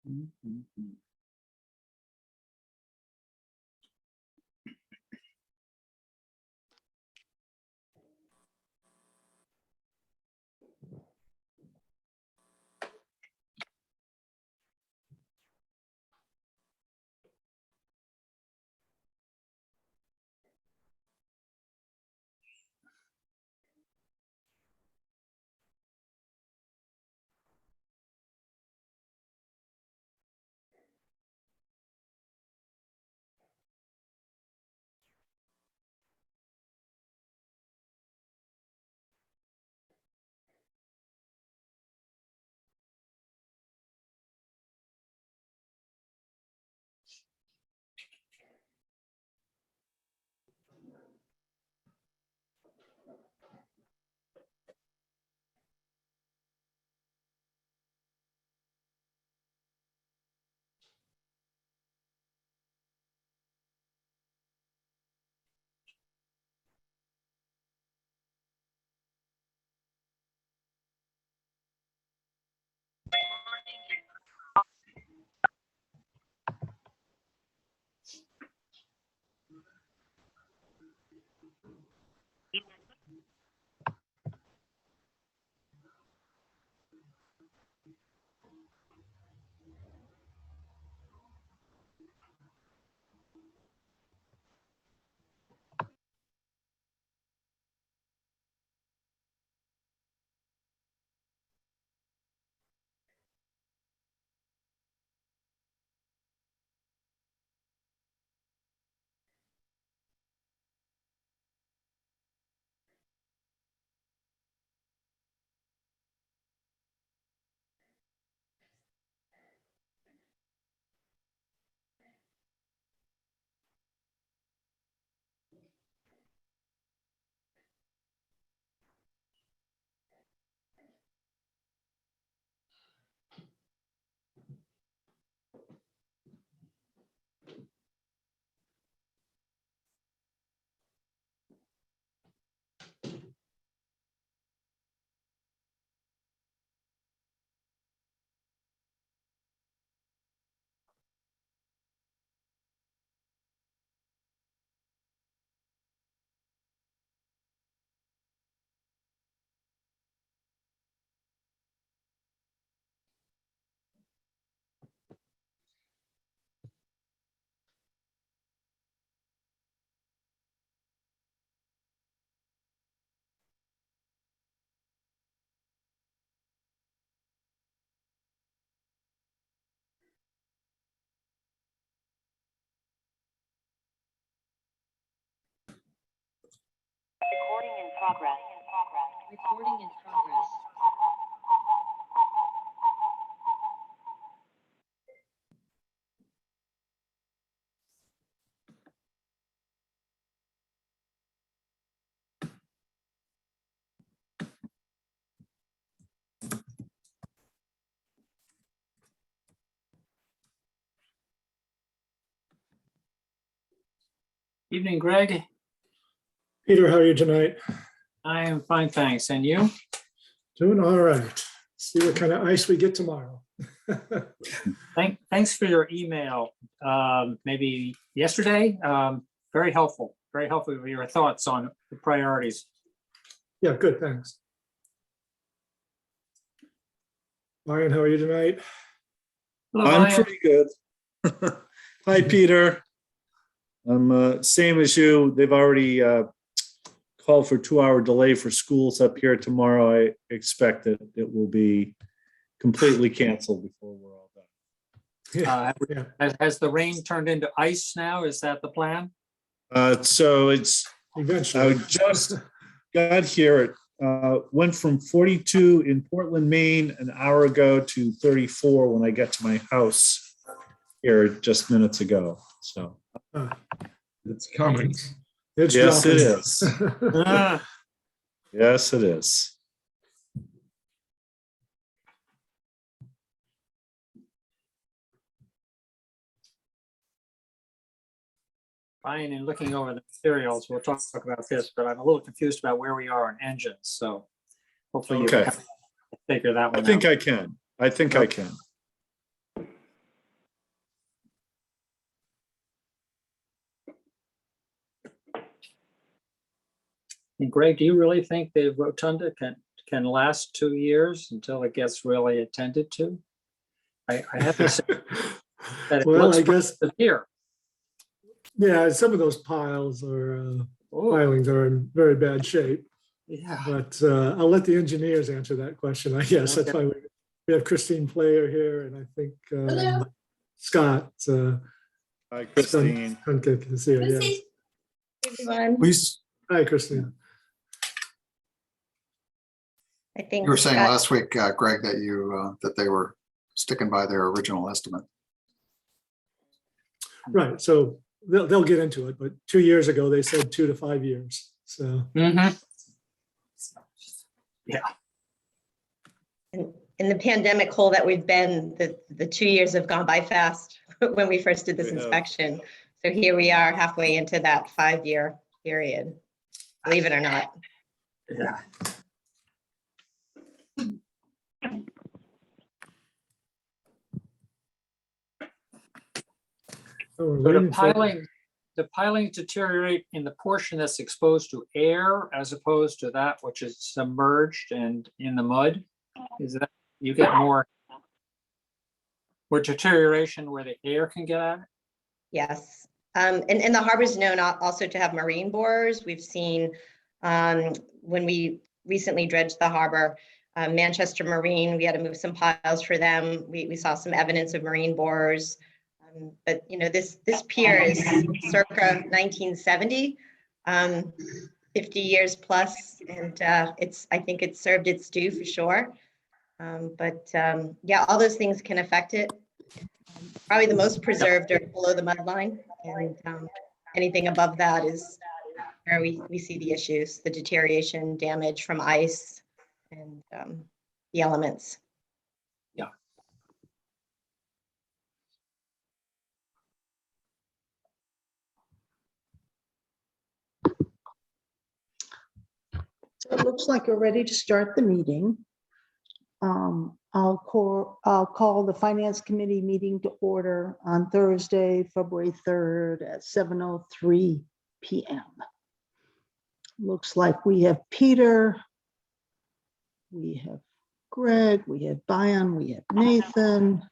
Recording in progress. Recording in progress. Evening, Greg. Peter, how are you tonight? I am fine, thanks. And you? Doing all right. See what kind of ice we get tomorrow. Thanks for your email. Maybe yesterday. Very helpful. Very helpful with your thoughts on the priorities. Yeah, good, thanks. Brian, how are you tonight? Hello, I'm Ryan. pretty good. Hi, Peter. I'm same as you. They've already called for 2-hour delay for schools up here tomorrow. I expect that it will be completely canceled before we're all done. Yeah, Has the rain turned into ice now? Is that the plan? So it's I eventually. just got here. It went from 42 in Portland, Maine, an hour ago to 34 when I get to my house here just minutes ago. So It's coming. It's yes, dropping. it is. Ah, Yes, it is. Ryan, in looking over the materials, we'll talk about this, but I'm a little confused about where we are on engines. So hopefully you Okay. can figure that I one think out. I can. I think I can. And Greg, do you really think the rotunda can last 2 years until it gets really attended to? I have to say that it Well, looks I guess, severe. yeah, some of those piles or Oh, pilings are in very bad shape, yeah. but I'll let the engineers answer that question, I guess. That's Okay. why we have Christine Player here, and I think Scott. Hi, Christine. Scott is here, yes. Everyone, Hi, Christine. I think You were saying Scott- last week, Greg, that that they were sticking by their original estimate. Right, so they'll get into it, but 2 years ago, they said 2 to 5 years, so. Mm-hmm. in the pandemic hole that we've been, the 2 years have gone by fast when we first did this They have. inspection. So here we are halfway into that 5-year period, believe it or not. Yeah. So we're So the waiting for- pilings deteriorate in the portion that's exposed to air as opposed to that which is submerged and in the mud? Is that, you get more deterioration where the air can get at it? Yes. And the harbor's known also to have marine borers. We've seen when we recently dredged the harbor, Manchester Marine, we had to move some piles for them. We saw some evidence of marine borers. But you know, this pier is circa 1970, 50 years plus, and I think it's served its due for sure. Yeah, all those things can affect it. Probably the most preserved are below the mud line, and anything above that is where we see the issues, the deterioration, damage from ice, and the elements. So it looks like we're ready to start the meeting. I'll call the Finance Committee meeting to order on Thursday, February 3rd at 7:03 PM. Looks like we have Peter, we have Greg, we have Bion, we have Nathan,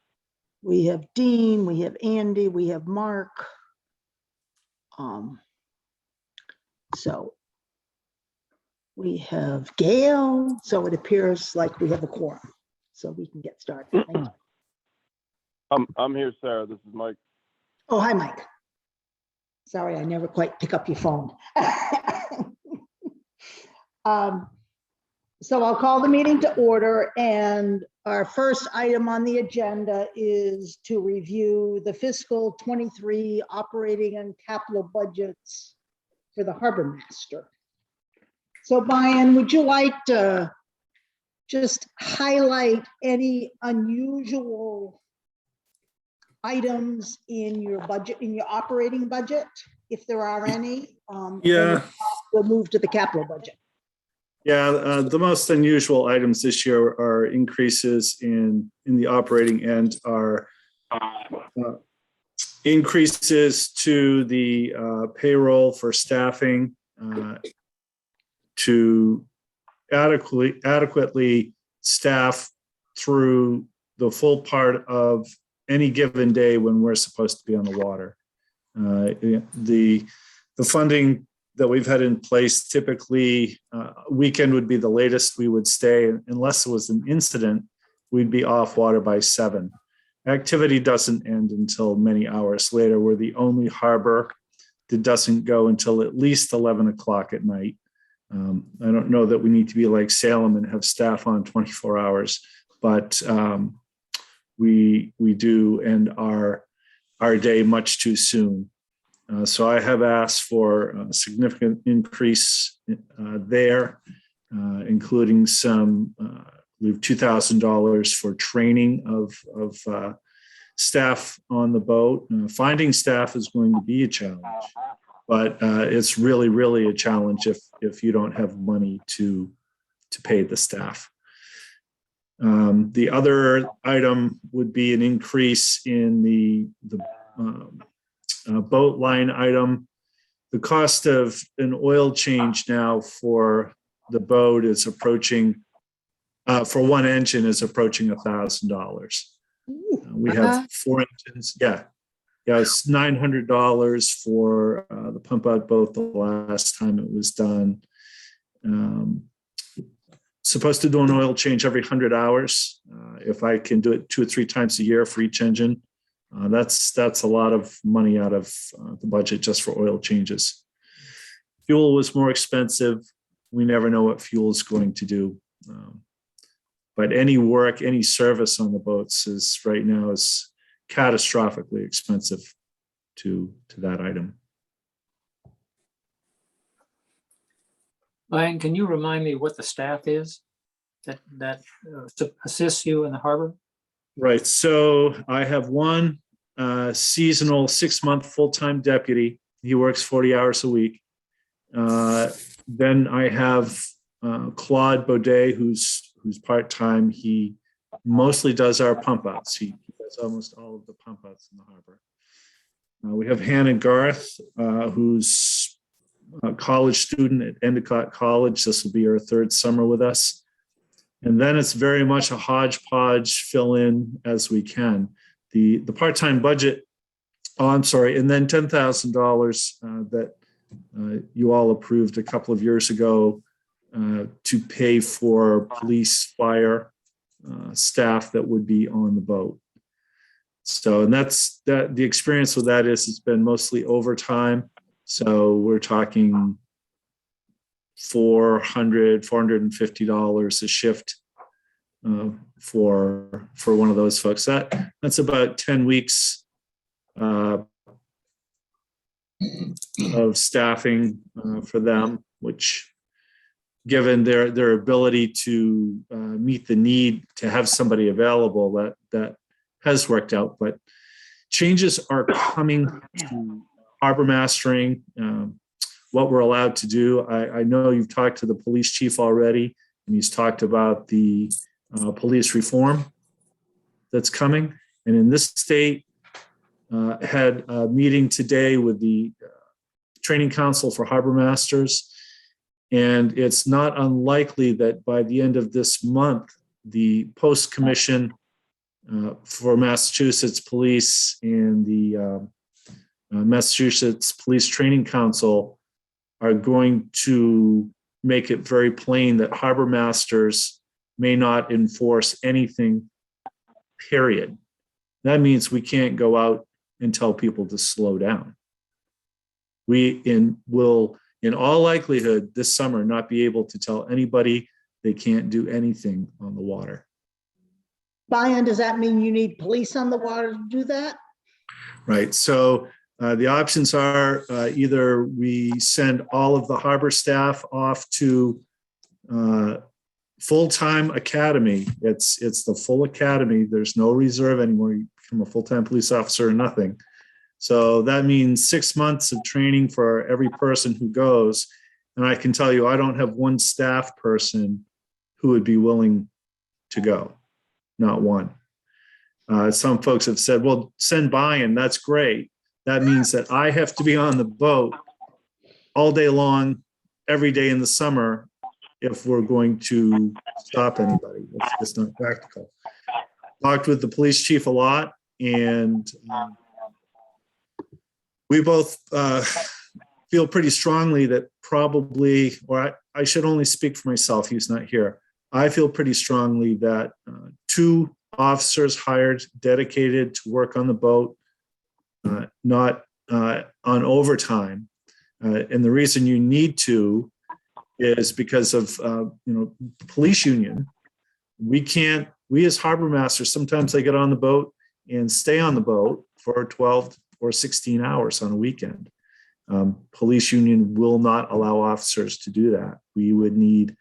we have Dean, we have Andy, we have Mark. So we have Gail, so it appears like we have a quorum, so we can get started. Thank you. I'm here, Sarah. This is Mike. Oh, hi, Mike. Sorry, I never quite pick up your phone. So I'll call the meeting to order, and our first item on the agenda is to review the fiscal 23 operating and capital budgets for the harbor master. So Brian, would you like to just highlight any unusual items in your budget, in your operating budget, if there are any? And Yeah. we'll move to the capital budget. Yeah, the most unusual items this year are increases in the operating end are increases to the payroll for staffing to adequately staff through the full part of any given day when we're supposed to be on the water. The funding that we've had in place, typically weekend would be the latest we would stay. Unless it was an incident, we'd be off water by 7. Activity doesn't end until many hours later. We're the only harbor that doesn't go until at least 11 o'clock at night. I don't know that we need to be like Salem and have staff on 24 hours, but we do end our day much too soon. So I have asked for a significant increase there, including some, we have $2,000 for training of staff on the boat. Finding staff is going to be a challenge, but it's really, really a challenge if you don't have money to pay the staff. The other item would be an increase in the boat line item. the cost of an oil change now for the boat is approaching, for one engine is approaching $1,000. We have 4 engines. Yeah. Yeah, it's $900 for the pump out boat the last time it was done. Supposed to do an oil change every 100 hours. If I can do it 2 or 3 times a year for each engine, that's a lot of money out of the budget just for oil changes. Fuel was more expensive. We never know what fuel is going to do. But any work, any service on the boats is right now is catastrophically expensive to that item. Ryan, can you remind me what the staff is that assists you in the harbor? Right. So I have one seasonal 6-month full-time deputy. He works 40 hours a week. Then I have Claude Baudet, who's part-time. He mostly does our pump outs. He does almost all of the pump outs in the harbor. We have Hannah Garth, who's a college student at Endicott College. This will be her 3rd summer with us. And then it's very much a hodgepodge, fill in as we can. The part-time budget, and then $10,000 that you all approved a couple of years ago to pay for police, fire staff that would be on the boat. So, and that's that. The experience with that is it's been mostly overtime. So we're talking $450 a shift for one of those folks. That's about 10 weeks of staffing for them, which, given their ability to meet the need to have somebody available, that has worked out. But changes are coming to harbor mastering, what we're allowed to do. I know you've talked to the police chief already, and he's talked about the police reform that's coming. And in this state, had a meeting today with the Training Council for Harbor Masters. And it's not unlikely that by the end of this month, the Post Commission for Massachusetts Police and the Massachusetts Police Training Council are going to make it very plain that harbor masters may not enforce anything, period. That means we can't go out and tell people to slow down. We will, in all likelihood, this summer not be able to tell anybody they can't do anything on the water. Brian, does that mean you need police on the water to do that? Right. So the options are either we send all of the harbor staff off to full-time academy. It's the full academy. There's no reserve anymore. You become a full-time police officer or nothing. So that means 6 months of training for every person who goes. And I can tell you, I don't have one staff person who would be willing to go. Not one. Some folks have said, well, send Brian, that's great. That means that I have to be on the boat all day long, every day in the summer, if we're going to stop anybody. It's just not practical. Talked with the police chief a lot, and we both feel pretty strongly that probably, or I should only speak for myself, he's not here. I feel pretty strongly that 2 officers hired, dedicated to work on the boat, not on overtime. And the reason you need to is because of the police union. We as harbor masters, sometimes they get on the boat and stay on the boat for 12 or 16 hours on a weekend. Police union will not allow officers to do that. We would need,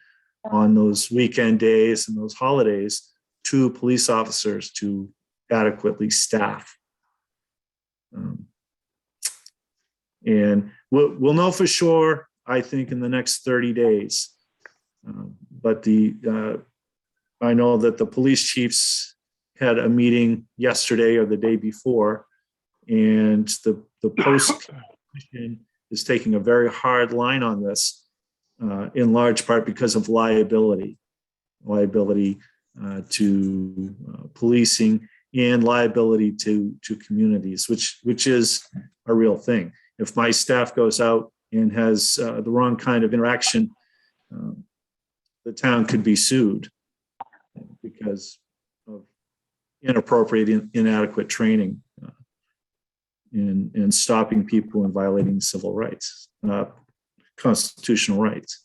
on those weekend days and those holidays, 2 police officers to adequately staff. And we'll know for sure, I think, in the next 30 days. But I know that the police chiefs had a meeting yesterday or the day before, and the Post Commission is taking a very hard line on this, in large part because of liability to policing and liability to communities, which is a real thing. If my staff goes out and has the wrong kind of interaction, the town could be sued because of inappropriate, inadequate training in stopping people and violating civil rights, constitutional rights,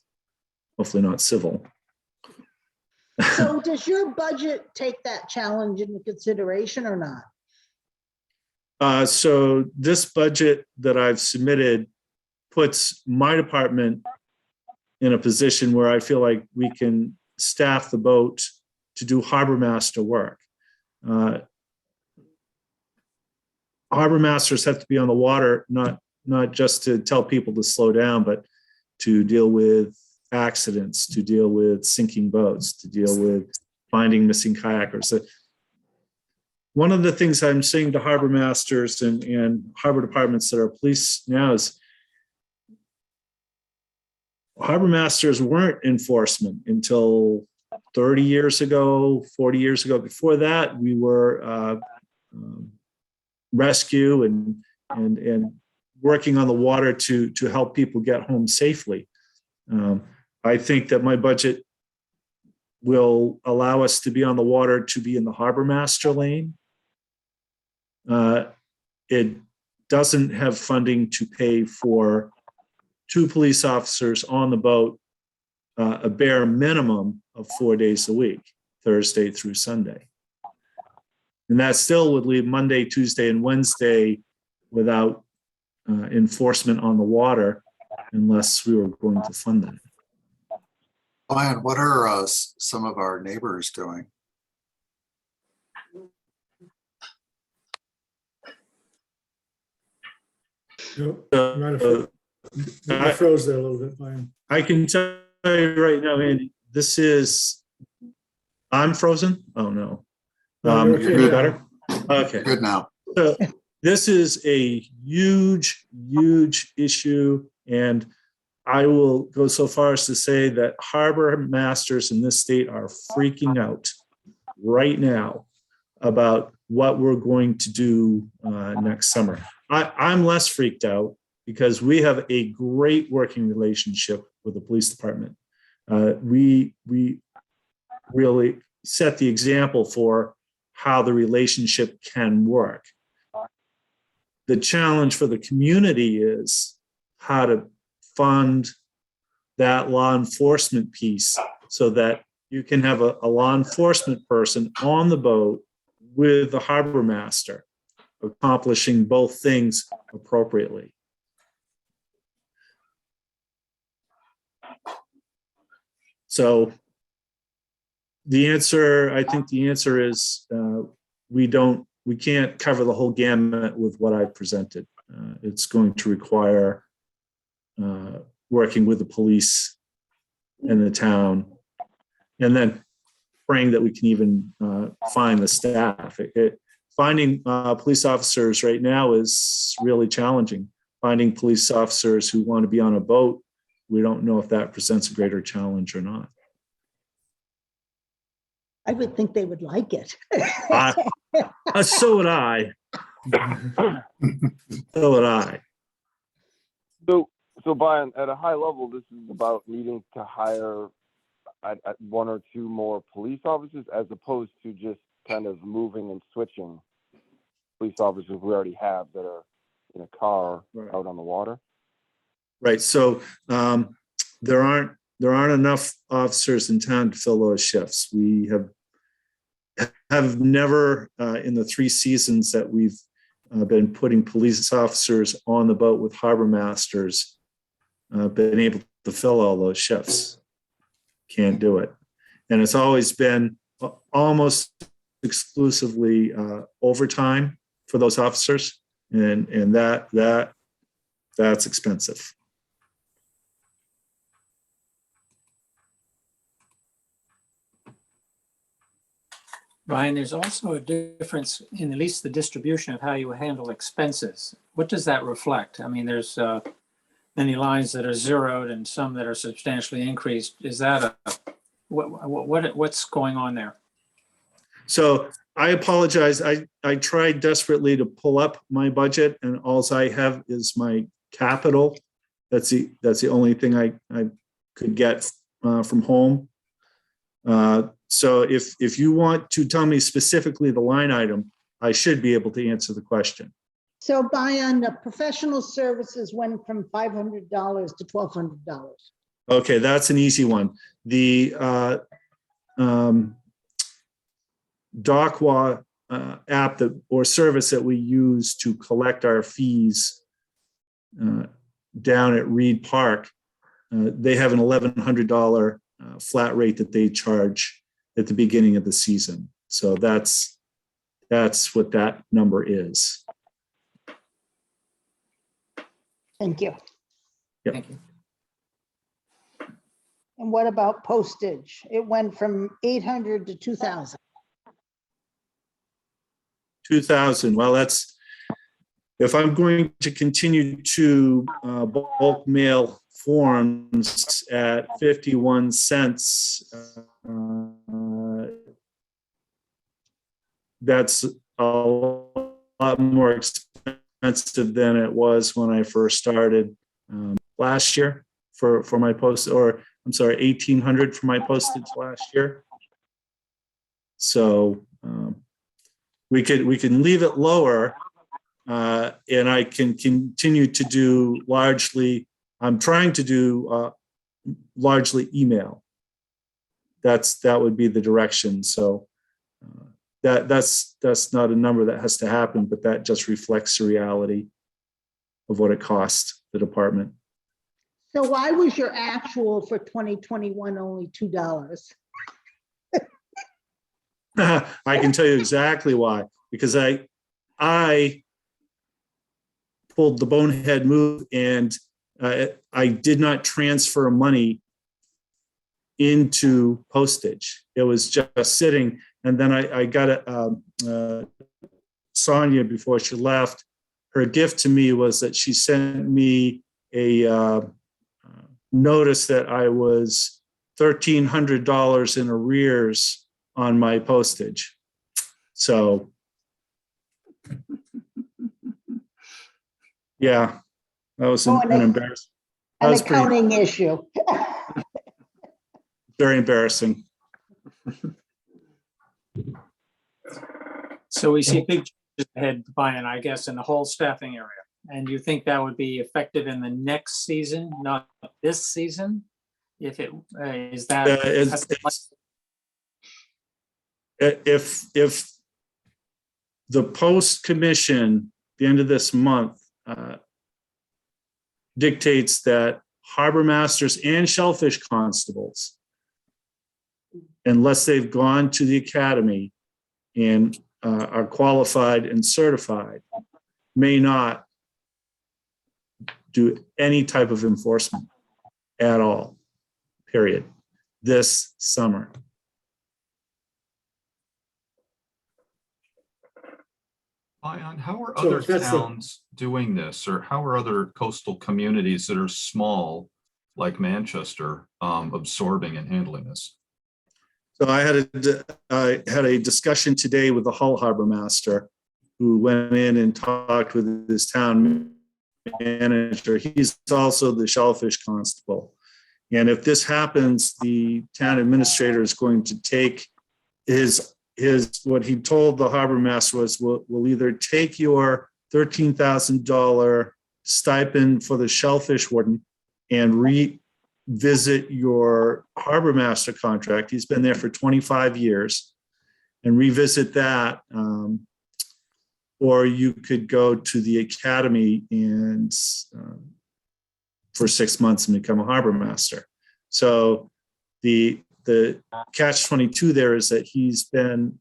hopefully not civil. So does your budget take that challenge into consideration or not? So this budget that I've submitted puts my department in a position where I feel like we can staff the boat to do harbor master work. Harbor masters have to be on the water, not just to tell people to slow down, but to deal with accidents, to deal with sinking boats, to deal with finding missing kayakers. So one of the things I'm saying to harbor masters and harbor departments that are police now is harbor masters weren't enforcement until 30 years ago, 40 years ago. Before that, we were rescue and working on the water to help people get home safely. I think that my budget will allow us to be on the water, to be in the harbor master lane. It doesn't have funding to pay for 2 police officers on the boat, a bare minimum of 4 days a week, Thursday through Sunday. And that still would leave Monday, Tuesday, and Wednesday without enforcement on the water unless we were going to fund that. Brian, what are some of our neighbors doing? You might have froze there a little bit, Brian. I can tell you right now, Andy, I'm frozen? Oh, no. No, you're okay You're now. better? Okay. Good now. So this is a huge, huge issue. And I will go so far as to say that harbor masters in this state are freaking out right now about what we're going to do next summer. I'm less freaked out because we have a great working relationship with the police department. We really set the example for how the relationship can work. The challenge for the community is how to fund that law enforcement piece so that you can have a law enforcement person on the boat with the harbor master, accomplishing both things appropriately. So I think the answer is we can't cover the whole gamut with what I presented. It's going to require working with the police in the town, and then praying that we can even find the staff. Finding police officers right now is really challenging. Finding police officers who want to be on a boat, we don't know if that presents a greater challenge or not. I would think they would like it. So would I. So would I. So Brian, at a high level, this is about needing to hire at 1 or 2 more police officers, as opposed to just kind of moving and switching police officers we already have that are in a car out on the water. Right. So there aren't enough officers in town to fill those shifts. We have never in the 3 seasons that we've been putting police officers on the boat with harbor masters, been able to fill all those shifts. Can't do it. And it's always been almost exclusively overtime for those officers. And that's expensive. Ryan, there's also a difference in at least the distribution of how you handle expenses. What does that reflect? I mean, there's any lines that are zeroed and some that are substantially increased. Is that what's going on there? So I apologize. I tried desperately to pull up my budget, and all I have is my capital. That's the only thing I could get from home. So if you want to tell me specifically the line item, I should be able to answer the question. So Brian, the professional services went from $500 to $1,200. Okay, that's an easy one. The DocWa app or service that we use to collect our fees down at Reed Park, they have an $1,100 flat rate that they charge at the beginning of the season. So that's what that number is. Thank you. Yep. Thank you. And what about postage? It went from 800 to 2,000. 2,000. Well, that's, if I'm going to continue to bulk mail forms at 51 cents, that's a lot more expensive than it was when I first started last year for my post, or I'm sorry, 1,800 for my postage last year. So we can leave it lower, and I can continue to do largely. I'm trying to do largely email. That would be the direction. So that's not a number that has to happen, but that just reflects the reality of what it costs the department. So why was your actual for 2021 only $2? I can tell you exactly why, because I pulled the bonehead move, and I did not transfer money into postage. It was just sitting, and then I got Sonia before she left. Her gift to me was that she sent me a notice that I was $1,300 in arrears on my postage. So, yeah, that was an embarrassing. An accounting issue. Very embarrassing. So we see big changes ahead, Brian, I guess, in the whole staffing area. And you think that would be effective in the next season, not this season? If it is that. If the post commission, the end of this month, dictates that harbor masters and shellfish constables, unless they've gone to the academy and are qualified and certified, may not do any type of enforcement at all, period, this summer. Ion, how are So other if that's the- towns doing this, or how are other coastal communities that are small, like Manchester, absorbing and handling this? So I had a discussion today with the Hull Harbor Master, who went in and talked with his town manager. He's also the shellfish constable. And if this happens, the town administrator is going to take his what he told the harbor master was, we'll either take your $13,000 stipend for the shellfish warden and revisit your harbor master contract. He's been there for 25 years, and revisit that. Or you could go to the academy and for 6 months and become a harbor master. So the catch-22 there is that he's been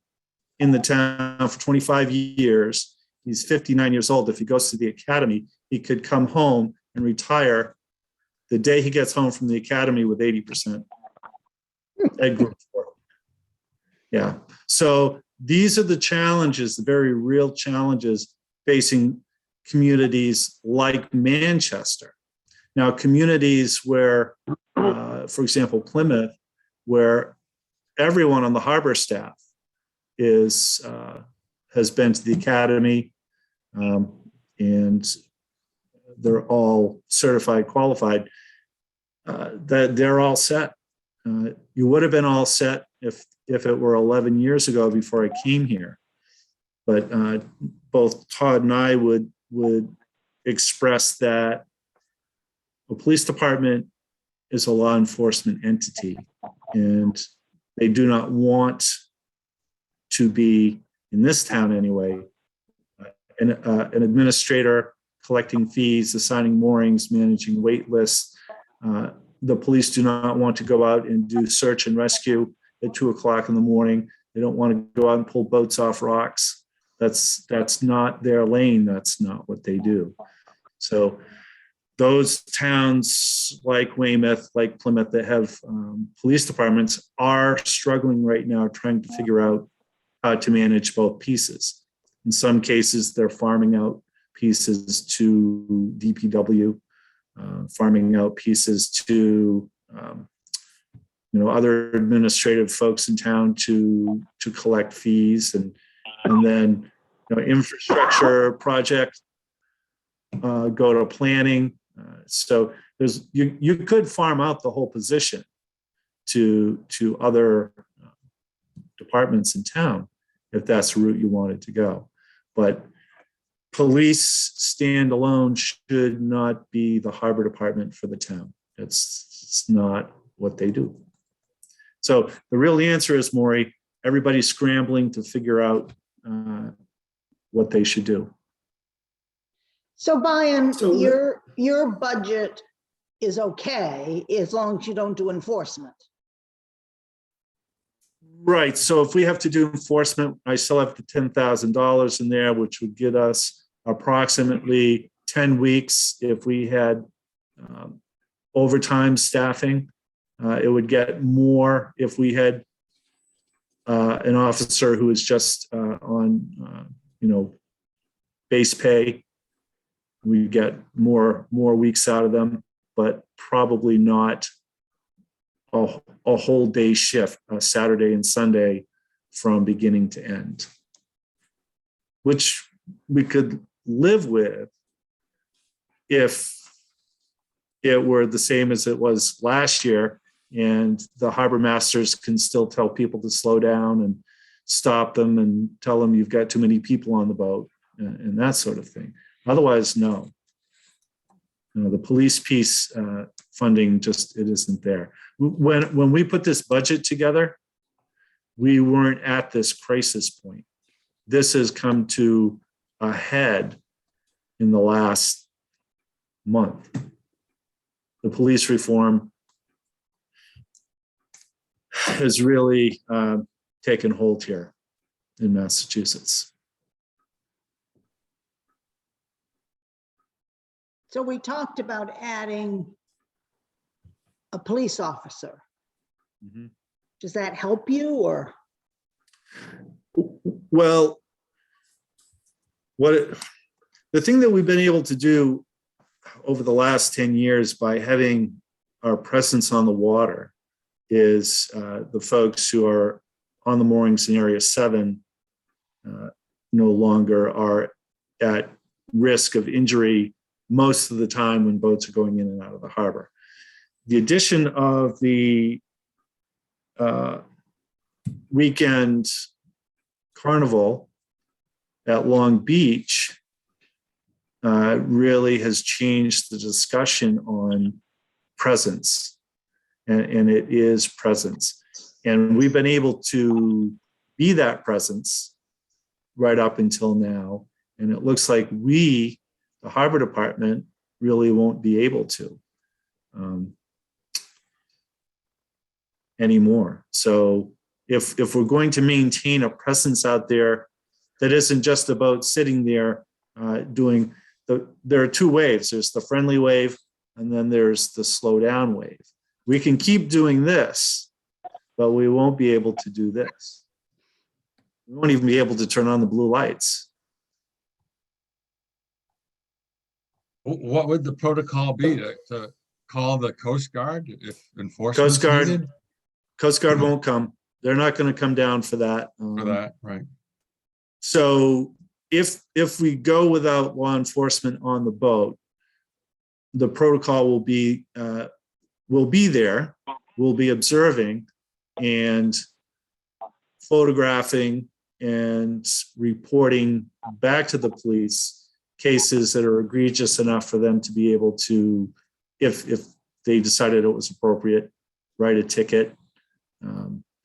in the town for 25 years. He's 59 years old. If he goes to the academy, he could come home and retire the day he gets home from the academy with 80%. Ed Group 4. Yeah. So these are the challenges, the very real challenges facing communities like Manchester. Now, communities where, for example, Plymouth, where everyone on the harbor staff is has been to the academy, and they're all certified, qualified. That they're all set. You would have been all set if it were 11 years ago before I came here. But both Todd and I would express that the police department is a law enforcement entity, and they do not want to be, in this town anyway, an administrator collecting fees, assigning moorings, managing wait lists. The police do not want to go out and do search and rescue at 2 o'clock in the morning. They don't want to go out and pull boats off rocks. That's not their lane. That's not what they do. So those towns like Weymouth, like Plymouth, that have police departments are struggling right now trying to figure out how to manage both pieces. In some cases, they're farming out pieces to DPW, farming out pieces to other administrative folks in town to collect fees, and then infrastructure project go to planning. So you could farm out the whole position to other departments in town if that's the route you wanted to go. But police standalone should not be the harbor department for the town. It's not what they do. So the real answer is, Maury, everybody's scrambling to figure out what they should do. So Brian, So- your budget is okay as long as you don't do enforcement. Right. So if we have to do enforcement, I still have the $10,000 in there, which would get us approximately 10 weeks. If we had overtime staffing, it would get more if we had an officer who is just on, base pay. We get more weeks out of them, but probably not a whole day shift, Saturday and Sunday from beginning to end, which we could live with if it were the same as it was last year, and the harbor masters can still tell people to slow down and stop them and tell them you've got too many people on the boat and that sort of thing. Otherwise, no. The police piece funding it isn't there. When we put this budget together, we weren't at this crisis point. This has come to a head in the last month. The police reform has really taken hold here in Massachusetts. So we talked about adding a police officer. Mm-hmm. Does that help you or? Well, the thing that we've been able to do over the last 10 years by having our presence on the water is the folks who are on the moorings in Area 7 no longer are at risk of injury most of the time when boats are going in and out of the harbor. The addition of the weekend carnival at Long Beach really has changed the discussion on presence, and it is presence. And we've been able to be that presence right up until now. And it looks like we, the harbor department, really won't be able to anymore. So if we're going to maintain a presence out there that isn't just about sitting there doing there are two waves. There's the friendly wave, and then there's the slow down wave. We can keep doing this, but we won't be able to do this. We won't even be able to turn on the blue lights. What would the protocol be to call the Coast Guard if enforcement's Coast Guard, needed Coast Guard won't come. They're not going to come down for that. for that, right? So if we go without law enforcement on the boat, the protocol will be there, we'll be observing and photographing and reporting back to the police cases that are egregious enough for them to be able to, if they decided it was appropriate, write a ticket,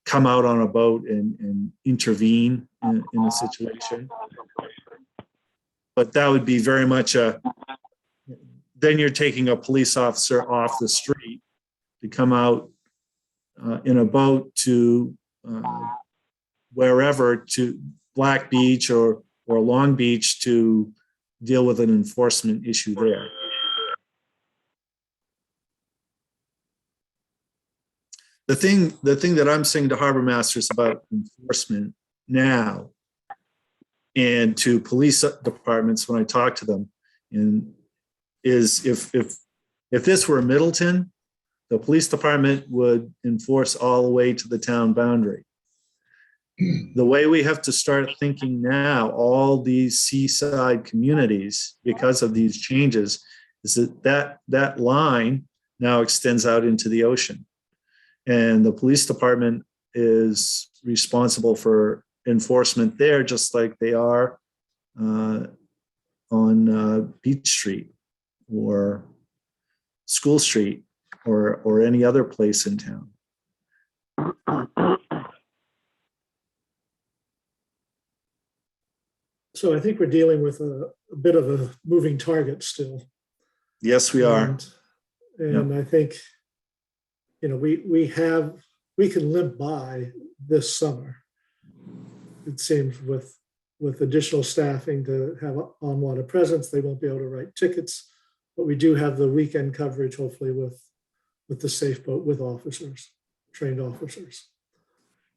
come out on a boat and intervene in a situation. But that would be very much then you're taking a police officer off the street to come out in a boat to wherever, to Black Beach or Long Beach, to deal with an enforcement issue there. The thing that I'm saying to harbor masters about enforcement now, and to police departments when I talk to them, is if this were Middleton, the police department would enforce all the way to the town boundary. The way we have to start thinking now, all these seaside communities, because of these changes, is that line now extends out into the ocean. And the police department is responsible for enforcement there, just like they are on Beach Street or School Street or any other place in town. So I think we're dealing with a bit of a moving target still. Yes, we are. And I think, we can limp by this summer. It seems with additional staffing to have on-water presence, they won't be able to write tickets, but we do have the weekend coverage, hopefully with the safe boat with officers, trained officers.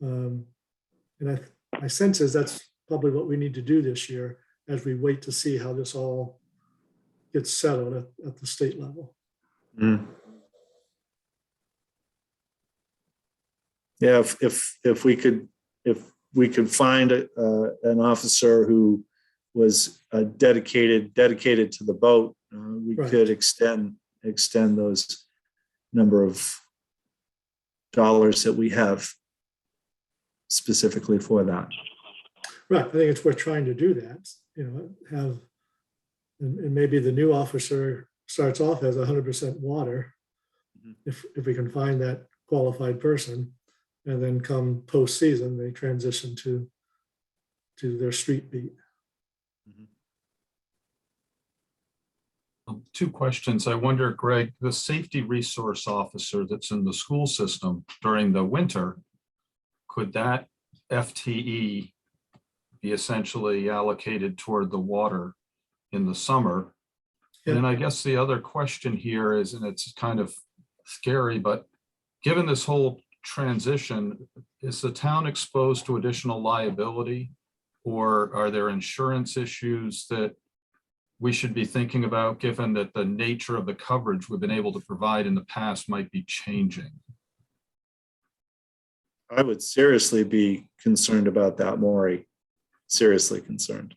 And my sense is that's probably what we need to do this year as we wait to see how this all gets settled at the state level. Mm. Yeah, if we could find an officer who was dedicated to the boat, we could extend those number of dollars that we have specifically for that. Right, I think it's worth trying to do that, and maybe the new officer starts off as 100% water, if we can find that qualified person, and then come post-season, they transition to their street beat. Two questions. I wonder, Greg, the safety resource officer that's in the school system during the winter, could that FTE be essentially allocated toward the water in the summer? Yeah. And then I guess the other question here is, and it's kind of scary, but given this whole transition, is the town exposed to additional liability, or are there insurance issues that we should be thinking about, given that the nature of the coverage we've been able to provide in the past might be changing? I would seriously be concerned about that, Maury. Seriously concerned.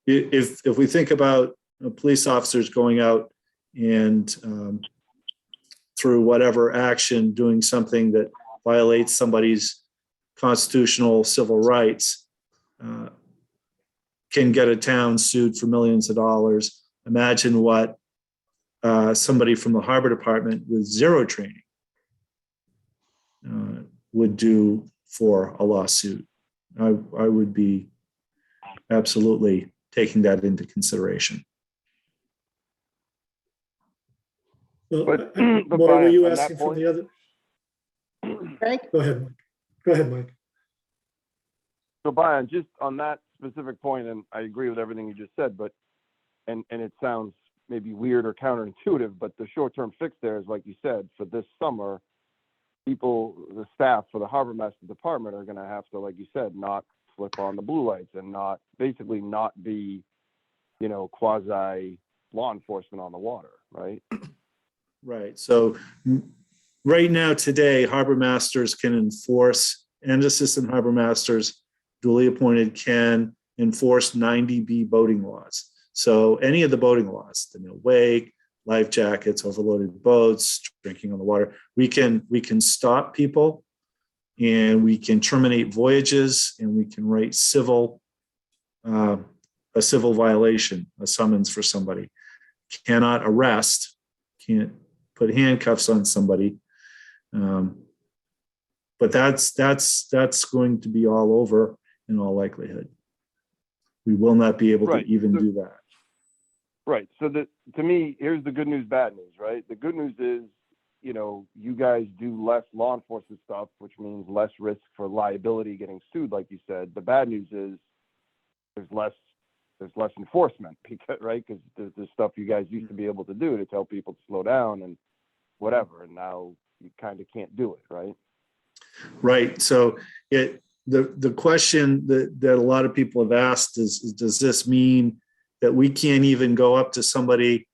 If we think about police officers going out and through whatever action doing something that violates somebody's constitutional civil rights, can get a town sued for millions of dollars. Imagine what somebody from the harbor department with zero training would do for a lawsuit. I would be absolutely taking that into consideration. Well, But Maura, were Brian, you on that asking from point- the other? Greg? Go ahead, Mike. Go ahead, Mike. So Brian, just on that specific point, and I agree with everything you just said, but, and it sounds maybe weird or counterintuitive, but the short-term fix there is, like you said, for this summer, the staff for the harbor master department are going to have to, like you said, not flip on the blue lights and not be quasi law enforcement on the water, right? Right. So right now, today, harbor masters can enforce, and assistant harbor masters duly appointed can enforce 90B boating laws. So any of the boating laws, the no wake, life jackets, overloaded boats, drinking on the water, we can stop people, and we can terminate voyages, and we can write a civil violation, a summons for somebody. Cannot arrest, can't put handcuffs on somebody. But that's going to be all over in all likelihood. We will not be able to Right. even do that. Right. So to me, here's the good news, bad news, right? The good news is, you guys do less law enforcement stuff, which means less risk for liability getting sued, like you said. The bad news is there's less enforcement, right? Because there's stuff you guys used to be able to do to tell people to slow down and whatever, and now you kind of can't do it, right? Right. So the question that a lot of people have asked is, does this mean that we can't even go up to somebody,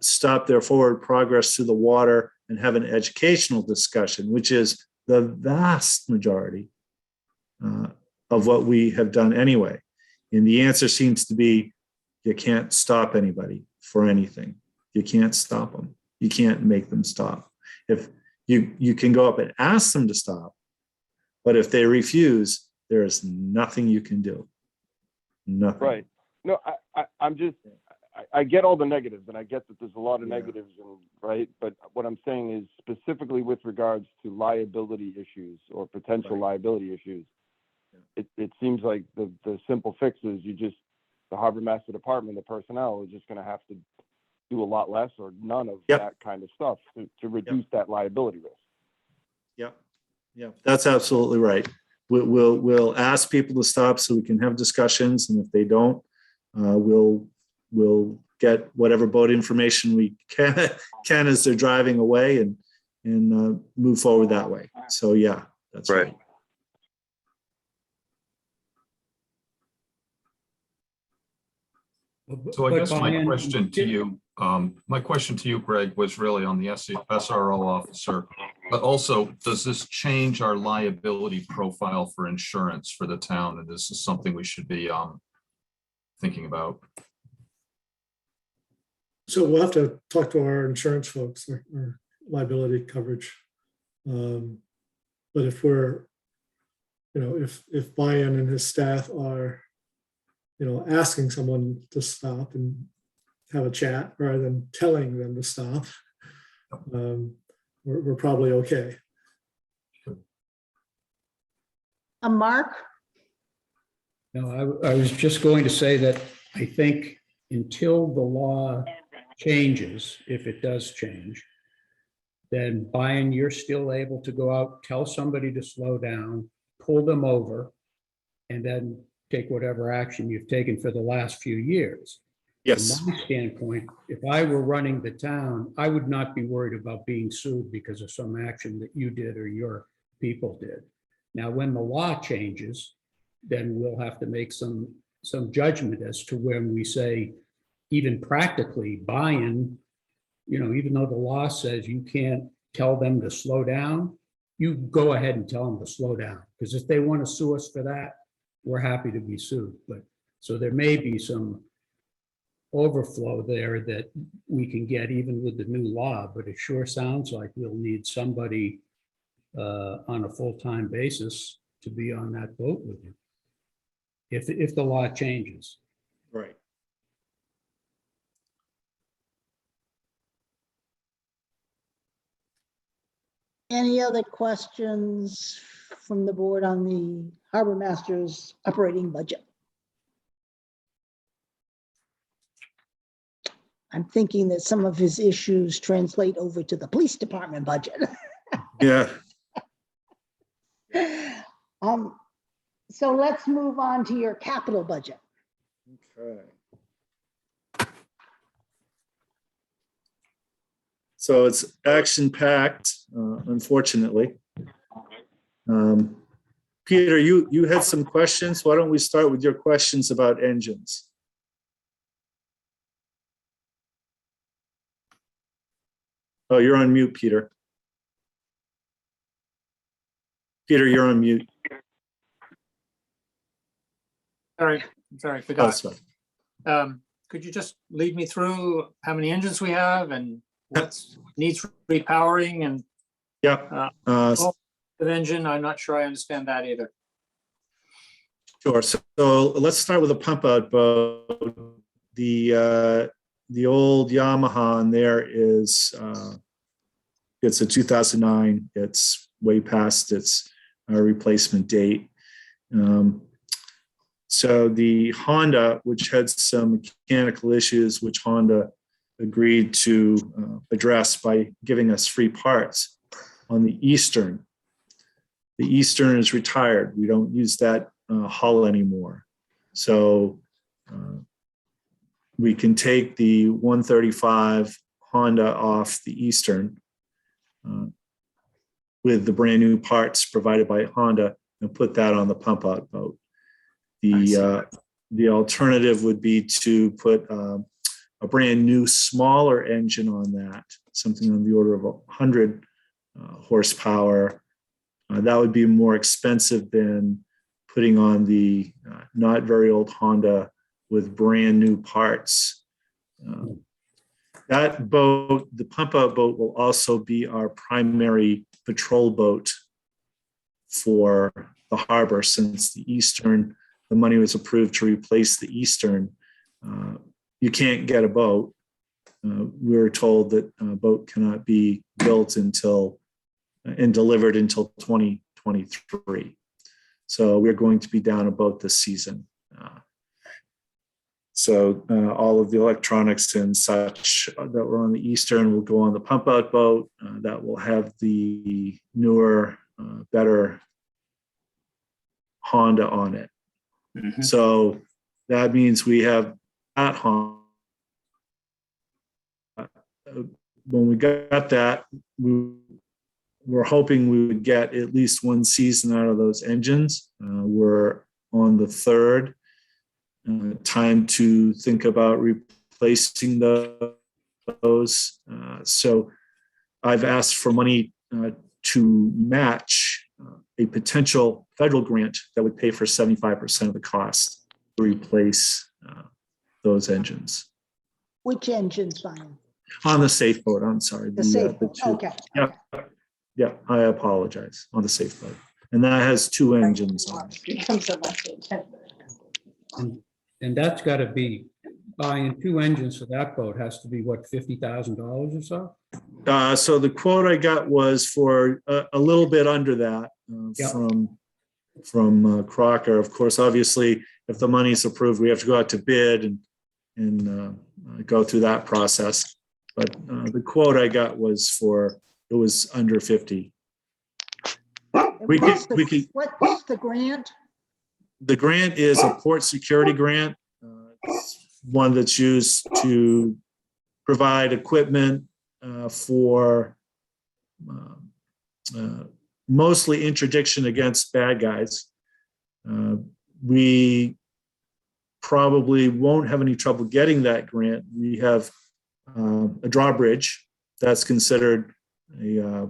stop their forward progress through the water and have an educational discussion, which is the vast majority of what we have done anyway? And the answer seems to be, you can't stop anybody for anything. You can't stop them. You can't make them stop. If you can go up and ask them to stop, but if they refuse, there is nothing you can do. Nothing. Right. No, I get all the negatives, and I get that there's a lot of Yeah. negatives, and right. But what I'm saying is specifically with regards to liability issues or potential Right. liability issues, it seems like the simple fix is the harbor master department, the personnel is just going to have to do a lot less or none of Yep. that kind of stuff to reduce that liability risk. Yeah, that's absolutely right. We'll ask people to stop so we can have discussions, and if they don't, we'll get whatever boat information we can as they're driving away, and move forward that way. So yeah, that's right. So I But guess my Brian, question to you, Greg, was really on the SRO officer, but also, does this change our liability profile for insurance for the town? And this is something we should be thinking about. So we'll have to talk to our insurance folks, or liability coverage. But if we're, if Brian and his staff are, asking someone to stop and have a chat rather than telling them to stop, we're probably okay. Mark? No, I was just going to say that I think until the law changes, if it does change, then Brian, you're still able to go out, tell somebody to slow down, pull them over, and then take whatever action you've taken for the last few years. Yes. From my standpoint, if I were running the town, I would not be worried about being sued because of some action that you did or your people did. Now, when the law changes, then we'll have to make some judgment as to when we say, even practically, buy-in, even though the law says you can't tell them to slow down, you go ahead and tell them to slow down. Because if they want to sue us for that, we're happy to be sued. But so there may be some overflow there that we can get even with the new law, but it sure sounds like we'll need somebody on a full-time basis to be on that boat with you if the law changes. Right. Any other questions from the board on the harbor master's operating budget? I'm thinking that some of his issues translate over to the police department budget. Yeah. So let's move on to your capital budget. Okay. So it's action-packed, unfortunately. Peter, you had some questions. Why don't we start with your questions about engines? Oh, you're on mute, Peter. Peter, you're on mute. Sorry, Oh, forgot. sorry. Could you just lead me through how many engines we have and what needs repowering and Yep. the engine? I'm not sure I understand that either. Sure. So let's start with a pump out boat. The old Yamaha on there is it's a 2009. It's way past its replacement date. So the Honda, which had some mechanical issues, which Honda agreed to address by giving us free parts on the Eastern. The Eastern is retired. We don't use that hull anymore. So we can take the 135 Honda off the Eastern with the brand new parts provided by Honda and put that on the pump out boat. The alternative would be to put a brand new smaller engine on that, something on the order of 100 horsepower. That would be more expensive than putting on the not very old Honda with brand new parts. That boat, the pump out boat, will also be our primary patrol boat for the harbor, since the Eastern, the money was approved to replace the Eastern. You can't get a boat. We were told that a boat cannot be built until and delivered until 2023. So we're going to be down a boat this season. So all of the electronics and such that were on the Eastern will go on the pump out boat that will have the newer, better Honda on it. Mhm. So that means we have that Honda. When we got that, we were hoping we would get at least one season out of those engines. We're on the third. Time to think about replacing those. So I've asked for money to match a potential federal grant that would pay for 75% of the cost to replace those engines. Which engines, Brian? On the safe boat, I'm sorry. The safe, two. okay. Yeah, yeah, I apologize, on the safe boat. And that has two engines on it. And that's got to be, buying two engines for that boat has to be what, $50,000 or so? So the quote I got was for a little bit under that Yep. from Crocker. Of course, obviously, if the money's approved, we have to go out to bid and go through that process. But the quote I got was it was under 50. We What's could. What's the grant? The grant is a port security grant. It's one that's used to provide equipment for mostly interdiction against bad guys. We probably won't have any trouble getting that grant. We have a drawbridge that's considered a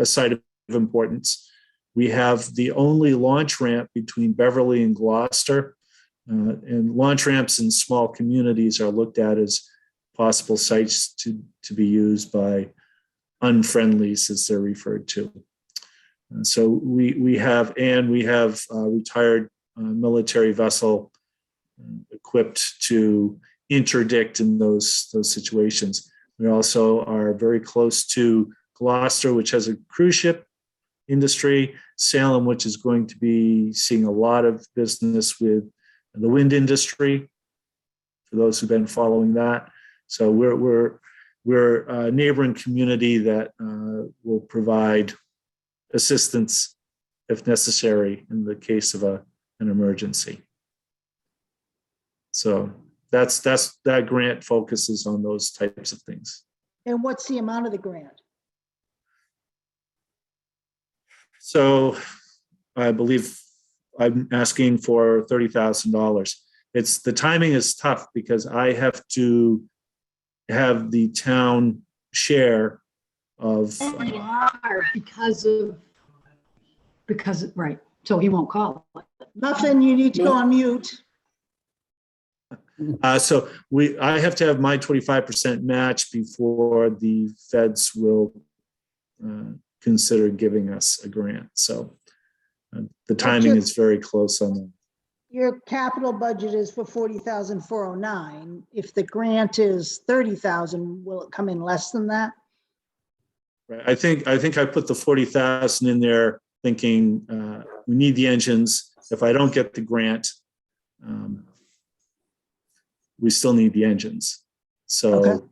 site of importance. We have the only launch ramp between Beverly and Gloucester, and launch ramps in small communities are looked at as possible sites to be used by unfriendlies, as they're referred to. And so we have a retired military vessel equipped to interdict in those situations. We also are very close to Gloucester, which has a cruise ship industry, Salem, which is going to be seeing a lot of business with the wind industry, for those who've been following that. So we're a neighboring community that will provide assistance if necessary in the case of an emergency. So that grant focuses on those types of things. And what's the amount of the grant? So I believe I'm asking for $30,000. The timing is tough because I have to have the town share of, They are because, right, so he won't call. Muffin, you need to go on mute. so I have to have my 25% match before the feds will consider giving us a grant. So the timing is very close on that. Your capital budget is for 40,409. If the grant is 30,000, will it come in less than that? Right. I think I put the 40,000 in there thinking we need the engines. If I don't get the grant, we still need the engines. So, Okay.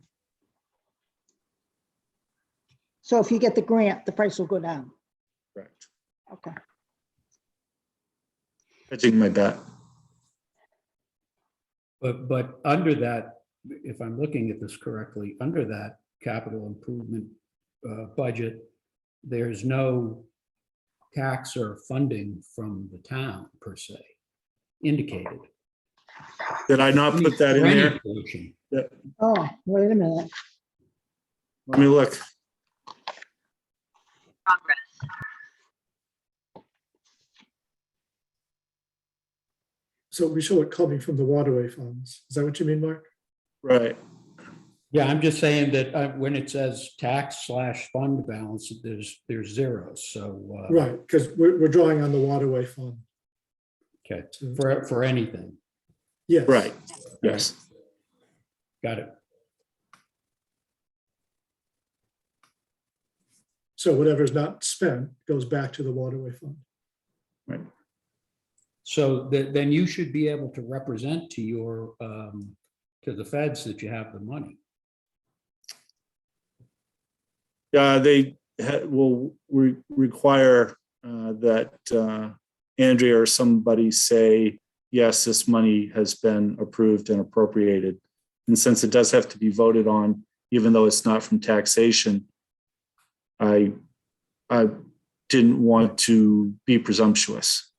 So if you get the grant, the price will go down. correct. Okay. Hedging my bet. But under that, if I'm looking at this correctly, under that capital improvement budget, there's no tax or funding from the town per se indicated. Did I not put that in there? Portion. Oh, wait a minute. Let me look. Progress. So we show it coming from the waterway funds. Is that what you mean, Mark? Right. Yeah, I'm just saying that when it says tax/fund balance, there's zeros. So Right, because we're drawing on the waterway fund. okay, for anything. Yes. Right. Yes. Got it. So whatever's not spent goes back to the waterway fund. Right. So then you should be able to represent to your to the feds that you have the money. They will require that Andrea or somebody say, yes, this money has been approved and appropriated. And since it does have to be voted on, even though it's not from taxation, I didn't want to be presumptuous.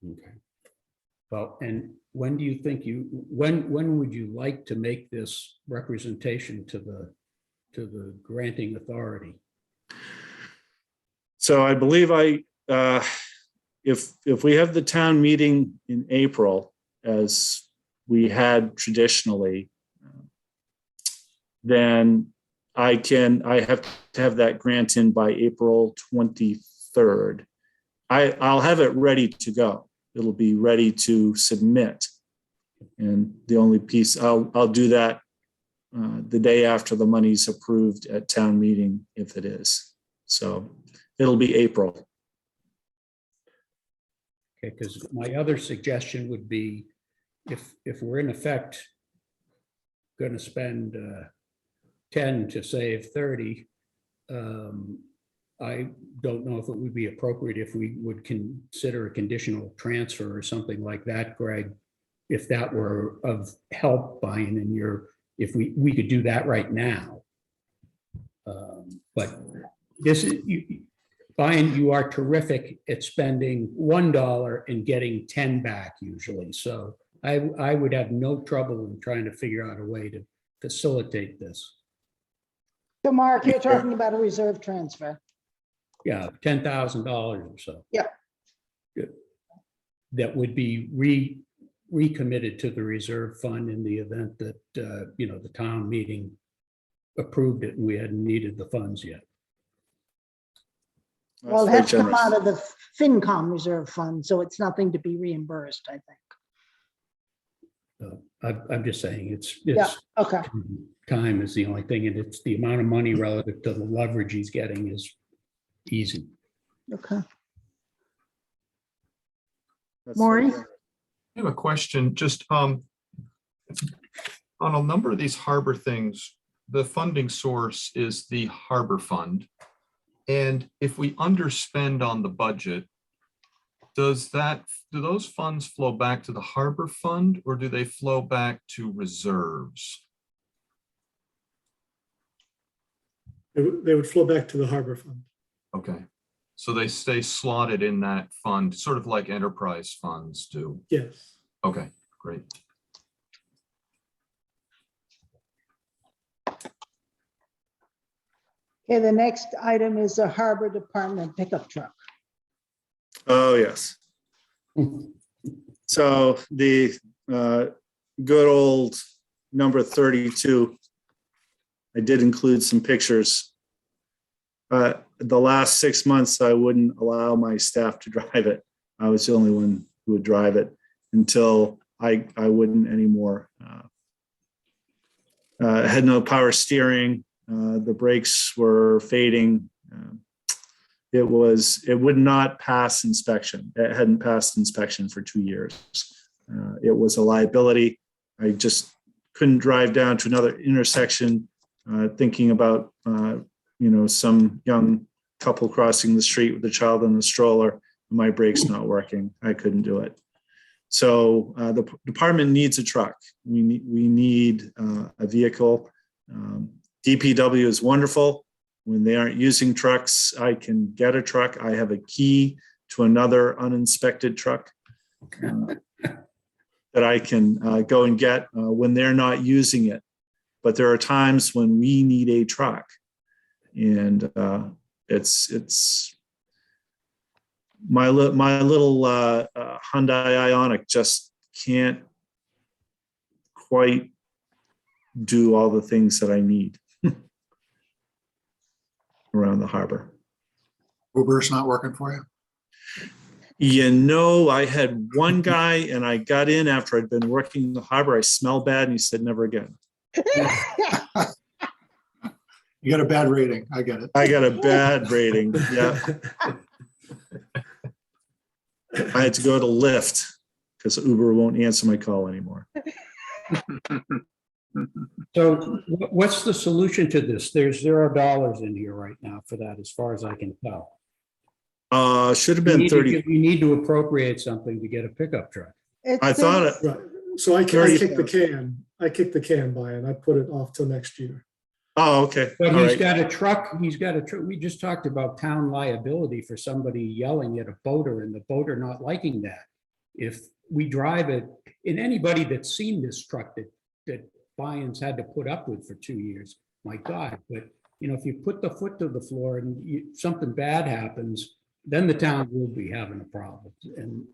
Okay. Well, and when do you think when would you like to make this representation to the granting authority? So I believe if we have the town meeting in April, as we had traditionally, then I have to have that grant in by April 23rd. I'll have it ready to go. It'll be ready to submit. And the only piece, I'll do that the day after the money's approved at town meeting, if it is. So it'll be April. Okay, because my other suggestion would be if we're in effect going to spend 10 to save 30, I don't know if it would be appropriate if we would consider a conditional transfer or something like that, Greg, if that were of help, Brian, in if we could do that right now. But this is, Brian, you are terrific at spending $1 and getting 10 back usually. So I would have no trouble in trying to figure out a way to facilitate this. So Mark, you're talking about a reserve transfer. Yeah, $10,000 or so. Yep. Good. That would be recommitted to the reserve fund in the event that, the town meeting approved it and we hadn't needed the funds yet. Well, it has to come out of the FinCom reserve fund, so it's nothing to be reimbursed, I think. I'm just saying it's Yeah, okay. time is the only thing, and it's the amount of money relative to the leverage he's getting is easy. Okay. That's Maury? okay. I have a question, just on a number of these harbor things, the funding source is the harbor fund. And if we underspend on the budget, do those funds flow back to the harbor fund or do they flow back to reserves? They would flow back to the harbor fund. Okay, so they stay slotted in that fund, sort of like enterprise funds do. Yes. Okay, great. Okay, the next item is a harbor department pickup truck. Oh, yes. So the good old number 32, I did include some pictures. The last 6 months, I wouldn't allow my staff to drive it. I was the only one who would drive it until I wouldn't anymore. Had no power steering. The brakes were fading. It would not pass inspection. It hadn't passed inspection for 2 years. It was a liability. I just couldn't drive down to another intersection thinking about, some young couple crossing the street with a child in the stroller. My brakes not working. I couldn't do it. So the department needs a truck. We need a vehicle. DPW is wonderful. When they aren't using trucks, I can get a truck. I have a key to another uninspected truck that I can go and get when they're not using it. But there are times when we need a truck, and it's my little Hyundai Ioniq just can't quite do all the things that I need around the harbor. Uber's not working for you? I had one guy and I got in after I'd been working in the harbor. I smelled bad and he said, never again. You got a bad rating. I get it. I got a bad rating. Yeah. I had to go to Lyft because Uber won't answer my call anymore. So what's the solution to this? There's $0 in here right now for that, as far as I can tell. Should have been 30. We need to appropriate something to get a pickup truck. I thought it. Right. So I kicked the can. I kicked the can by and I put it off till next year. Oh, okay. But All he's right. got a truck. We just talked about town liability for somebody yelling at a boater and the boater not liking that. If we drive it, and anybody that's seen this truck that Lyons had to put up with for 2 years, my God. But if you put the foot to the floor and something bad happens, then the town will be having a problem. And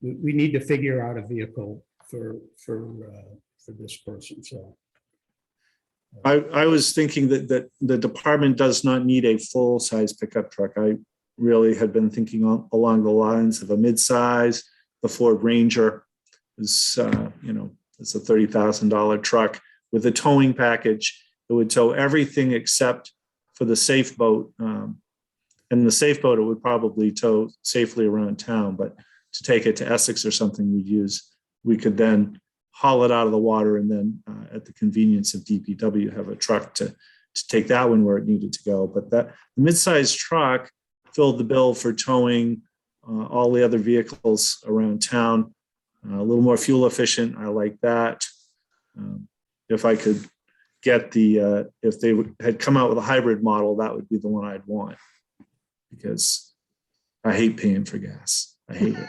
we need to figure out a vehicle for this person. So I was thinking that the department does not need a full-size pickup truck. I really had been thinking along the lines of a mid-size. The Ford Ranger is, it's a $30,000 truck with a towing package. It would tow everything except for the safe boat. And the safe boat, it would probably tow safely around town, but to take it to Essex or something we could then haul it out of the water and then at the convenience of DPW have a truck to take that one where it needed to go. But that mid-sized truck filled the bill for towing all the other vehicles around town. A little more fuel efficient. I like that. If I could get if they had come out with a hybrid model, that would be the one I'd want, because I hate paying for gas. I hate it.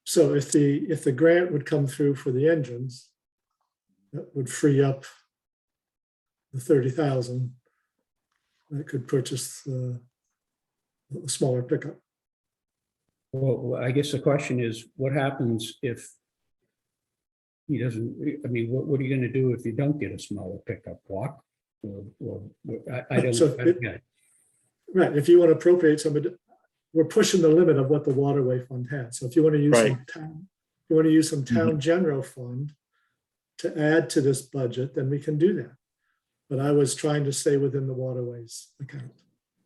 So if the grant would come through for the engines, that would free up the 30,000 that could purchase the smaller pickup. well, I guess the question is, what happens if he doesn't? I mean, what are you going to do if you don't get a smaller pickup? Walk? Or I don't. So I don't get it. Right. If you want to appropriate somebody, we're pushing the limit of what the waterway fund has. So if you want to use some town general fund to add to this budget, then we can do that. But I was trying to stay within the waterways account.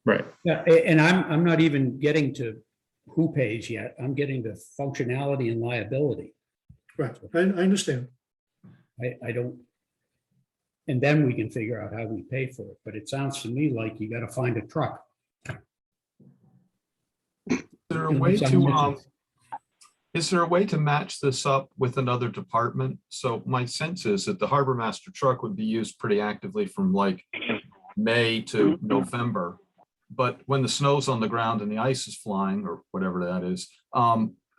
Right. Yeah, and I'm not even getting to who pays yet. I'm getting to functionality and liability. Right. I understand. I don't. And then we can figure out how we pay for it. But it sounds to me like you got to find a truck. Is there a way to match this up with another department? So my sense is that the harbor master truck would be used pretty actively from like May to November. But when the snow's on the ground and the ice is flying or whatever that is,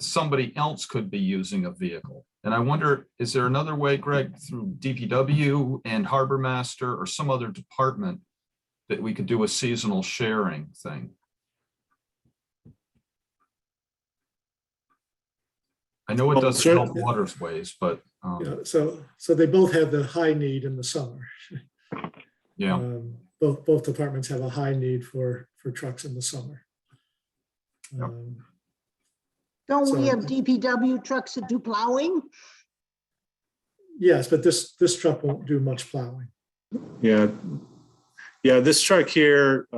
somebody else could be using a vehicle. And I wonder, is there another way, Greg, through DPW and Harbor Master or some other department that we could do a seasonal sharing thing? I know it Well, doesn't help certainly. waterways, but So they both have the high need in the summer. yeah. Both departments have a high need for trucks in the summer. Yep. Don't we So- have DPW trucks that do plowing? Yes, but this truck won't do much plowing. Yeah. Yeah, this truck here,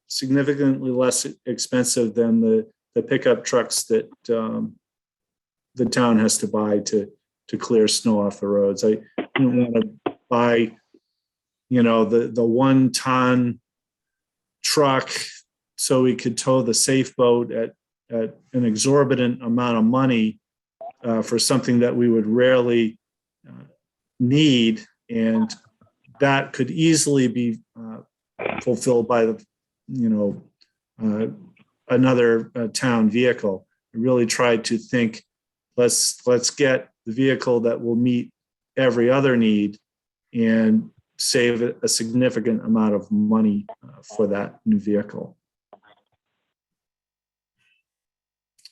significantly less expensive than the pickup trucks that the town has to buy to clear snow off the roads. I didn't want to buy, the 1 ton truck so we could tow the safe boat at an exorbitant amount of money for something that we would rarely need, and that could easily be fulfilled by another town vehicle. I really tried to think, let's get the vehicle that will meet every other need and save a significant amount of money for that new vehicle.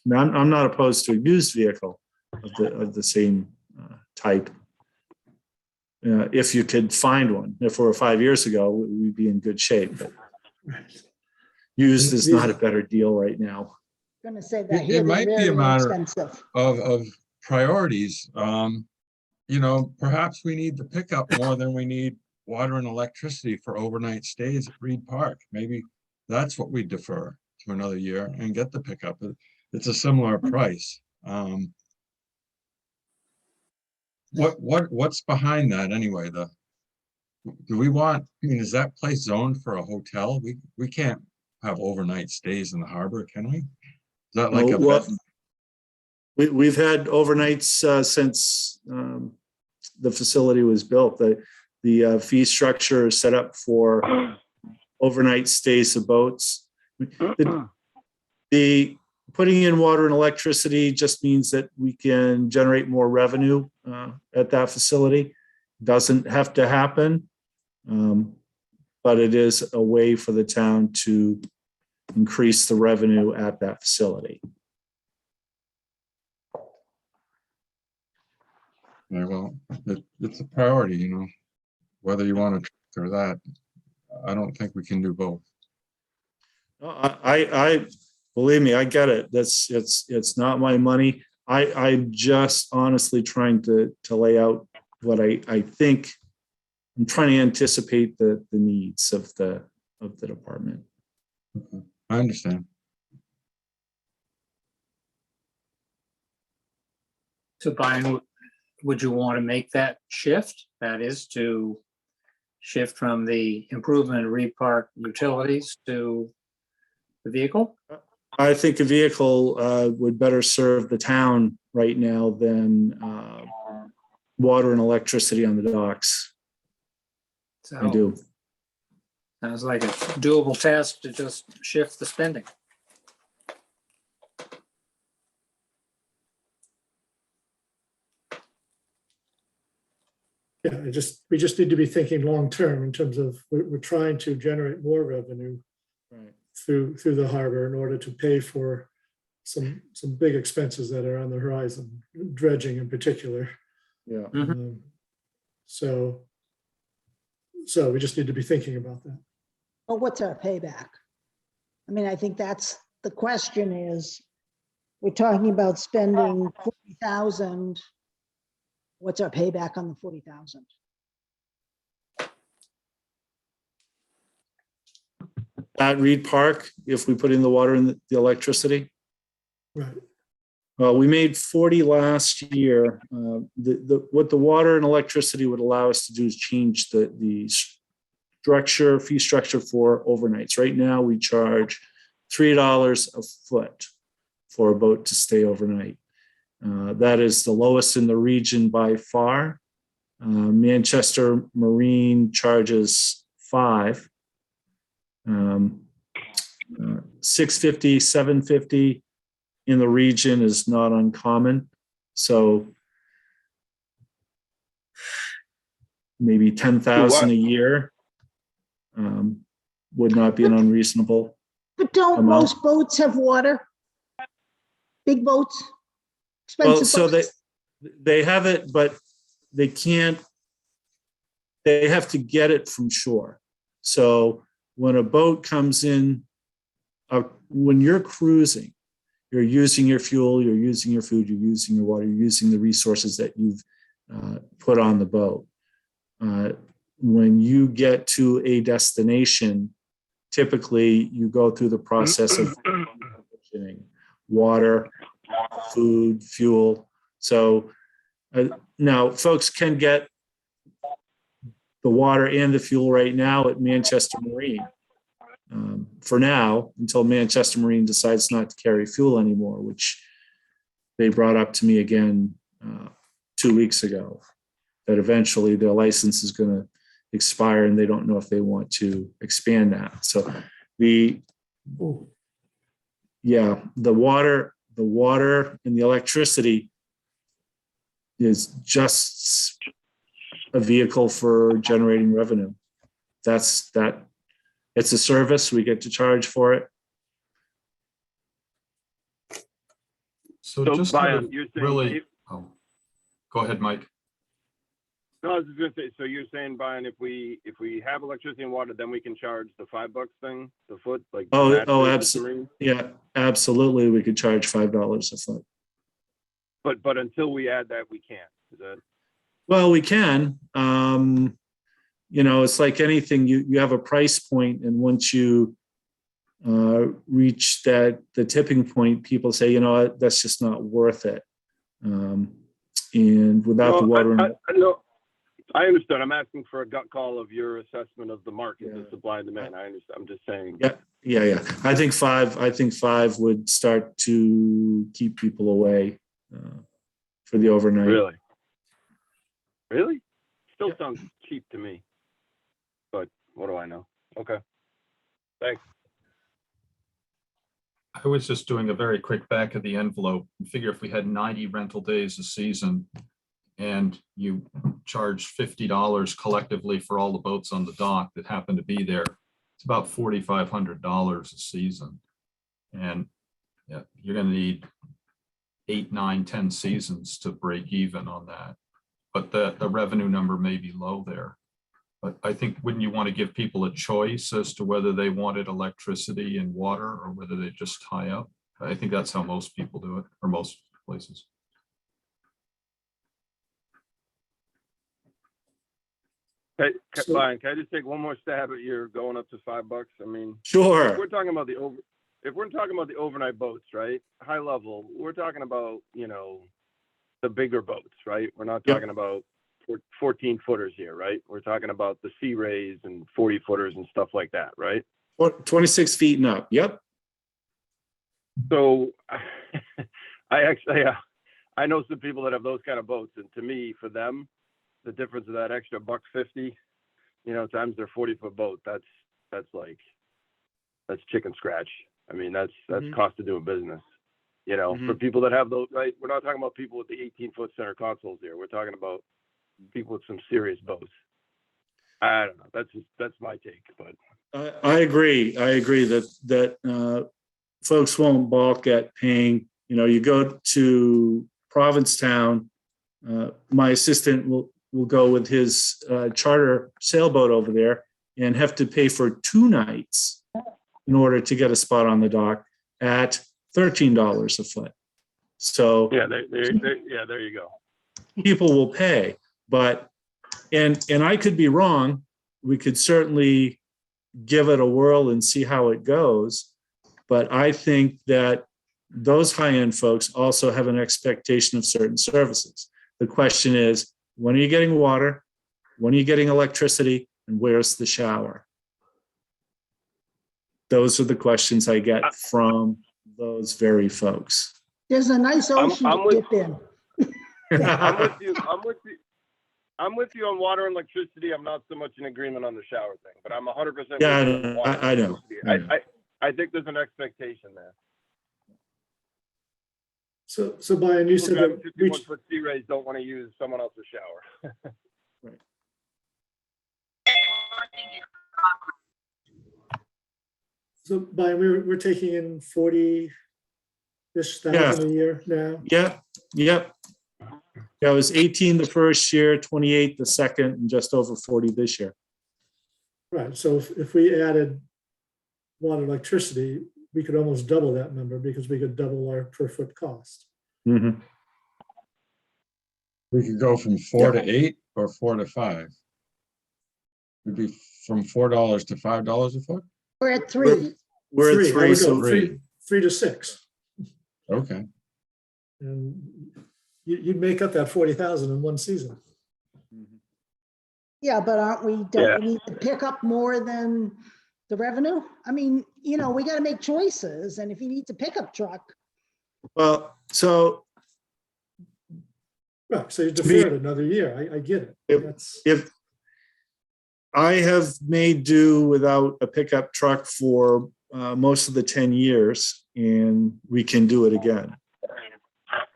Now, I'm not opposed to a used vehicle of the same type. If you could find one. If it were 5 years ago, we'd be in good shape. But used is not a better deal right now. Gonna say that It here, they're might be a very matter expensive. of priorities. Perhaps we need the pickup more than we need water and electricity for overnight stays at Reed Park. Maybe that's what we defer to another year and get the pickup. It's a similar price. What's behind that anyway? Do we want, is that place zoned for a hotel? We can't have overnight stays in the harbor, can we? Is that like a Well, bed? we've had overnights since the facility was built. The fee structure is set up for overnight stays of boats. The putting in water and electricity just means that we can generate more revenue at that facility. Doesn't have to happen, but it is a way for the town to increase the revenue at that facility. Yeah, well, it's a priority, whether you want to or that. I don't think we can do both. I believe me, I get it. It's not my money. I'm just honestly trying to lay out what I think. I'm trying to anticipate the needs of the department. Okay. I understand. So Brian, would you want to make that shift? That is to shift from the improvement of Reed Park utilities to the vehicle? I think a vehicle would better serve the town right now than water and electricity on the docks. I So do. sounds like a doable task to just shift the spending. Yeah, we just need to be thinking long-term in terms of, we're trying to generate more revenue Right. through the harbor in order to pay for some big expenses that are on the horizon, dredging in particular. Yeah. So we just need to be thinking about that. But what's our payback? I mean, I think that's the question is, we're talking about spending 40,000. What's our payback on the 40,000? At Reed Park, if we put in the water and the electricity, Right. well, we made 40 last year. What the water and electricity would allow us to do is change the fee structure for overnights. Right now, we charge $3 a foot for a boat to stay overnight. That is the lowest in the region by far. Manchester Marine charges $5. $6.50, $7.50 in the region is not uncommon. So maybe 10,000 a year would not be an unreasonable. But don't amount. most boats have water? Big boats? Well, Expensive so boats? they have it, but they can't, they have to get it from shore. So when a boat comes in, when you're cruising, you're using your fuel, you're using your food, you're using your water, you're using the resources that you've put on the boat. When you get to a destination, typically you go through the process of water, food, fuel. So now folks can get the water and the fuel right now at Manchester Marine. For now, until Manchester Marine decides not to carry fuel anymore, which they brought up to me again 2 weeks ago, that eventually their license is going to expire and they don't know if they want to expand that. So the water and the electricity is just a vehicle for generating revenue. That's that. It's a service. We get to charge for it. So So, just Brian, you're saying really, if- go ahead, Mike. No, I was just gonna say, so you're saying, Brian, if we have electricity and water, then we can charge the $5 thing, the foot, like. Absolutely. Yeah, absolutely. We could charge $5 a foot. But until we add that, we can't. Is that? Well, we can. It's like anything. You have a price point, and once you reach the tipping point, people say, that's just not worth it. And without the water, No, I understand. I'm asking for a gut call of your assessment of the market, the supply and demand. I understand. I'm just saying. Yeah. I think five would start to keep people away for the overnight. Really? Still sounds cheap to me. But what do I know? Okay. Thanks. I was just doing a very quick back of the envelope and figure if we had 90 rental days a season and you charge $50 collectively for all the boats on the dock that happen to be there, it's about $4,500 a season. And you're going to need 8, 9, 10 seasons to break even on that. But the revenue number may be low there. But I think, wouldn't you want to give people a choice as to whether they wanted electricity and water or whether they just tie up? I think that's how most people do it, or most places. Brian, can I just take one more stab at your going up to $5? I mean, sure. If we're talking about the overnight boats, right? High level, we're talking about, the bigger boats, right? We're not talking about 14 footers here, right? We're talking about the Sea Rays and 40 footers and stuff like that, right? 26 feet and up. Yep. So I know some people that have those kind of boats, and to me, for them, the difference of that extra $1.50, times their 40-foot boat, that's chicken scratch. I mean, that's cost of doing business. For people that have those, right? We're not talking about people with the 18-foot center consoles here. We're talking about people with some serious boats. I don't know. That's my take, but I agree. that folks won't balk at paying. You go to Provincetown. My assistant will go with his charter sailboat over there and have to pay for 2 nights in order to get a spot on the dock at $13 a foot. So there you go. People will pay, but and I could be wrong. We could certainly give it a whirl and see how it goes. But I think that those high-end folks also have an expectation of certain services. The question is, when are you getting water? When are you getting electricity? And where's the shower? Those are the questions I get from those very folks. There's a nice ocean to dip in. I'm with you on water and electricity. I'm not so much in agreement on the shower thing, but I'm 100%. Yeah, I know. I think there's an expectation there. So Brian, you said that 51-foot Sea Rays don't want to use someone else's shower. Right. So by we're taking in 40-ish thousand a year now. Yep, yep. Yeah, it was 18 the first year, 28 the second, and just over 40 this year. Right, so if we added water and electricity, we could almost double that number because we could double our per foot cost. Mhm. We could go from 4 to 8 or 4 to 5. It'd be from $4 to $5 a foot? We're at 3. We're at I three, would so go 3 to 6. Okay. And you'd make up that 40,000 in one season. Yeah, but don't we need to pick up more than the revenue? I mean, we got to make choices, and if you need to pick up truck, well, so Right, so you To me- defer it another year. I get it. If- That's, if I have made do without a pickup truck for most of the 10 years, and we can do it again.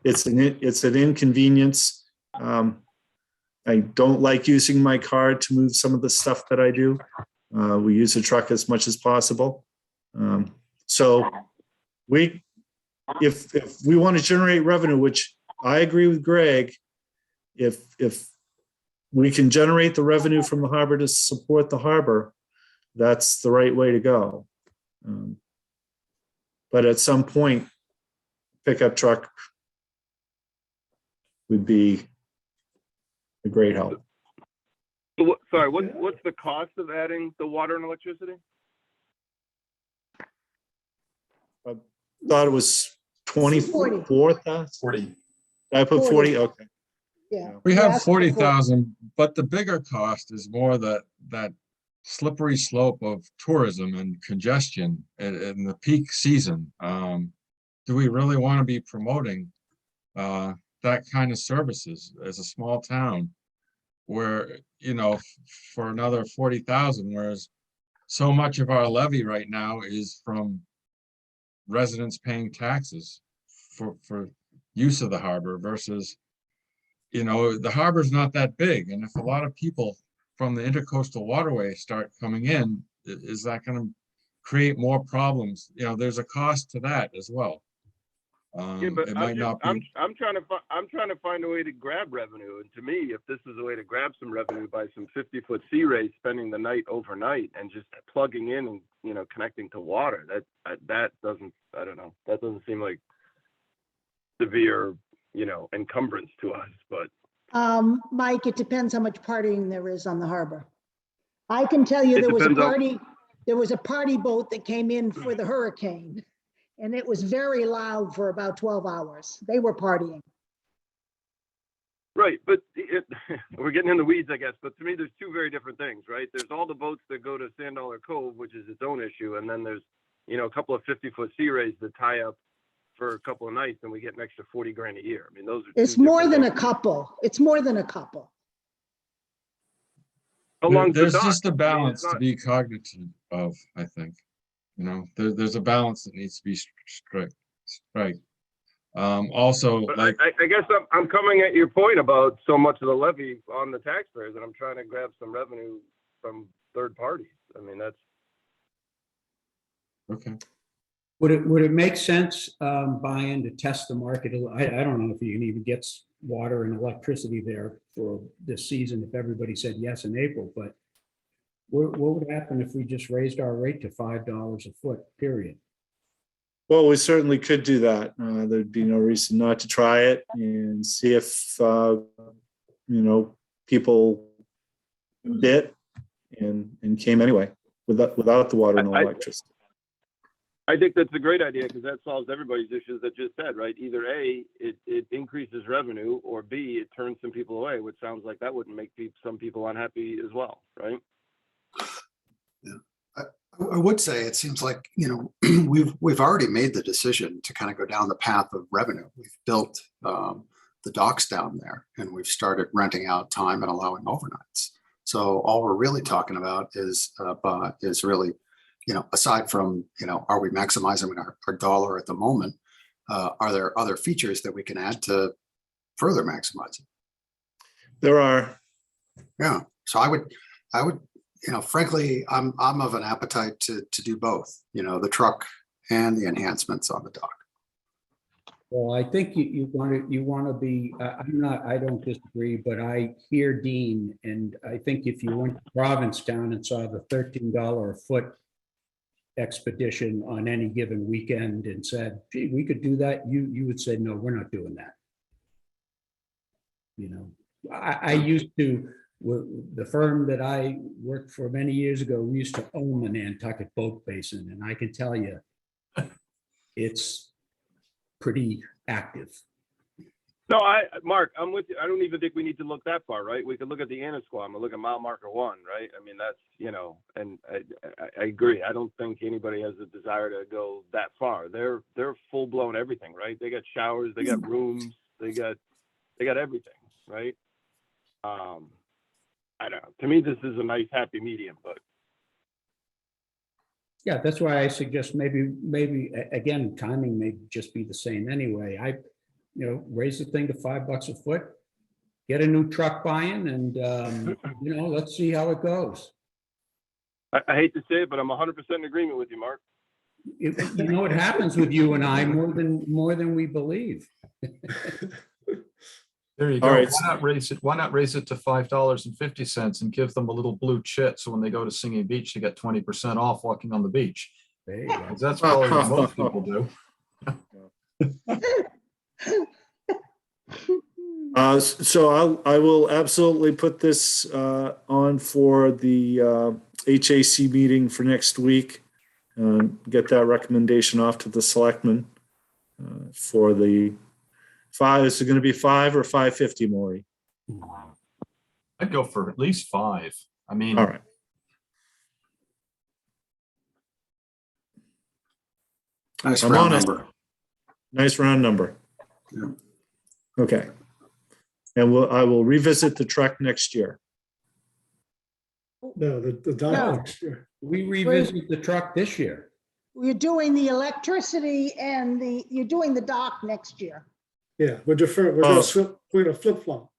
It's an inconvenience. I don't like using my car to move some of the stuff that I do. We use the truck as much as possible. So if we want to generate revenue, which I agree with Greg, if we can generate the revenue from the harbor to support the harbor, that's the right way to go. But at some point, pickup truck would be a great help. Sorry, what's the cost of adding the water and electricity? Thought it was 24,000. 40. I put 40, okay. yeah. We Yeah, have that's the 40,000, but the bigger cost is more that slippery slope of tourism and congestion in the peak season. Do we really want to be promoting that kind of services as a small town where, for another 40,000, whereas so much of our levy right now is from residents paying taxes for use of the harbor versus, the harbor's not that big. And if a lot of people from the intercoastal waterway start coming in, is that going to create more problems? There's a cost to that as well. Yeah, but It might not be. I'm trying to find a way to grab revenue. And to me, if this is a way to grab some revenue by some 50-foot sea rays, spending the night overnight and just plugging in and connecting to water, that doesn't, I don't know, that doesn't seem like severe encumbrance to us. But Mike, it depends how much partying there is on the harbor. I can tell you It there was a depends party boat that came in for the hurricane, and it was very loud for about 12 hours. They were partying. right, but we're getting in the weeds, I guess. But to me, there's two very different things, right? There's all the boats that go to Sand Dollar Cove, which is its own issue, and then there's a couple of 50-foot sea rays that tie up for a couple of nights, and we get an extra 40 grand a year. I mean, those are It's two more different than a things. couple. It's more than a couple. Along the There's dock. just a I mean, it's balance to not- be cognizant of, I think. There's a balance that needs to be strict, right? Also, But like, I guess I'm coming at your point about so much of the levy on the taxpayers, and I'm trying to grab some revenue from third parties. I mean, that's okay. Would it make sense, Brian, to test the market? I don't know if you can even get water and electricity there for this season if everybody said yes in April, but what would happen if we just raised our rate to $5 a foot, period? Well, we certainly could do that. There'd be no reason not to try it and see if, people bit and came anyway without the water and electricity. I think that's a great idea because that solves everybody's issues that just said, right? Either A, it increases revenue, or B, it turns some people away, which sounds like that wouldn't make some people unhappy as well, right? Yeah, I would say it seems like, we've already made the decision to kind of go down the path of revenue. We've built the docks down there, and we've started renting out time and allowing overnights. So all we're really talking about is really, aside from, are we maximizing our dollar at the moment? Are there other features that we can add to further maximize it? There are. Yeah. So I would, frankly, I'm of an appetite to do both, the truck and the enhancements on the dock. Well, I think you want to be, I don't disagree, but I hear Dean, and I think if you went to Provincetown and saw the $13 a foot expedition on any given weekend and said, gee, we could do that, you would say, no, we're not doing that. I used to, the firm that I worked for many years ago, we used to own the Nantucket Boat Basin, and I can tell you, it's pretty active. No, Mark, I'm with you. I don't even think we need to look that far, right? We could look at the Annisquam and look at mile marker 1, right? I mean, that's, and I agree. I don't think anybody has a desire to go that far. They're full blown everything, right? They got showers, they got rooms, they got everything, right? I don't know. To me, this is a nice happy medium, but. Yeah, that's why I suggest maybe again, timing may just be the same anyway. Raise the thing to $5 a foot, get a new truck buying, and let's see how it goes. I hate to say it, but I'm 100% in agreement with you, Mark. It happens with you and I more than we believe. There you go. All right. Why not raise it to $5.50 and give them a little blue chit so when they go to Singing Beach, they get 20% off walking on the beach? There you go. 'Cause that's probably what most people do. So I will absolutely put this on for the HAC meeting for next week. Get that recommendation off to the selectmen for the 5. Is it going to be 5 or 550, Maury? I'd go for at least 5. I mean, All right. Nice I'm round on it. number. Nice round number. Yeah. Okay. And I will revisit the truck next year. No, the dock No. next year. We revisit the truck this year. You're doing the electricity and you're doing the dock next year. Yeah, we're deferring, we're gonna flip flop.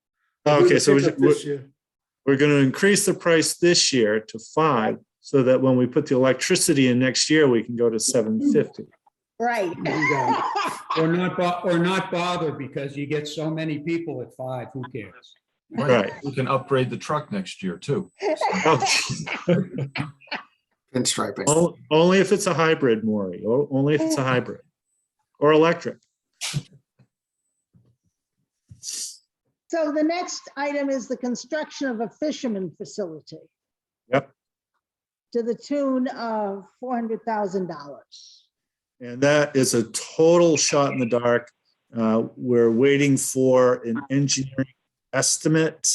Okay, so this year. we're going to increase the price this year to 5 so that when we put the electricity in next year, we can go to 750. Right. Or not bother because you get so many people at 5, who cares? Right. we can upgrade the truck next year too. Pinstriping. Only if it's a hybrid, Maury, or only if it's a hybrid or electric. So the next item is the construction of a fisherman facility Yep. to the tune of $400,000. And that is a total shot in the dark. We're waiting for an engineering estimate.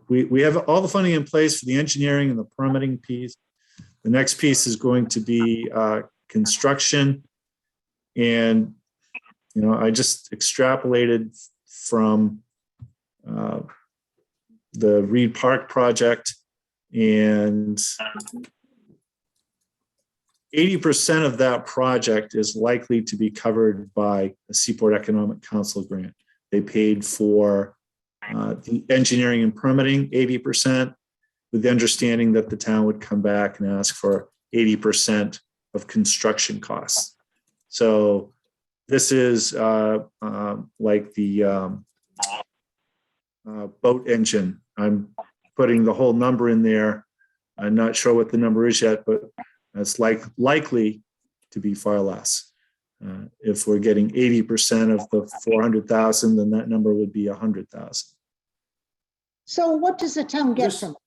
We have all the funding in place for the engineering and the permitting piece. The next piece is going to be construction. And, I just extrapolated from the Reed Park project, and 80% of that project is likely to be covered by a Seaport Economic Council grant. They paid for the engineering and permitting 80%, with the understanding that the town would come back and ask for 80% of construction costs. So this is like the boat engine. I'm putting the whole number in there. I'm not sure what the number is yet, but it's likely to be far less. If we're getting 80% of the 400,000, then that number would be 100,000. So what does the town get from it?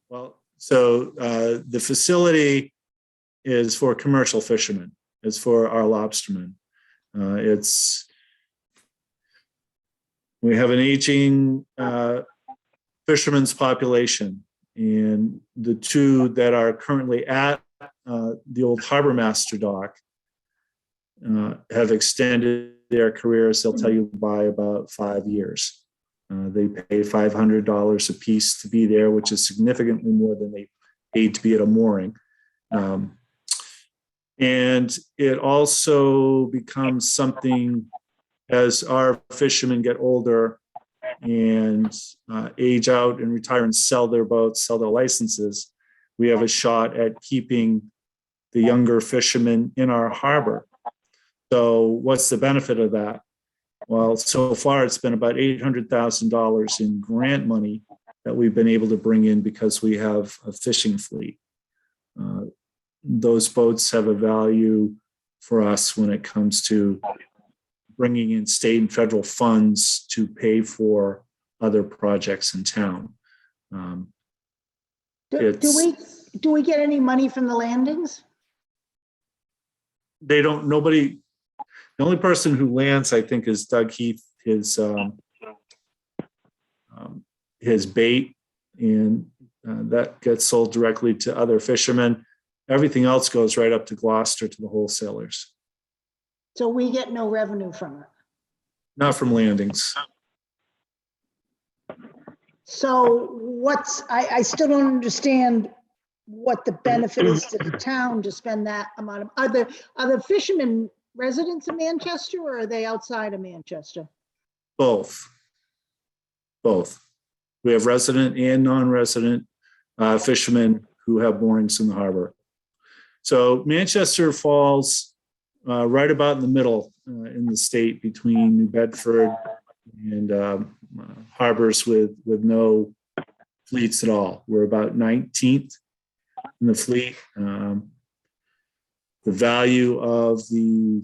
Well, so the facility is for commercial fishermen. It's for our lobstermen. We have an aging fishermen's population, and the two that are currently at the old harbor master dock have extended their careers, they'll tell you, by about 5 years. They pay $500 a piece to be there, which is significantly more than they paid to be at a mooring. And it also becomes something, as our fishermen get older, and age out and retire and sell their boats, sell their licenses, we have a shot at keeping the younger fishermen in our harbor. So what's the benefit of that? Well, so far it's been about $800,000 in grant money that we've been able to bring in because we have a fishing fleet. Those boats have a value for us when it comes to bringing in state and federal funds to pay for other projects in town. Do we get any money from the landings? They don't, nobody, the only person who lands, I think, is Doug Heath, his bait, and that gets sold directly to other fishermen. Everything else goes right up to Gloucester to the wholesalers. So we get no revenue from it. Not from landings. So I still don't understand what the benefit is to the town to spend that amount of, are the fishermen residents of Manchester or are they outside of Manchester? Both. We have resident and non-resident fishermen who have moorings in the harbor. So Manchester falls right about in the middle in the state between New Bedford and harbors with no fleets at all. We're about 19th in the fleet. The value of the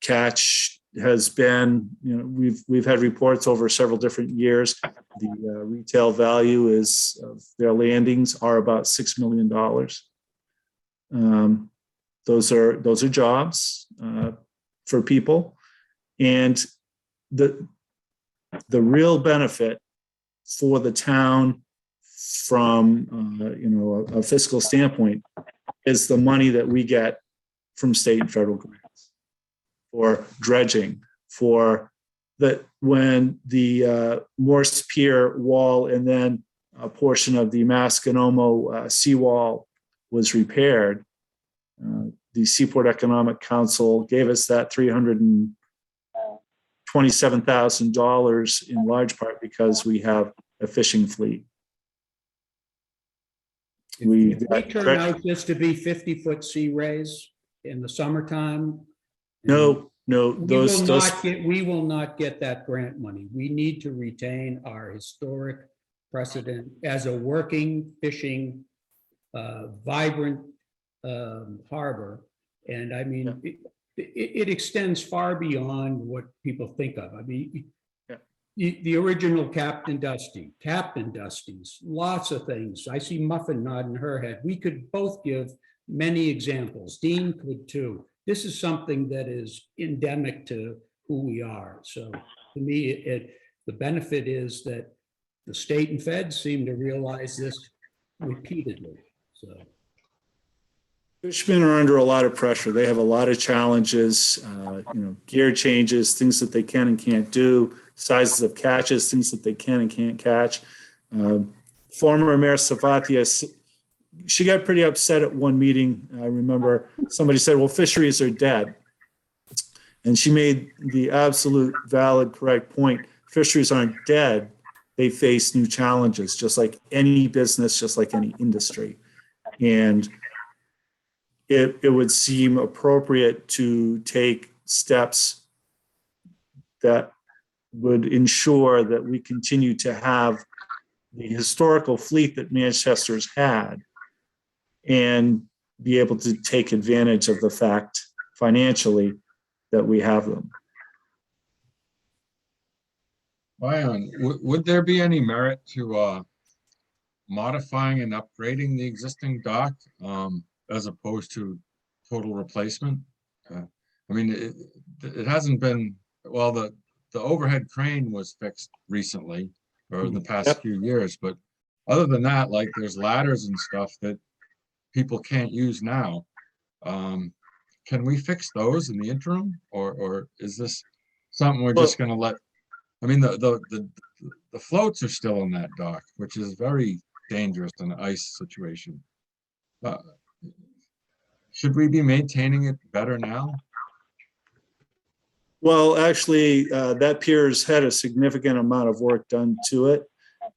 catch has been, we've had reports over several different years. The retail value is of their landings are about $6 million. Those are jobs for people, and the real benefit for the town from a fiscal standpoint is the money that we get from state and federal grants for dredging, for when the Morse Pier wall and then a portion of the Masconomo seawall was repaired. The Seaport Economic Council gave us that $327,000 in large part because we have a fishing fleet. If we turn out just to be 50-foot sea rays in the summertime. No, we will not get that grant money. We need to retain our historic precedent as a working, fishing, vibrant harbor. And I mean, it extends far beyond what people think of. I mean, the original Captain Dusty's, lots of things. I see Muffin nodding her head. We could both give many examples. Dean could too. This is something that is endemic to who we are. So to me, the benefit is that the state and feds seem to realize this repeatedly. So fishermen are under a lot of pressure. They have a lot of challenges, gear changes, things that they can and can't do, sizes of catches, things that they can and can't catch. Former Mayor Savatia, she got pretty upset at one meeting. I remember somebody said, well, fisheries are dead. And she made the absolute valid, correct point. Fisheries aren't dead. They face new challenges, just like any business, just like any industry. And it would seem appropriate to take steps that would ensure that we continue to have the historical fleet that Manchester's had and be able to take advantage of the fact financially that we have them. Ryan, would there be any merit to modifying and upgrading the existing dock as opposed to total replacement? I mean, it hasn't been, well, the overhead crane was fixed recently or in the past few years, but other than that, like there's ladders and stuff that people can't use now. Can we fix those in the interim, or is this something we're just going to let? I mean, the floats are still on that dock, which is very dangerous in an ice situation. Should we be maintaining it better now? Well, actually, that pier's had a significant amount of work done to it.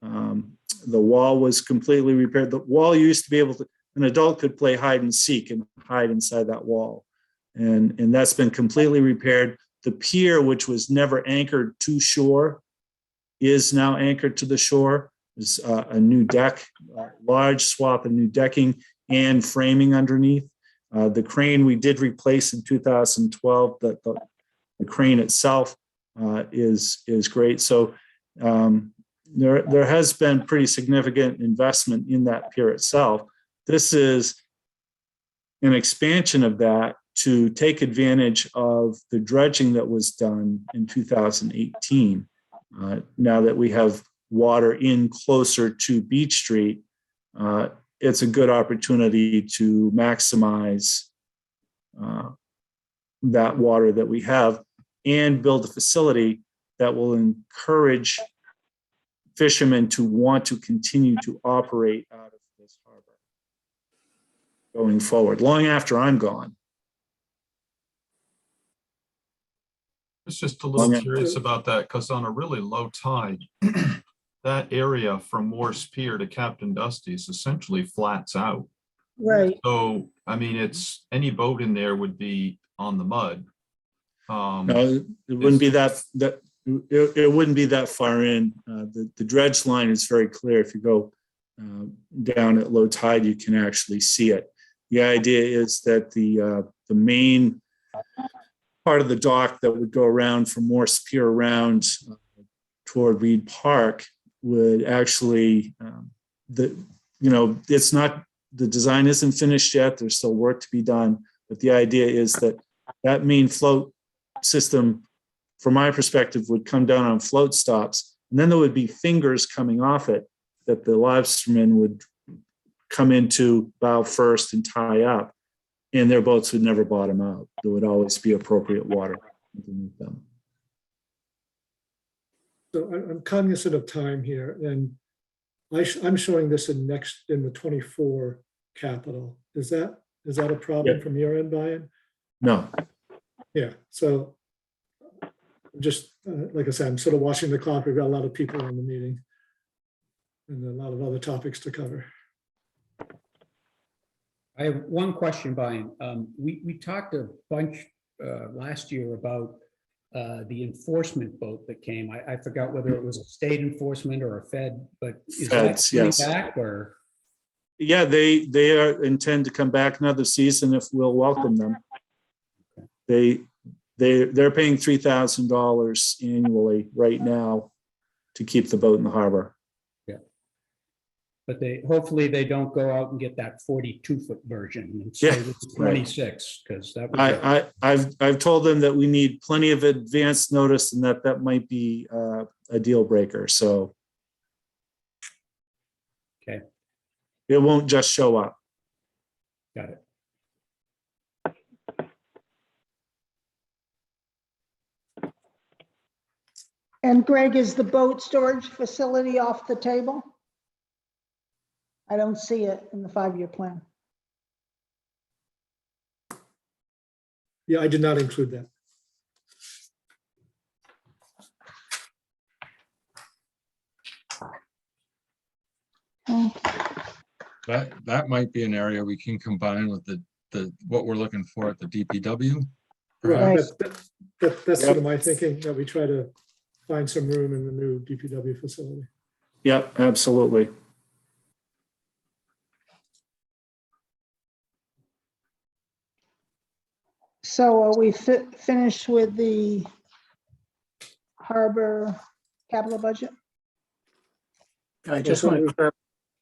The wall was completely repaired. The wall used to be able to, an adult could play hide and seek and hide inside that wall. And that's been completely repaired. The pier, which was never anchored to shore, is now anchored to the shore. There's a new deck, a large swath of new decking and framing underneath. The crane we did replace in 2012, the crane itself is great. So there has been pretty significant investment in that pier itself. This is an expansion of that to take advantage of the dredging that was done in 2018. Now that we have water in closer to Beach Street, it's a good opportunity to maximize that water that we have and build a facility that will encourage fishermen to want to continue to operate out of this harbor going forward, long after I'm gone. I was just a little curious about that because on a really low tide, that area from Morse Pier to Captain Dusty's essentially flats out. Right. So, I mean, it's any boat in there would be on the mud. No, it wouldn't be it wouldn't be that far in. The dredge line is very clear. If you go down at low tide, you can actually see it. The idea is that the main part of the dock that would go around from Morse Pier around toward Reed Park would actually, it's not, the design isn't finished yet. There's still work to be done. But the idea is that main float system, from my perspective, would come down on float stops. And then there would be fingers coming off it that the lobstermen would come into bow first and tie up. And their boats would never bottom out. There would always be appropriate water underneath them. So I'm cognizant of time here, and I'm showing this in the 24 capital. Is that a problem from your end, Brian? No. Yeah, so just like I said, I'm sort of watching the clock. We've got a lot of people on the meeting and a lot of other topics to cover. I have one question, Brian. We talked a bunch last year about the enforcement boat that came. I forgot whether it was a state enforcement or a Fed, but is Feds, that coming yes. back or? Yeah, they intend to come back another season if we'll welcome them. They're paying $3,000 annually right now to keep the boat in the harbor. But hopefully they don't go out and get that 42-foot version and stay with the 26, because that would I've told them that we need plenty of advance notice and that might be a deal breaker. So okay, it won't just show up. got it. And Greg, is the boat storage facility off the table? I don't see it in the 5-year plan. Yeah, I did not include that. Oh, That might be an area we can combine with the what we're looking for at the DPW. Right, Right. that's sort of my thinking, that we try to find some room in the new DPW facility. Yep, absolutely. So are we finished with the harbor capital budget? I just want to clarify.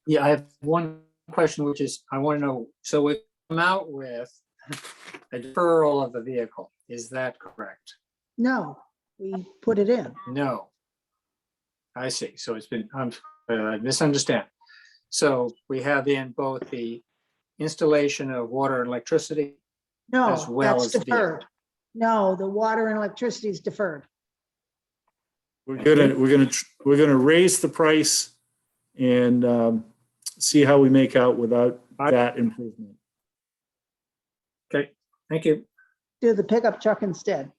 Yeah, I have one question, which is, I want to know, so we come out with a deferral of the vehicle. Is that correct? No, we put it in. No. I see. So it's been, I misunderstand. So we have in both the installation of water and electricity. No, As well that's as the deferred. No, the water and electricity is deferred. We're gonna raise the price and see how we make out without that improvement. Okay, thank you. Do the pickup truck instead.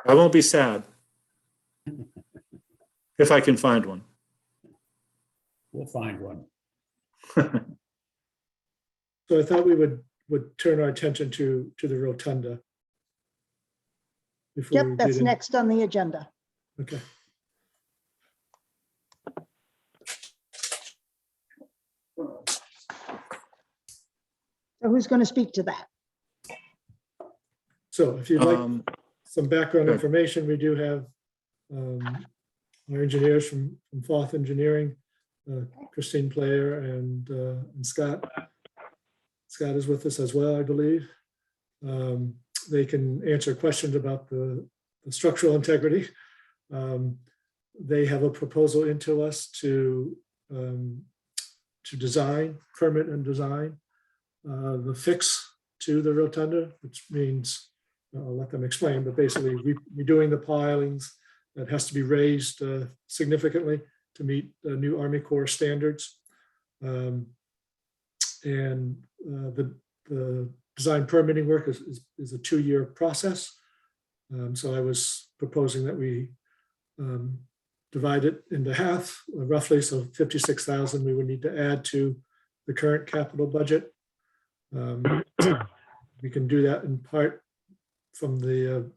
I won't be sad. If I can find one. We'll find one. So I thought we would turn our attention to the rotunda. before we Yep, that's get in. next on the agenda. Okay. So who's going to speak to that? So if you'd like some background sure. information, we do have our engineers from Foth Engineering, Christine Player and Scott. Scott is with us as well, I believe. They can answer questions about the structural integrity. They have a proposal into us to design, permit and design the fix to the rotunda, which means, I'll let them explain, but basically redoing the pilings that has to be raised significantly to meet the new Army Corps standards. And the design permitting work is a 2-year process. So I was proposing that we divide it into half, roughly, so 56,000 we would need to add to the current capital budget. We can do that in part from the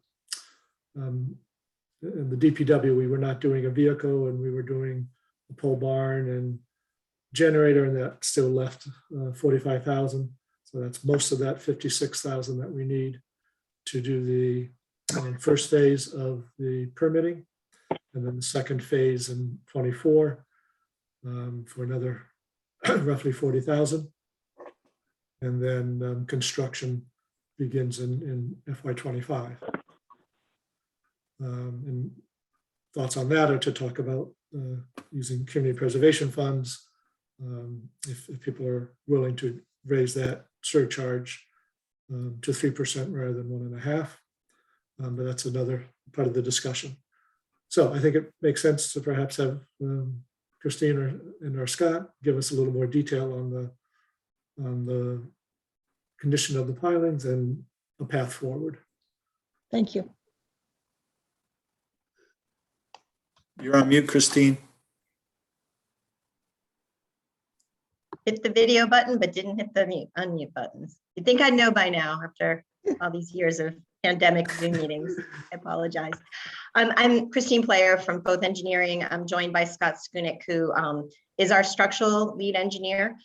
DPW. We were not doing a vehicle, and we were doing a pole barn and generator, and that still left 45,000. So that's most of that 56,000 that we need to do the first phase of the permitting, and then the second phase in 24 for another roughly 40,000. And then construction begins in FY25. And thoughts on that are to talk about using community preservation funds, if people are willing to raise that surcharge to 3% rather than 1.5%. But that's another part of the discussion. So I think it makes sense to perhaps have Christine or Scott give us a little more detail on the condition of the pilings and a path forward. Thank you. You're on mute, Christine. Hit the video button, but didn't hit the unmute buttons. You'd think I'd know by now after all these years of pandemic Zoom meetings. I apologize. I'm Christine Player from Foth Engineering. I'm joined by Scott Skunik, who is our structural lead engineer.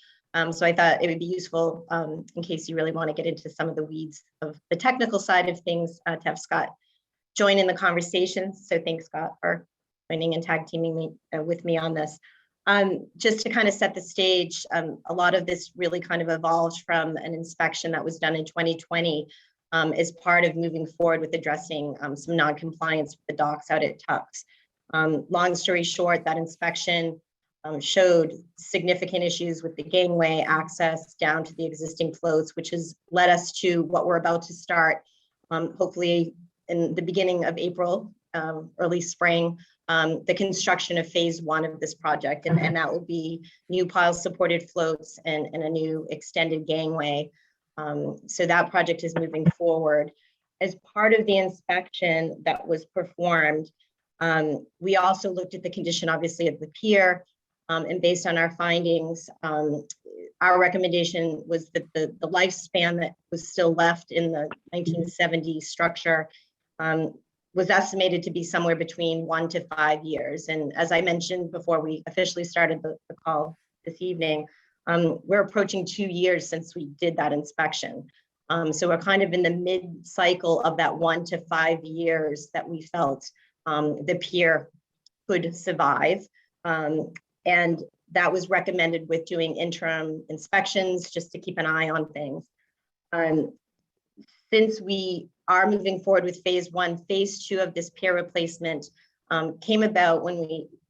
So I thought it would be useful in case you really want to get into some of the weeds of the technical side of things to have Scott join in the conversation. So thanks, Scott, for joining and tag teaming me with me on this. Just to kind of set the stage, a lot of this really kind of evolved from an inspection that was done in 2020 as part of moving forward with addressing some non-compliance with the docks out at Tux. Long story short, that inspection showed significant issues with the gangway access down to the existing floats, which has led us to what we're about to start, hopefully in the beginning of April, early spring, the construction of phase 1 of this project. And that will be new pile supported floats and a new extended gangway. So that project is moving forward. As part of the inspection that was performed, we also looked at the condition, obviously, of the pier. And based on our findings, our recommendation was that the lifespan that was still left in the 1970 structure was estimated to be somewhere between 1 to 5 years. And as I mentioned before we officially started the call this evening, we're approaching 2 years since we did that inspection. So we're kind of in the mid-cycle of that 1 to 5 years that we felt the pier could survive. And that was recommended with doing interim inspections just to keep an eye on things. Since we are moving forward with phase 1, phase 2 of this pier replacement came about when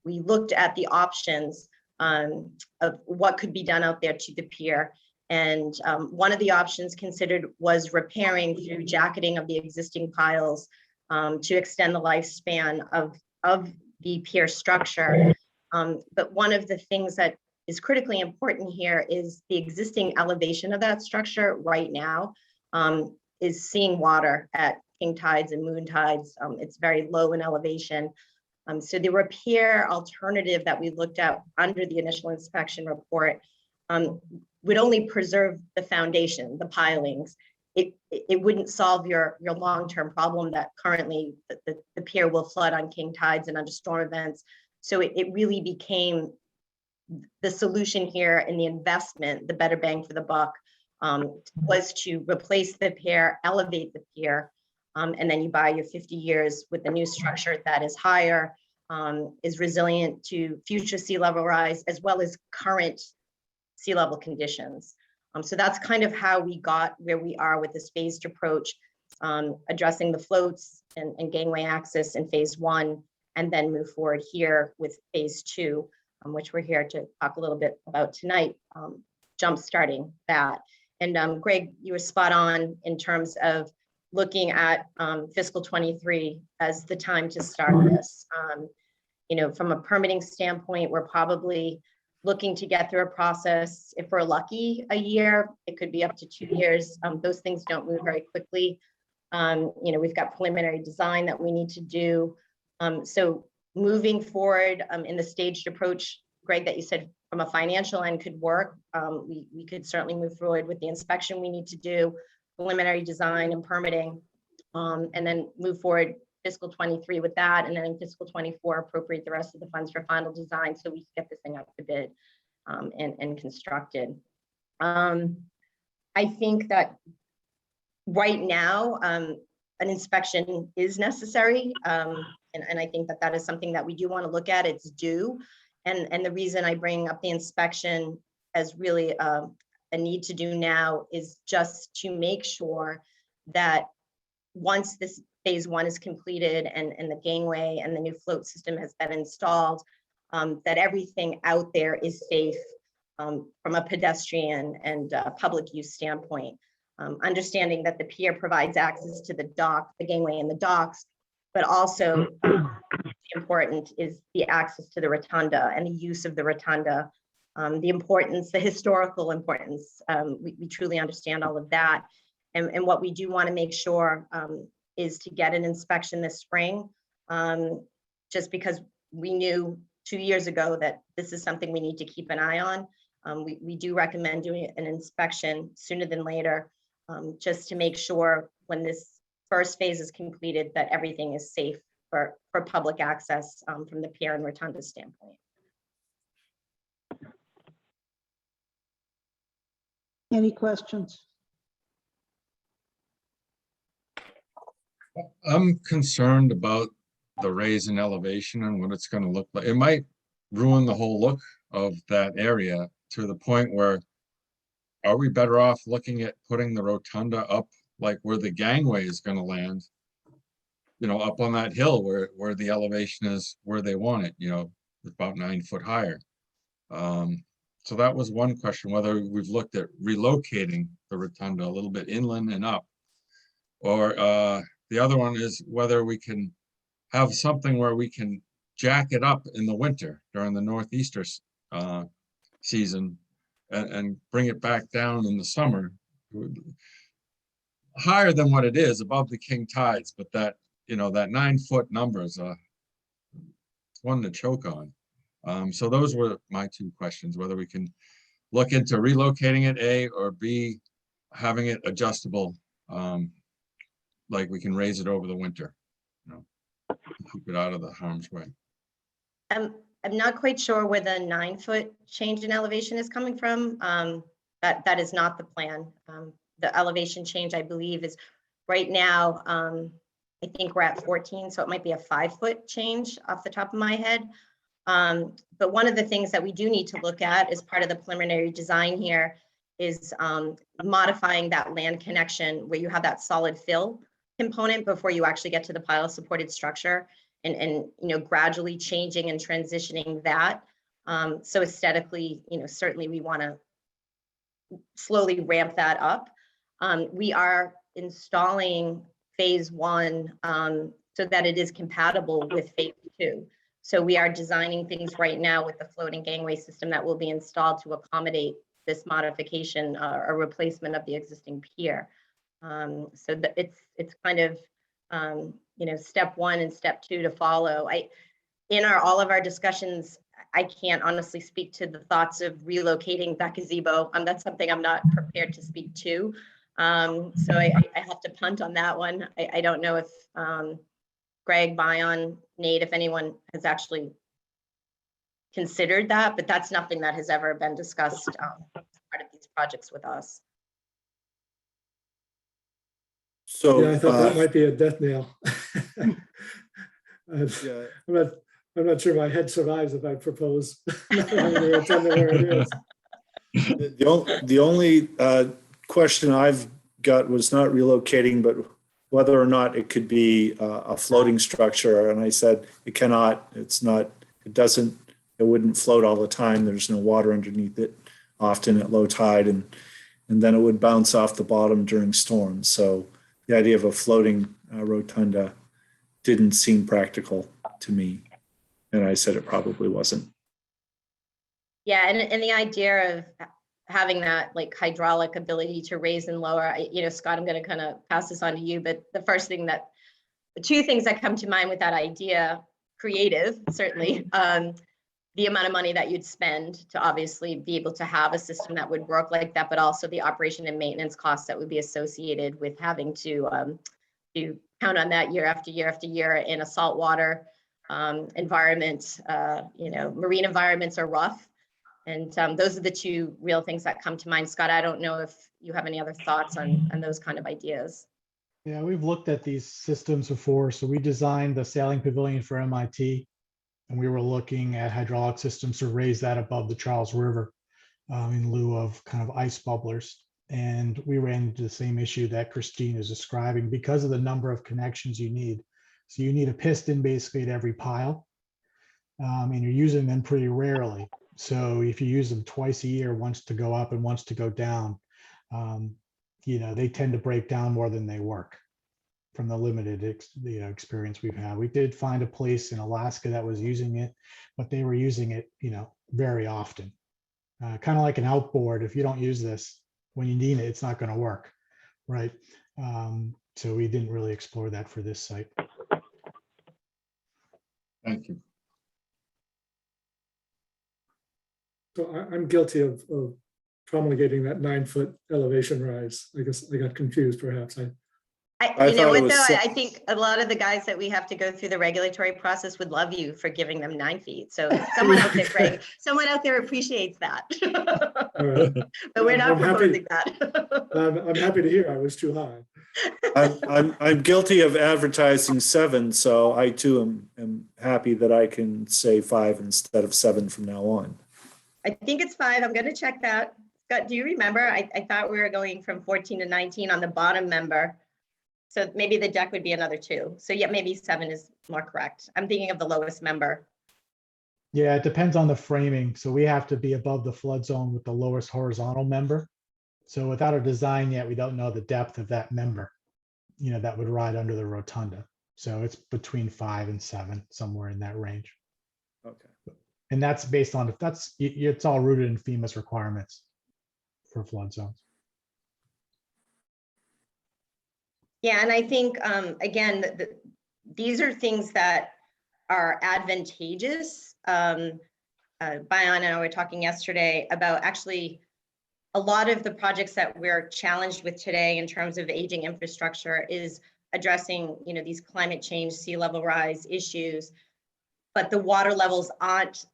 we looked at the options of what could be done out there to the pier. And one of the options considered was repairing through jacketing of the existing piles to extend the lifespan of the pier structure. But one of the things that is critically important here is the existing elevation of that structure right now is seeing water at king tides and moon tides. It's very low in elevation. So the repair alternative that we looked at under the initial inspection report would only preserve the foundation, the pilings. It wouldn't solve your long-term problem that currently the pier will flood on king tides and under storm events. So it really became the solution here in the investment, the better bang for the buck, was to replace the pier, elevate the pier, and then you buy your 50 years with a new structure that is higher, is resilient to future sea level rise, as well as current sea level conditions. So that's kind of how we got where we are with this phased approach, addressing the floats and gangway access in phase 1, and then move forward here with phase 2, which we're here to talk a little bit about tonight, jump starting that. And Greg, you were spot on in terms of looking at fiscal 23 as the time to start this. You know, from a permitting standpoint, we're probably looking to get through a process, if we're lucky, a year. It could be up to 2 years. Those things don't move very quickly. You know, we've got preliminary design that we need to do. So moving forward in the staged approach, Greg, that you said from a financial end could work. We could certainly move forward with the inspection we need to do, preliminary design and permitting, and then move forward fiscal 23 with that, and then in fiscal 24 appropriate the rest of the funds for final design so we can get this thing up to bid and constructed. I think that right now an inspection is necessary, and I think that that is something that we do want to look at. It's due, and the reason I bring up the inspection as really a need to do now is just to make sure that once this phase 1 is completed and the gangway and the new float system has been installed, that everything out there is safe from a pedestrian and public use standpoint. Understanding that the pier provides access to the dock, the gangway and the docks, but also important is the access to the rotunda and the use of the rotunda, the importance, the historical importance. We truly understand all of that. And what we do want to make sure is to get an inspection this spring, just because we knew 2 years ago that this is something we need to keep an eye on. We do recommend doing an inspection sooner than later, just to make sure when this first phase is completed that everything is safe for public access from the pier and rotunda standpoint. Any questions? I'm concerned about the raise in elevation and what it's going to look like. It might ruin the whole look of that area to the point where, are we better off looking at putting the rotunda up like where the gangway is going to land, you know, up on that hill where the elevation is where they want it, you know, about 9 foot higher. So that was one question, whether we've looked at relocating the rotunda a little bit inland and up, or the other one is whether we can have something where we can jack it up in the winter during the northeaster season and bring it back down in the summer, higher than what it is above the king tides. But that, you know, that 9 foot number is one to choke on. So those were my 2 questions, whether we can look into relocating it, A, or B, having it adjustable, like we can raise it over the winter, you know, keep it out of the harm's way. I'm not quite sure where the 9 foot change in elevation is coming from. That is not the plan. The elevation change, I believe, is right now, I think we're at 14, so it might be a 5 foot change off the top of my head. But one of the things that we do need to look at as part of the preliminary design here is modifying that land connection where you have that solid fill component before you actually get to the pile supported structure, and you know, gradually changing and transitioning that. So aesthetically, you know, certainly we want to slowly ramp that up. We are installing phase 1 so that it is compatible with phase 2. So we are designing things right now with the floating gangway system that will be installed to accommodate this modification or replacement of the existing pier. So that it's kind of step 1 and step 2 to follow. All of our discussions, I can't honestly speak to the thoughts of relocating that gazebo. That's something I'm not prepared to speak to. So I have to punt on that one. I don't know if Greg, Bion, Nate, if anyone has actually considered that, but that's nothing that has ever been discussed as part of these projects with us. So, Yeah, I thought that might be a death nail. yeah, I'm not sure my head survives if I propose not having a rotunda where it is. the only question I've got was not relocating, but whether or not it could be a floating structure. And I said, it cannot, it wouldn't float all the time. There's no water underneath it often at low tide. And then it would bounce off the bottom during storms. So the idea of a floating rotunda didn't seem practical to me. And I said it probably wasn't. Yeah, and the idea of having that like hydraulic ability to raise and lower, Scott, I'm going to kind of pass this on to you, but the two things that come to mind with that idea, creative, certainly, the amount of money that you'd spend to obviously be able to have a system that would work like that, but also the operation and maintenance costs that would be associated with having to count on that year after year after year in a saltwater environment. Marine environments are rough. And those are the two real things that come to mind. Scott, I don't know if you have any other thoughts on those kind of ideas. Yeah, we've looked at these systems before. So we designed the sailing pavilion for MIT, and we were looking at hydraulic systems to raise that above the Charles River in lieu of kind of ice bubblers. And we ran into the same issue that Christine is describing because of the number of connections you need. So you need a piston basically at every pile, and you're using them pretty rarely. So if you use them twice a year, once to go up and once to go down, they tend to break down more than they work from the limited experience we've had. We did find a place in Alaska that was using it, but they were using it, very often. Kind of like an outboard. If you don't use this when you need it, it's not going to work, right? So we didn't really explore that for this site. Thank you. So I'm guilty of promulgating that 9-foot elevation rise. I guess I got confused perhaps. I think a lot of the guys that we have to go through the regulatory process would love you for giving them 9 feet. So someone out there, Greg, someone out there appreciates that. Right. But we're not I'm proposing that. I'm happy to hear I was too high. I'm guilty of advertising 7, so I too am happy that I can say 5 instead of 7 from now on. I think it's 5. I'm going to check that. Scott, do you remember? I thought we were going from 14 to 19 on the bottom member. So maybe the deck would be another 2. So yeah, maybe 7 is more correct. I'm thinking of the lowest member. Yeah, it depends on the framing. So we have to be above the flood zone with the lowest horizontal member. So without a design yet, we don't know the depth of that member, that would ride under the rotunda. So it's between 5 and 7, somewhere in that range. Okay. And that's based on, it's all rooted in FEMA's requirements for flood zones. Yeah, and I think, again, these are things that are advantageous. Bayan and I were talking yesterday about actually a lot of the projects that we're challenged with today in terms of aging infrastructure is addressing, these climate change, sea level rise issues, but the water levels aren't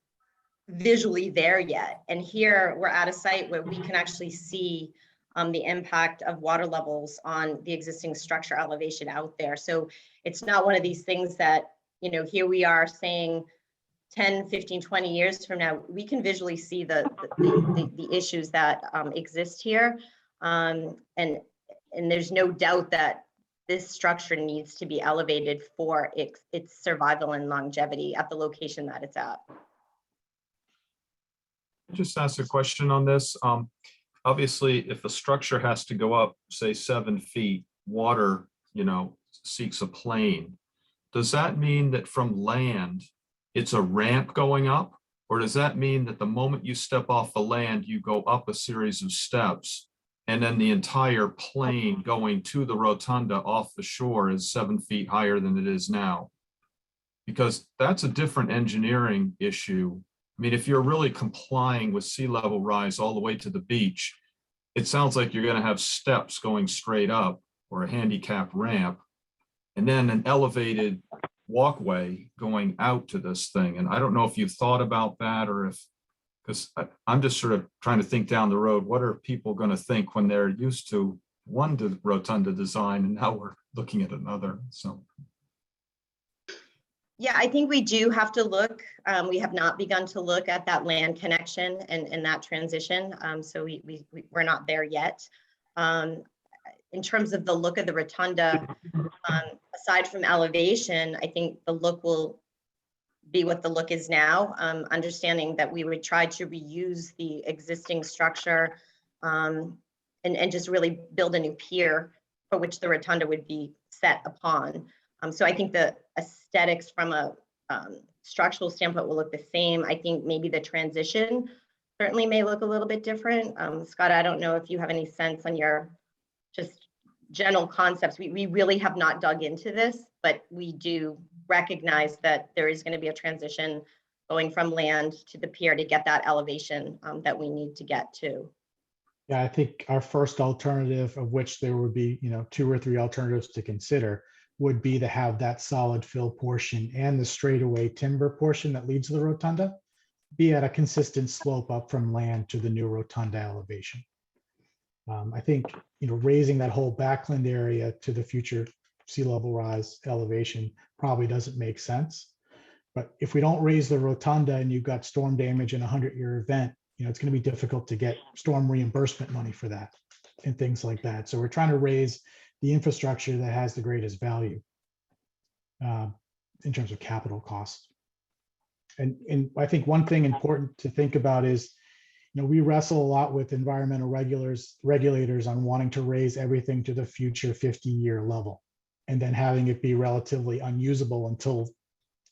visually there yet. And here we're at a site where we can actually see the impact of water levels on the existing structure elevation out there. So it's not one of these things that, here we are saying 10, 15, 20 years from now, we can visually see the issues that exist here. And there's no doubt that this structure needs to be elevated for its survival and longevity at the location that it's at. Just ask a question on this. Obviously, if a structure has to go up, say 7 feet, water, seeks a plane. Does that mean that from land, it's a ramp going up? Or does that mean that the moment you step off the land, you go up a series of steps And then the entire plane going to the rotunda off the shore is 7 feet higher than it is now. Because that's a different engineering issue. I mean, if you're really complying with sea level rise all the way to the beach, it sounds like you're going to have steps going straight up or a handicap ramp, and then an elevated walkway going out to this thing. And I don't know if you've thought about that, or if, because I'm just sort of trying to think down the road, what are people going to think when they're used to one rotunda design and now we're looking at another? So. Yeah, I think we do have to look. We have not begun to look at that land connection and that transition. So we're not there yet. In terms of the look of the rotunda, aside from elevation, I think the look will be what the look is now, understanding that we would try to reuse the existing structure and just really build a new pier for which the rotunda would be set upon. So I think the aesthetics from a structural standpoint will look the same. I think maybe the transition certainly may look a little bit different. Scott, I don't know if you have any sense on your just general concepts. We really have not dug into this, but we do recognize that there is going to be a transition going from land to the pier to get that elevation that we need to get to. Yeah, I think our first alternative, of which there would be, 2 or 3 alternatives to consider, would be to have that solid fill portion and the straightaway timber portion that leads to the rotunda be at a consistent slope up from land to the new rotunda elevation. I think, raising that whole backland area to the future sea level rise elevation probably doesn't make sense. But if we don't raise the rotunda and you've got storm damage in a 100-year event, it's going to be difficult to get storm reimbursement money for that and things like that. So we're trying to raise the infrastructure that has the greatest value in terms of capital costs. And I think one thing important to think about is, we wrestle a lot with environmental regulators on wanting to raise everything to the future 50-year level, and then having it be relatively unusable until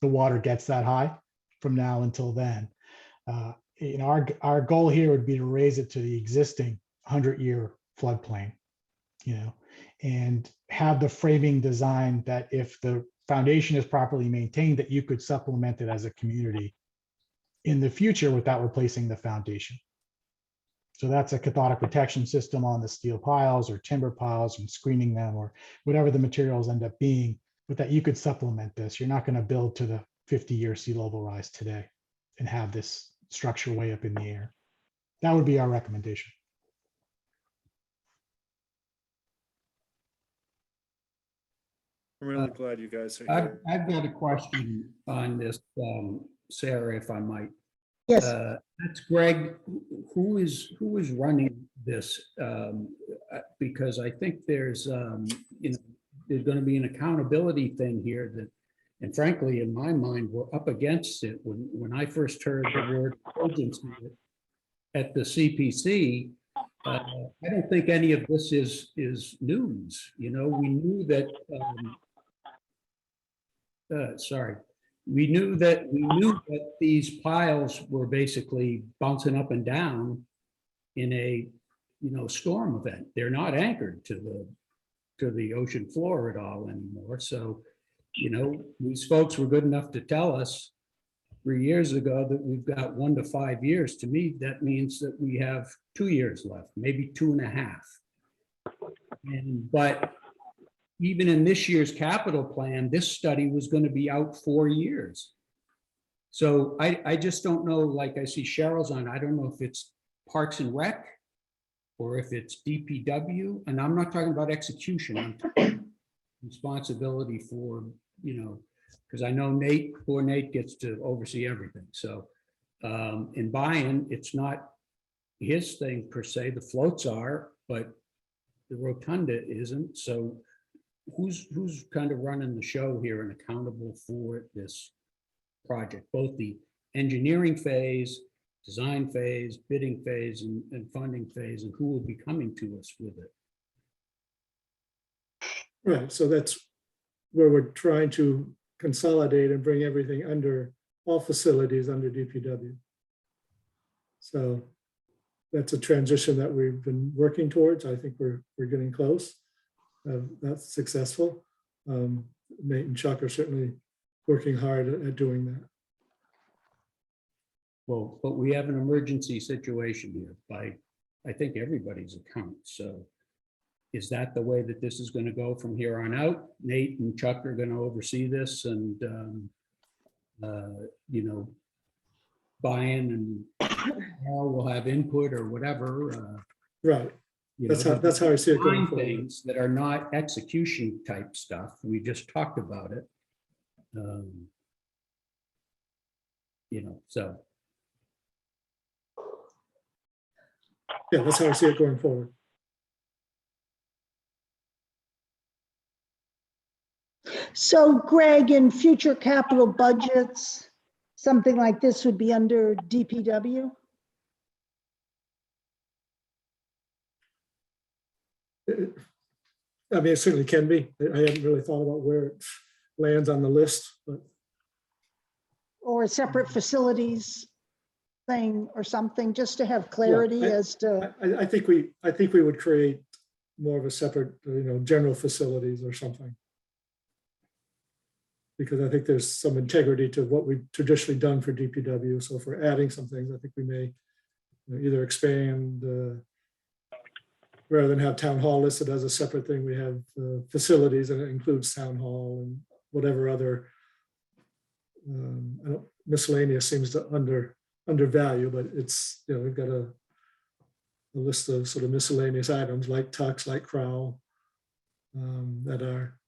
the water gets that high from now until then. Our goal here would be to raise it to the existing 100-year floodplain, and have the framing design that if the foundation is properly maintained, that you could supplement it as a community in the future without replacing the foundation. So that's a cathodic protection system on the steel piles or timber piles and screening them or whatever the materials end up being, but that you could supplement this. You're not going to build to the 50-year sea level rise today and have this structure way up in the air. That would be our recommendation. I'm really glad you guys are here. I've got a question on this, Sarah, if I might. Yes. That's Greg. Who is running this? Because I think there's there's going to be an accountability thing here that, and frankly, in my mind, we're up against it. When I first heard the word urgency at the CPC, I don't think any of this is news. We knew that. We knew that these piles were basically bouncing up and down in a storm event. They're not anchored to the ocean floor at all anymore. So these folks were good enough to tell us 3 years ago that we've got 1 to 5 years. To me, that means that we have 2 years left, maybe 2.5. But even in this year's capital plan, this study was going to be out 4 years. So I just don't know, like I see Cheryl's on, I don't know if it's Parks and Rec or if it's DPW. And I'm not talking about execution. I'm talking responsibility for, because I know poor Nate gets to oversee everything. So in buying, it's not his thing per se. The floats are, but the rotunda isn't. So who's kind of running the show here and accountable for this project, both the engineering phase, design phase, bidding phase, and funding phase, and who will be coming to us with it? Right, so that's where we're trying to consolidate and bring everything under, all facilities under DPW. So that's a transition that we've been working towards. I think we're getting close. That's successful. Nate and Chuck are certainly working hard at doing that. Well, but we have an emergency situation here by, I think, everybody's account. So is that the way that this is going to go from here on out? Nate and Chuck are going to oversee this and, you know, Brian and Al will have input or whatever. Right. You That's know, how I see it going find forward. things that are not execution type stuff. We just talked about it. You know, so. Yeah, that's how I see it going forward. So Greg, in future capital budgets, something like this would be under DPW? I mean, it certainly can be. I haven't really thought about where it lands on the list, but Or a separate facilities thing or something, just to have clarity as to, I think we would create more of a separate, general facilities or something. Because I think there's some integrity to what we've traditionally done for DPW. So if we're adding some things, I think we may either expand, rather than have town hall listed as a separate thing, we have facilities, and it includes town hall and whatever other miscellaneous seems to undervalue, but it's, we've got a list of sort of miscellaneous items like Tux, like Crow, that are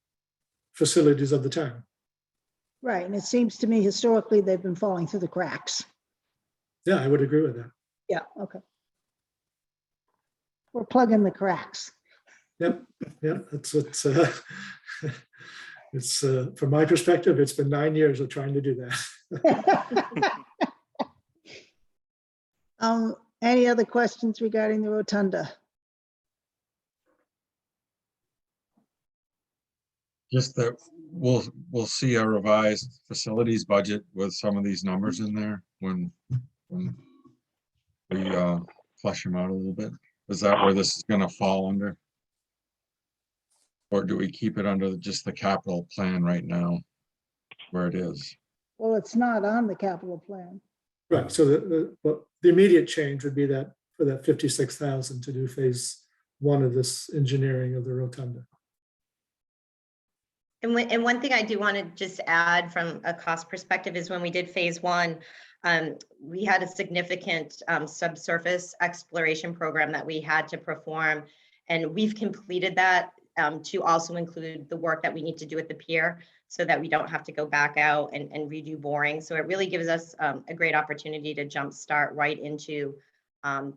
facilities of the town. right, and it seems to me historically they've been falling through the cracks. Yeah, I would agree with that. Yeah, okay. We're plugging the cracks. Yep, it's from my perspective, it's been 9 years of trying to do that. Any other questions regarding the rotunda? Just that we'll see a revised facilities budget with some of these numbers in there when we flesh them out a little bit. Is that where this is going to fall under? Or do we keep it under just the capital plan right now, where it is? Well, it's not on the capital plan. Right, so the immediate change would be that for that 56,000 to do phase 1 of this engineering of the rotunda. And one thing I do want to just add from a cost perspective is when we did phase 1, we had a significant subsurface exploration program that we had to perform. And we've completed that to also include the work that we need to do at the pier so that we don't have to go back out and redo boring. So it really gives us a great opportunity to jumpstart right into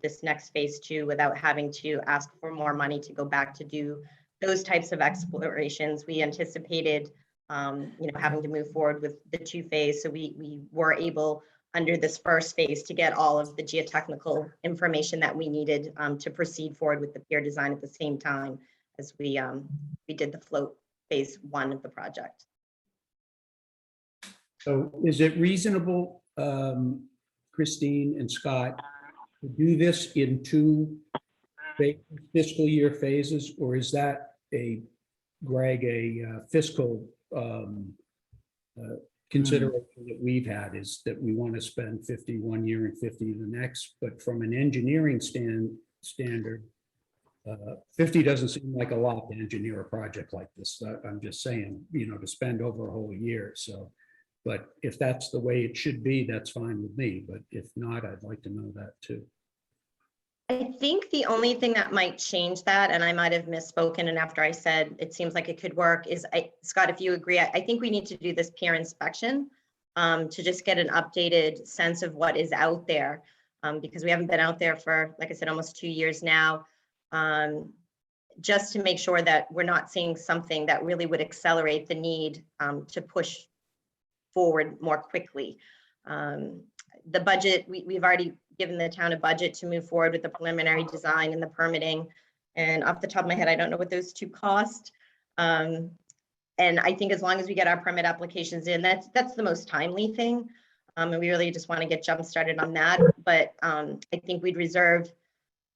this next phase 2 without having to ask for more money to go back to do those types of explorations. We anticipated having to move forward with the 2 phase. So we were able under this first phase to get all of the geotechnical information that we needed to proceed forward with the pier design at the same time as we did the float phase 1 of the project. So is it reasonable, Christine and Scott, to do this in 2 fiscal year phases, or is that Greg, a fiscal consideration that we've had, is that we want to spend 50 one year and 50 the next, but from an engineering standard, 50 doesn't seem like a lot to engineer a project like this. I'm just saying, to spend over a whole year. So, but if that's the way it should be, that's fine with me. But if not, I'd like to know that too. I think the only thing that might change that, and I might have misspoken, and after I said it seems like it could work, is Scott, if you agree, I think we need to do this peer inspection to just get an updated sense of what is out there, because we haven't been out there for, like I said, almost 2 years now, just to make sure that we're not seeing something that really would accelerate the need to push forward more quickly. The budget, we've already given the town a budget to move forward with the preliminary design and the permitting. And off the top of my head, I don't know what those 2 cost. And I think as long as we get our permit applications in, that's the most timely thing. And we really just want to get jump started on that. But I think we'd reserve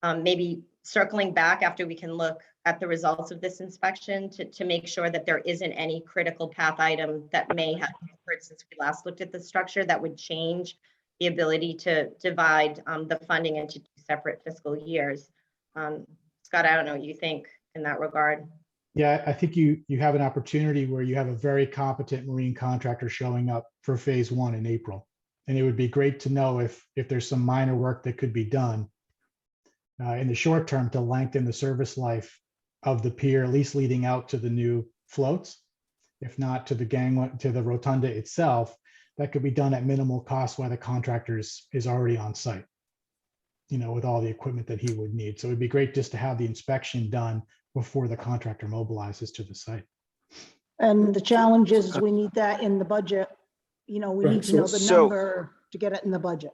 maybe circling back after we can look at the results of this inspection to make sure that there isn't any critical path item that may have occurred since we last looked at the structure that would change the ability to divide the funding into 2 separate fiscal years. Scott, I don't know what you think in that regard. Yeah, I think you have an opportunity where you have a very competent marine contractor showing up for phase 1 in April. And it would be great to know if there's some minor work that could be done in the short term to lengthen the service life of the pier, at least leading out to the new floats. If not to the gangway, to the rotunda itself, that could be done at minimal cost while the contractor is already on site, with all the equipment that he would need. So it'd be great just to have the inspection done before the contractor mobilizes to the site. And the challenge is we need that in the budget. We Right, need to know the so- number to get it in the budget.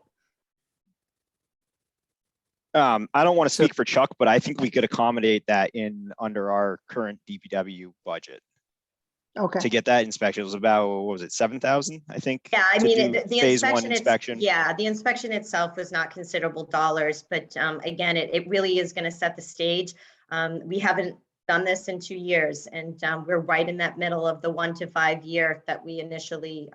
I don't want to speak for Chuck, but I think we could accommodate that under our current DPW budget. Okay. To get that inspection, it was about, what was it, 7,000, I think? Yeah, I to mean, do the phase 1 inspection. Yeah, the inspection itself was not considerable dollars, but again, it really is going to set the stage. We haven't done this in 2 years, and we're right in that middle of the 1 to 5 year that we initially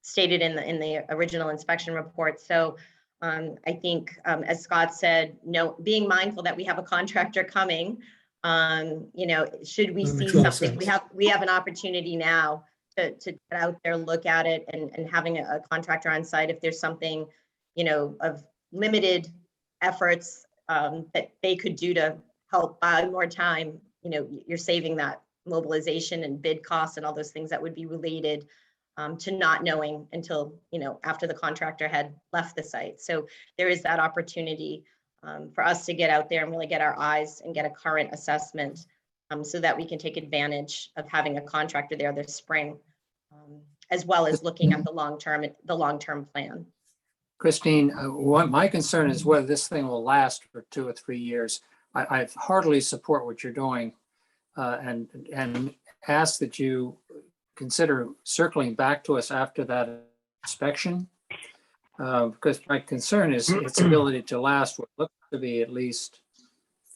stated in the original inspection report. So I think, as Scott said, being mindful that we have a contractor coming. Should we That see makes a lot of something, sense. we have an opportunity now to get out there, look at it, and having a contractor on site if there's something, of limited efforts that they could do to help buy more time. You're saving that mobilization and bid costs and all those things that would be related to not knowing until, after the contractor had left the site. So there is that opportunity for us to get out there and really get our eyes and get a current assessment so that we can take advantage of having a contractor there this spring, as well as looking at the long-term plan. Christine, what my concern is whether this thing will last for 2 or 3 years. I heartily support what you're doing and ask that you consider circling back to us after that inspection. Because my concern is its ability to last what looks to be at least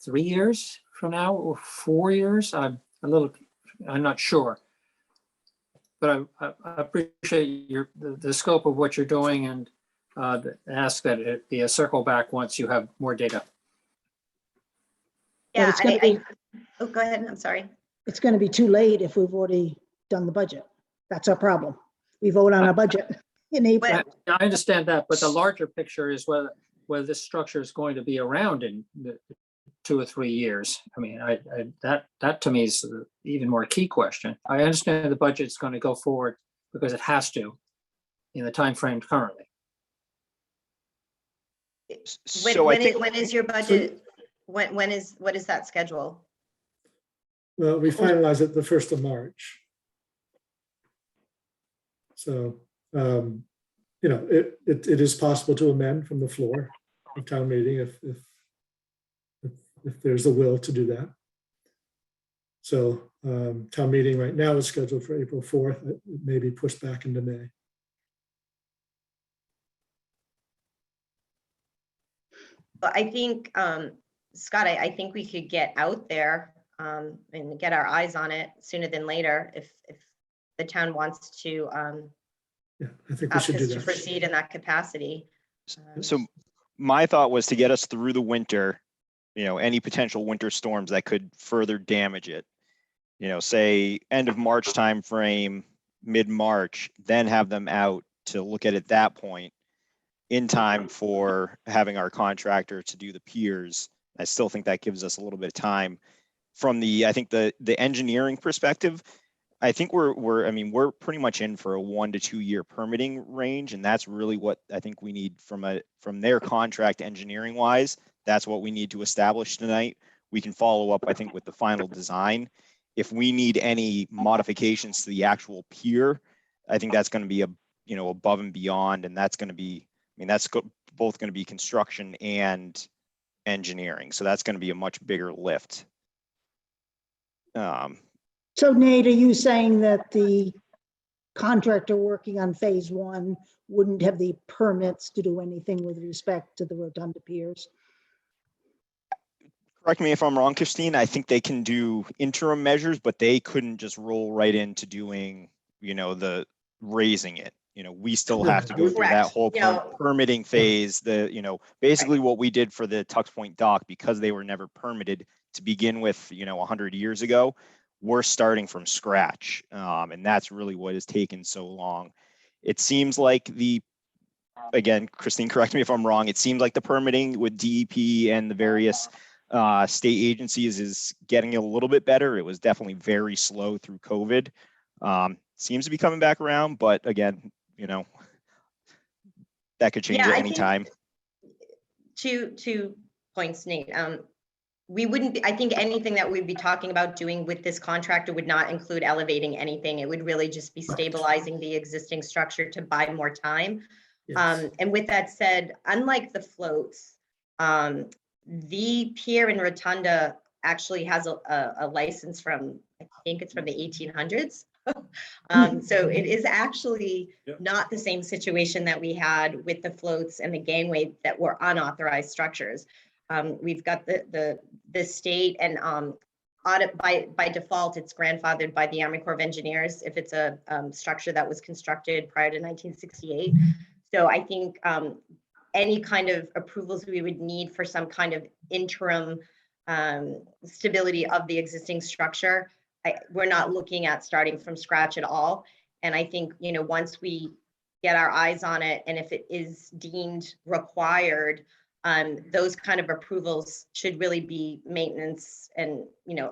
3 years from now or 4 years. I'm not sure. But I appreciate the scope of what you're doing and ask that it be a circle back once you have more data. But Yeah, it's gonna be, oh, go ahead. I'm sorry. it's gonna be too late if we've already done the budget. That's our problem. We vote on our budget in April. I understand that, but the larger picture is whether this structure is going to be around in 2 or 3 years. I mean, that to me is an even more key question. I understand the budget's going to go forward because it has to in the time frame currently. So I think, When is your budget? What is that schedule? Well, we finalize it the 1st of March. So, it is possible to amend from the floor of town meeting if there's the will to do that. So, town meeting right now is scheduled for April 4th. It may be pushed back into May. But I think, Scott, I think we could get out there and get our eyes on it sooner than later if the town wants to Yeah, I think we ask should do us to that. proceed in that capacity. so my thought was to get us through the winter, any potential winter storms that could further damage it. Say end of March timeframe, mid-March, then have them out to look at it that point in time for having our contractor to do the piers. I still think that gives us a little bit of time. From the engineering perspective, I think we're pretty much in for a 1 to 2 year permitting range, and that's really what I think we need from their contract engineering wise. That's what we need to establish tonight. We can follow up, I think, with the final design. If we need any modifications to the actual pier, I think that's going to be above and beyond, and that's going to be, both going to be construction and engineering. So that's going to be a much bigger lift. So Nate, are you saying that the contractor working on phase 1 wouldn't have the permits to do anything with respect to the rotunda piers? Correct me if I'm wrong, Christine. I think they can do interim measures, but they couldn't just roll right into doing, the raising it. We still have to go through that Correct. whole permitting phase, basically what we did for the Tux Point dock, because they were never permitted to begin with, 100 years ago, we're starting from scratch. And that's really what has taken so long. It seems like again, Christine, correct me if I'm wrong, it seems like the permitting with DEP and the various state agencies is getting a little bit better. It was definitely very slow through COVID. Seems to be coming back around, but again, that could change Yeah, at I any think time. Two points, Nate. We wouldn't be, I think anything that we'd be talking about doing with this contractor would not include elevating anything. It would really just be stabilizing the existing structure to buy more time. Yes. And with that said, unlike the floats, the pier in Rotunda actually has a license from, I think it's from the 1800s. So it is actually not the same situation that we had with the floats and the gangway that were unauthorized structures. We've got the state and audit by default, it's grandfathered by the Army Corps of Engineers if it's a structure that was constructed prior to 1968. So I think any kind of approvals we would need for some kind of interim stability of the existing structure, we're not looking at starting from scratch at all. And I think, once we get our eyes on it, and if it is deemed required, those kind of approvals should really be maintenance and,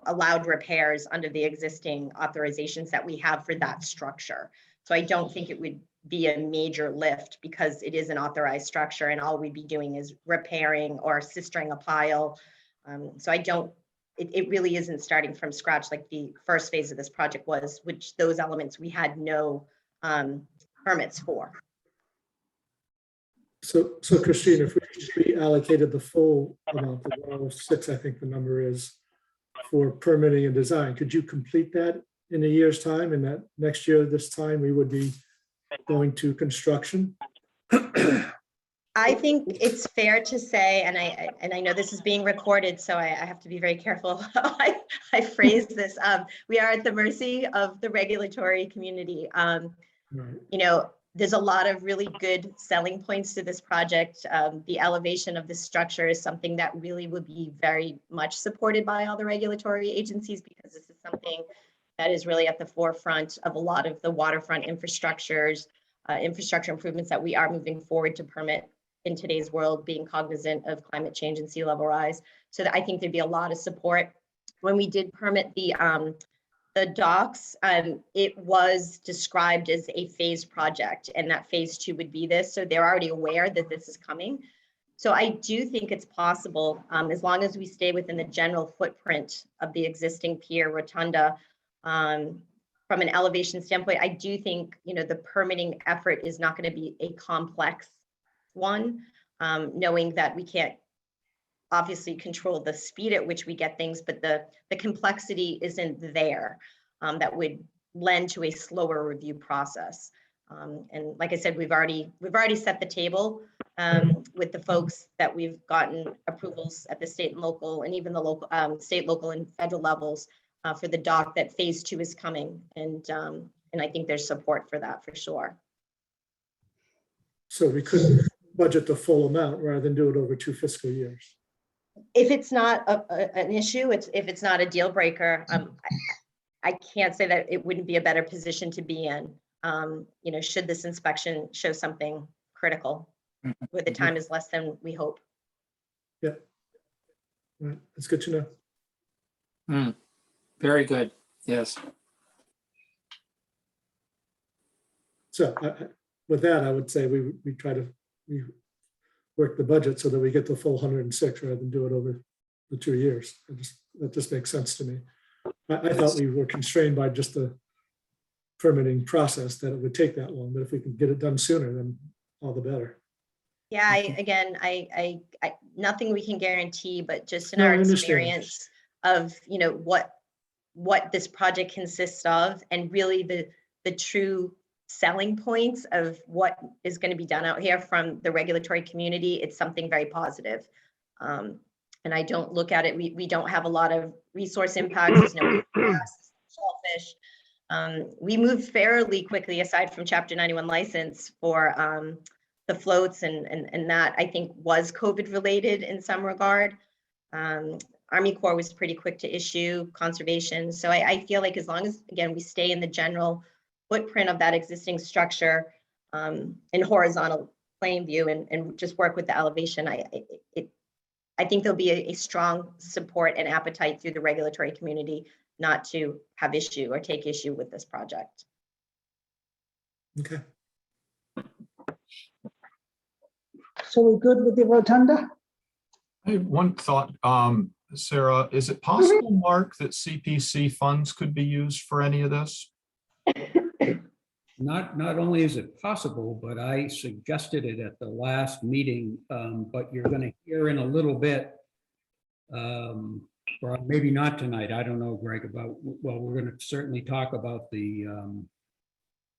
allowed repairs under the existing authorizations that we have for that structure. So I don't think it would be a major lift because it is an authorized structure and all we'd be doing is repairing or sistering a pile. So it really isn't starting from scratch like the first phase of this project was, which those elements we had no permits for. So Christine, if we allocated the full amount, the 106, I think the number is, for permitting and design, could you complete that in a year's time? And that next year, this time, we would be going to construction? I think it's fair to say, and I know this is being recorded, so I have to be very careful how I phrase this. We are at the mercy of the regulatory community. Right. There's a lot of really good selling points to this project. The elevation of the structure is something that really would be very much supported by all the regulatory agencies, because this is something that is really at the forefront of a lot of the waterfront infrastructure improvements that we are moving forward to permit in today's world, being cognizant of climate change and sea level rise. So that I think there'd be a lot of support. When we did permit the docks, it was described as a phased project, and that phase 2 would be this. So they're already aware that this is coming. So I do think it's possible, as long as we stay within the general footprint of the existing pier rotunda. From an elevation standpoint, I do think, the permitting effort is not going to be a complex one, knowing that we can't obviously control the speed at which we get things, but the complexity isn't there, that would lend to a slower review process. And like I said, we've already set the table with the folks that we've gotten approvals at the state and local, and even the local, state, local, and federal levels for the dock, that phase 2 is coming, and I think there's support for that for sure. So we could budget the full amount rather than do it over 2 fiscal years. If it's not an issue, if it's not a deal breaker, I can't say that it wouldn't be a better position to be in. Should this inspection show something critical, where the time is less than we hope. Yeah. All right. That's good to know. Very good. Yes. So with that, I would say we try to work the budget so that we get the full 106 rather than do it over the 2 years. That just makes sense to me. I thought we were constrained by just the permitting process, that it would take that long, but if we can get it done sooner, then all the better. Yeah, I nothing we can guarantee, but just in No, our I understand. experience of, what this project consists of, and really the true selling points of what is going to be done out here from the regulatory community, it's something very positive. And I don't look at it, we don't have a lot of resource impacts, there's no grass, shellfish. We moved fairly quickly, aside from Chapter 91 license, for the floats, and that I think was COVID related in some regard. Army Corps was pretty quick to issue, conservation. So I feel like as long as, again, we stay in the general footprint of that existing structure in horizontal plane view and just work with the elevation, I think there'll be a strong support and appetite through the regulatory community not to have issue or take issue with this project. Okay. So we're good with the rotunda? I have one thought, Sarah, is it possible, Mark, that CPC funds could be used for any of this? Not only is it possible, but I suggested it at the last meeting, but you're going to hear in a little bit, or maybe not tonight, I don't know, Greg, about, well, we're going to certainly talk about the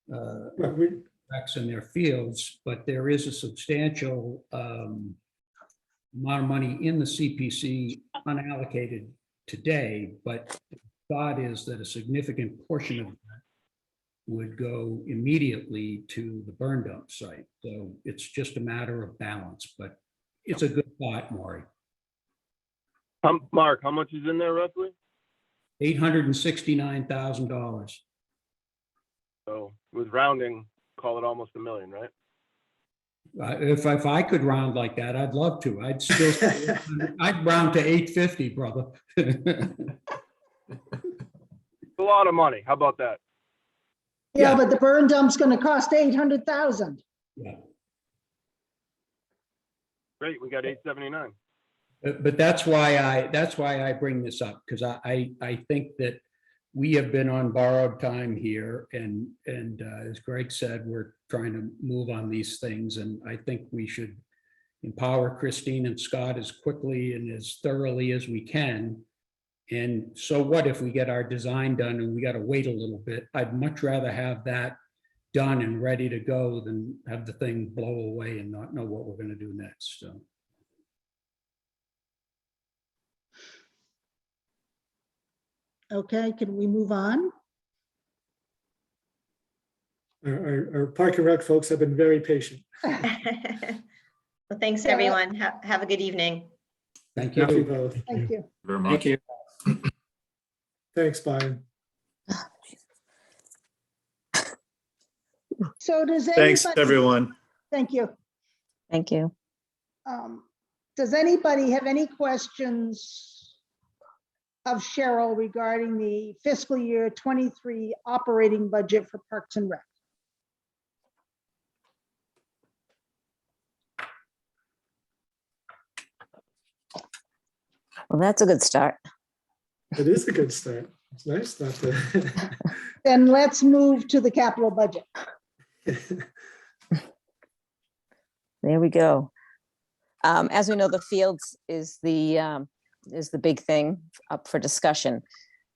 recs in their fields, but there is a substantial amount of money in the CPC unallocated today, but the thought is that a significant portion of that would go immediately to the burn dump site. So it's just a matter of balance, but it's a good thought, Maury. Mark, how much is in there roughly? $869,000. So with rounding, call it almost $1 million, right? If I could round like that, I'd love to. I'd still, I'd round to 850, brother. It's a lot of money. How about that? Yeah, but the burn dump's gonna cost 800,000. Yeah. Great, we got 879. But that's why I bring this up, because I think that we have been on borrowed time here, and as Greg said, we're trying to move on these things, and I think we should empower Christine and Scott as quickly and as thoroughly as we can. And so what if we get our design done and we got to wait a little bit? I'd much rather have that done and ready to go than have the thing blow away and not know what we're going to do next. So. Okay, can we move on? Our Park and Rec folks have been very patient. Well, thanks, everyone. Have a good evening. Thank Thank you you. both. Thank you. Very much. Thank you. Thanks, Byron. So does Thanks, anybody, everyone. thank you. Thank you. Does anybody have any questions of Cheryl regarding the fiscal year 23 operating budget for Parks and Rec? Well, that's a good start. It is a good start. It's nice not to. Then let's move to the capital budget. There we go. As we know, the fields is the big thing up for discussion.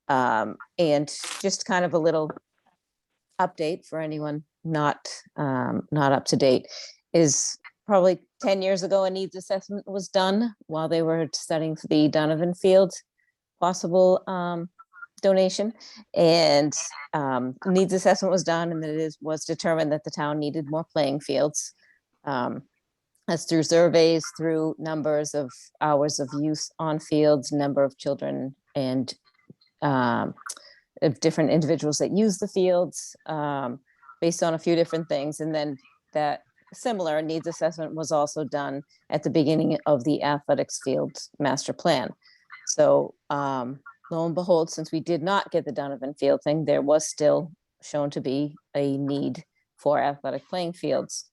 And just kind of a little update for anyone not up to date is probably 10 years ago, a needs assessment was done while they were studying for the Donovan Field possible donation, and needs assessment was done, and it was determined that the town needed more playing fields. As through surveys, through numbers of hours of use on fields, number of children, and of different individuals that use the fields, based on a few different things. And then that similar needs assessment was also done at the beginning of the athletics field master plan. So lo and behold, since we did not get the Donovan Field thing, there was still shown to be a need for athletic playing fields.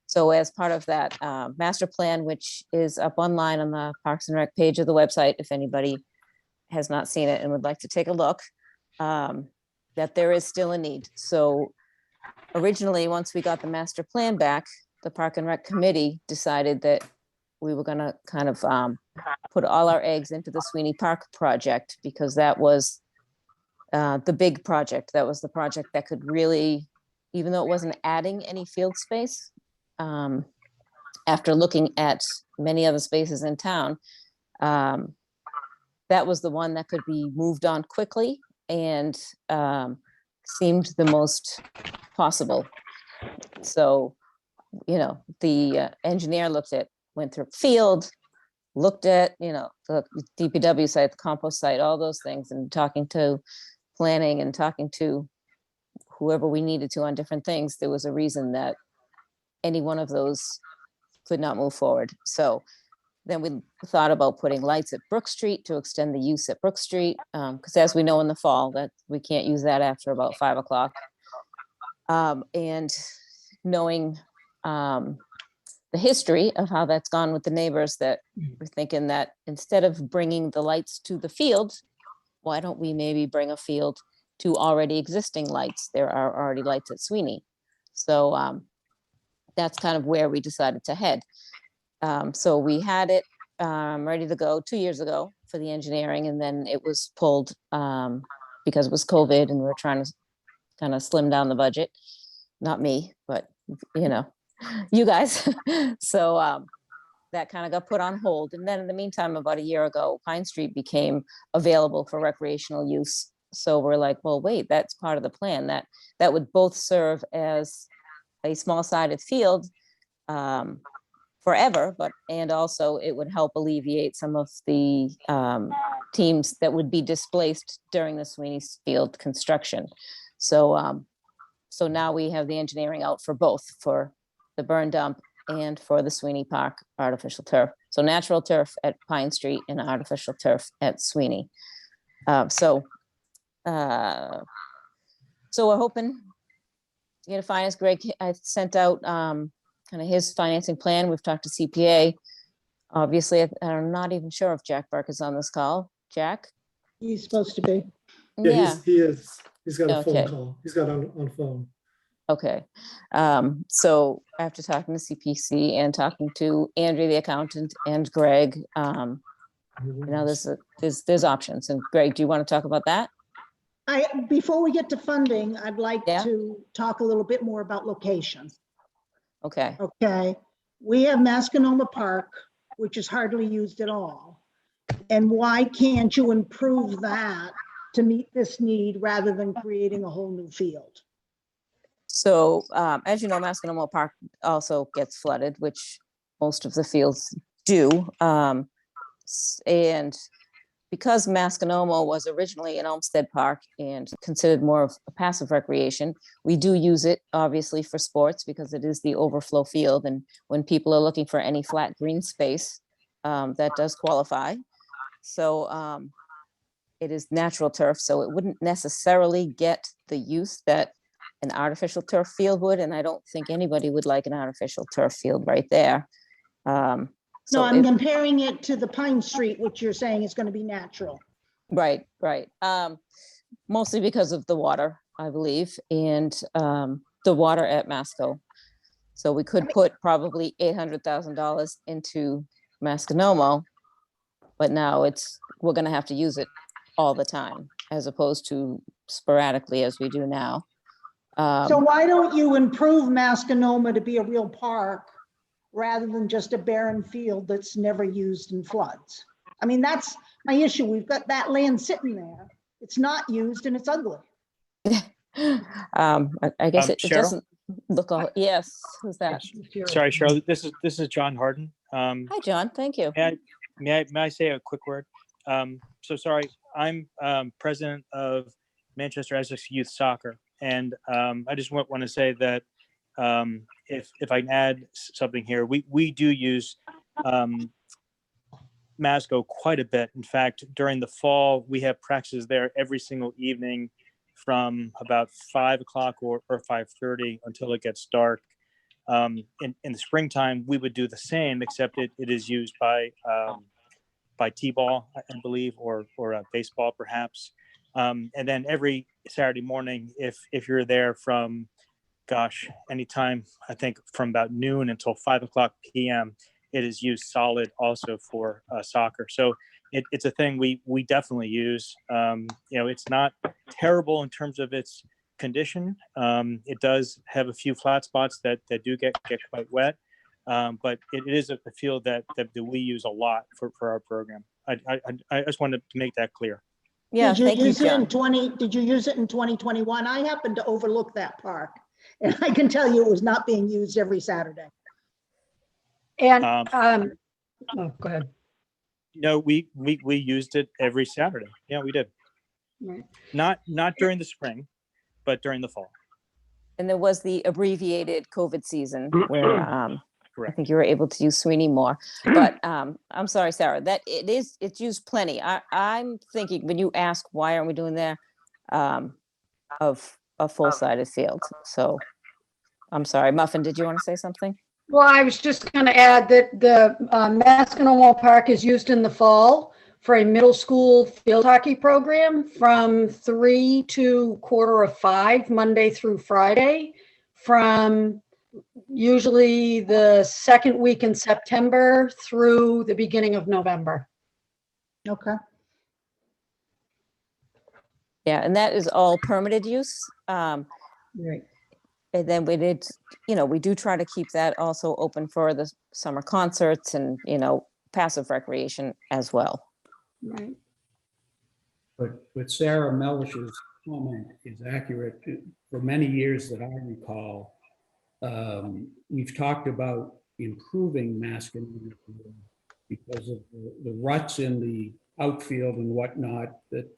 So as part of that master plan, which is up online on the Parks and Rec page of the website, if anybody has not seen it and would like to take a look, that there is still a need. So originally, once we got the master plan back, the Park and Rec committee decided that we were going to kind of put all our eggs into the Sweeney Park project, because that was the big project. That was the project that could really, even though it wasn't adding any field space, after looking at many other spaces in town, That was the one that could be moved on quickly and seemed the most possible. So, the engineer went through field, looked at, the DPW site, the compost site, all those things, and talking to planning and talking to whoever we needed to on different things, there was a reason that any one of those could not move forward. So then we thought about putting lights at Brook Street to extend the use at Brook Street, because as we know in the fall, that we can't use that after about 5 o'clock. And knowing the history of how that's gone with the neighbors, that we're thinking that instead of bringing the lights to the field, why don't we maybe bring a field to already existing lights? There are already lights at Sweeney. So that's kind of where we decided to head. So we had it ready to go 2 years ago for the engineering, and then it was pulled because it was COVID and we were trying to kind of slim down the budget. Not me, but you guys. So that kind of got put on hold. And then in the meantime, about a year ago, Pine Street became available for recreational use. So we're like, well, wait, that's part of the plan, that would both serve as a small sided field forever, and also it would help alleviate some of the teams that would be displaced during the Sweeney Field construction. So now we have the engineering out for both, for the burn dump and for the Sweeney Park artificial turf. So natural turf at Pine Street and artificial turf at Sweeney. So we're hoping to get a finance. Greg, I sent out kind of his financing plan. We've talked to CPA. Obviously, I'm not even sure if Jack Burke is on this call. Jack? He's supposed to be. Yeah, he is. He's got a phone Okay. call. He's got on phone. Okay. So after talking to CPC and talking to Andrea, the accountant, and Greg, there's options. And Greg, do you want to talk about that? Before we get to funding, I'd like Yeah. to talk a little bit more about location. Okay. Okay. We have Mascanoma Park, which is hardly used at all. And why can't you improve that to meet this need rather than creating a whole new field? So as you know, Mascanoma Park also gets flooded, which most of the fields do. And because Mascanoma was originally an Olmsted Park and considered more of a passive recreation, we do use it obviously for sports because it is the overflow field. And when people are looking for any flat green space, that does qualify. So it is natural turf, so it wouldn't necessarily get the use that an artificial turf field would, and I don't think anybody would like an artificial turf field right there. No, I'm comparing it to the Pine Street, which you're saying is going to be natural. Right. Mostly because of the water, I believe, and the water at Masco. So we could put probably $800,000 into Mascanoma, but now we're going to have to use it all the time as opposed to sporadically as we do now. So why don't you improve Mascanoma to be a real park rather than just a barren field that's never used in floods? I mean, that's my issue. We've got that land sitting there. It's not used and it's ugly. I guess it doesn't look all, yes, who's that? Sorry, Cheryl, this is John Harden. Hi, John, thank you. May I say a quick word? So sorry, I'm president of Manchester Essex Youth Soccer. And I just want to say that if I can add something here, we do use Masco quite a bit. In fact, during the fall, we have practices there every single evening from about 5 o'clock or 5:30 until it gets dark. In the springtime, we would do the same, except it is used by T-ball, I believe, or baseball perhaps. And then every Saturday morning, if you're there from, anytime, I think from about noon until 5 o'clock p.m., it is used solid also for soccer. So it's a thing we definitely use. It's not terrible in terms of its condition. It does have a few flat spots that do get quite wet. But it is a field that we use a lot for our program. I just wanted to make that clear. Yeah, Did you thank you, use it in John. did you use it in 2021? I happened to overlook that park. And I can tell you it was not being used every Saturday. And, Um, oh, go ahead. No, we used it every Saturday. Yeah, we did. Right. Not during the spring, but during the fall. And there was the abbreviated COVID season where I Correct. think you were able to use Sweeney more. But I'm sorry, Sarah, that it's used plenty. I'm thinking when you ask why aren't we doing there of a full-sided field. So I'm sorry, Muffin, did you want to say something? Well, I was just going to add that the Masconowall Park is used in the fall for a middle school field hockey program from 3 to 4:45, Monday through Friday, from usually the second week in September through the beginning of November. Okay. Yeah, and that is all permitted use. Right. And then we did, we do try to keep that also open for the summer concerts and, passive recreation as well. Right. But Sarah Mellish's comment is accurate. For many years that I recall, we've talked about improving Mascon because of the ruts in the outfield and whatnot that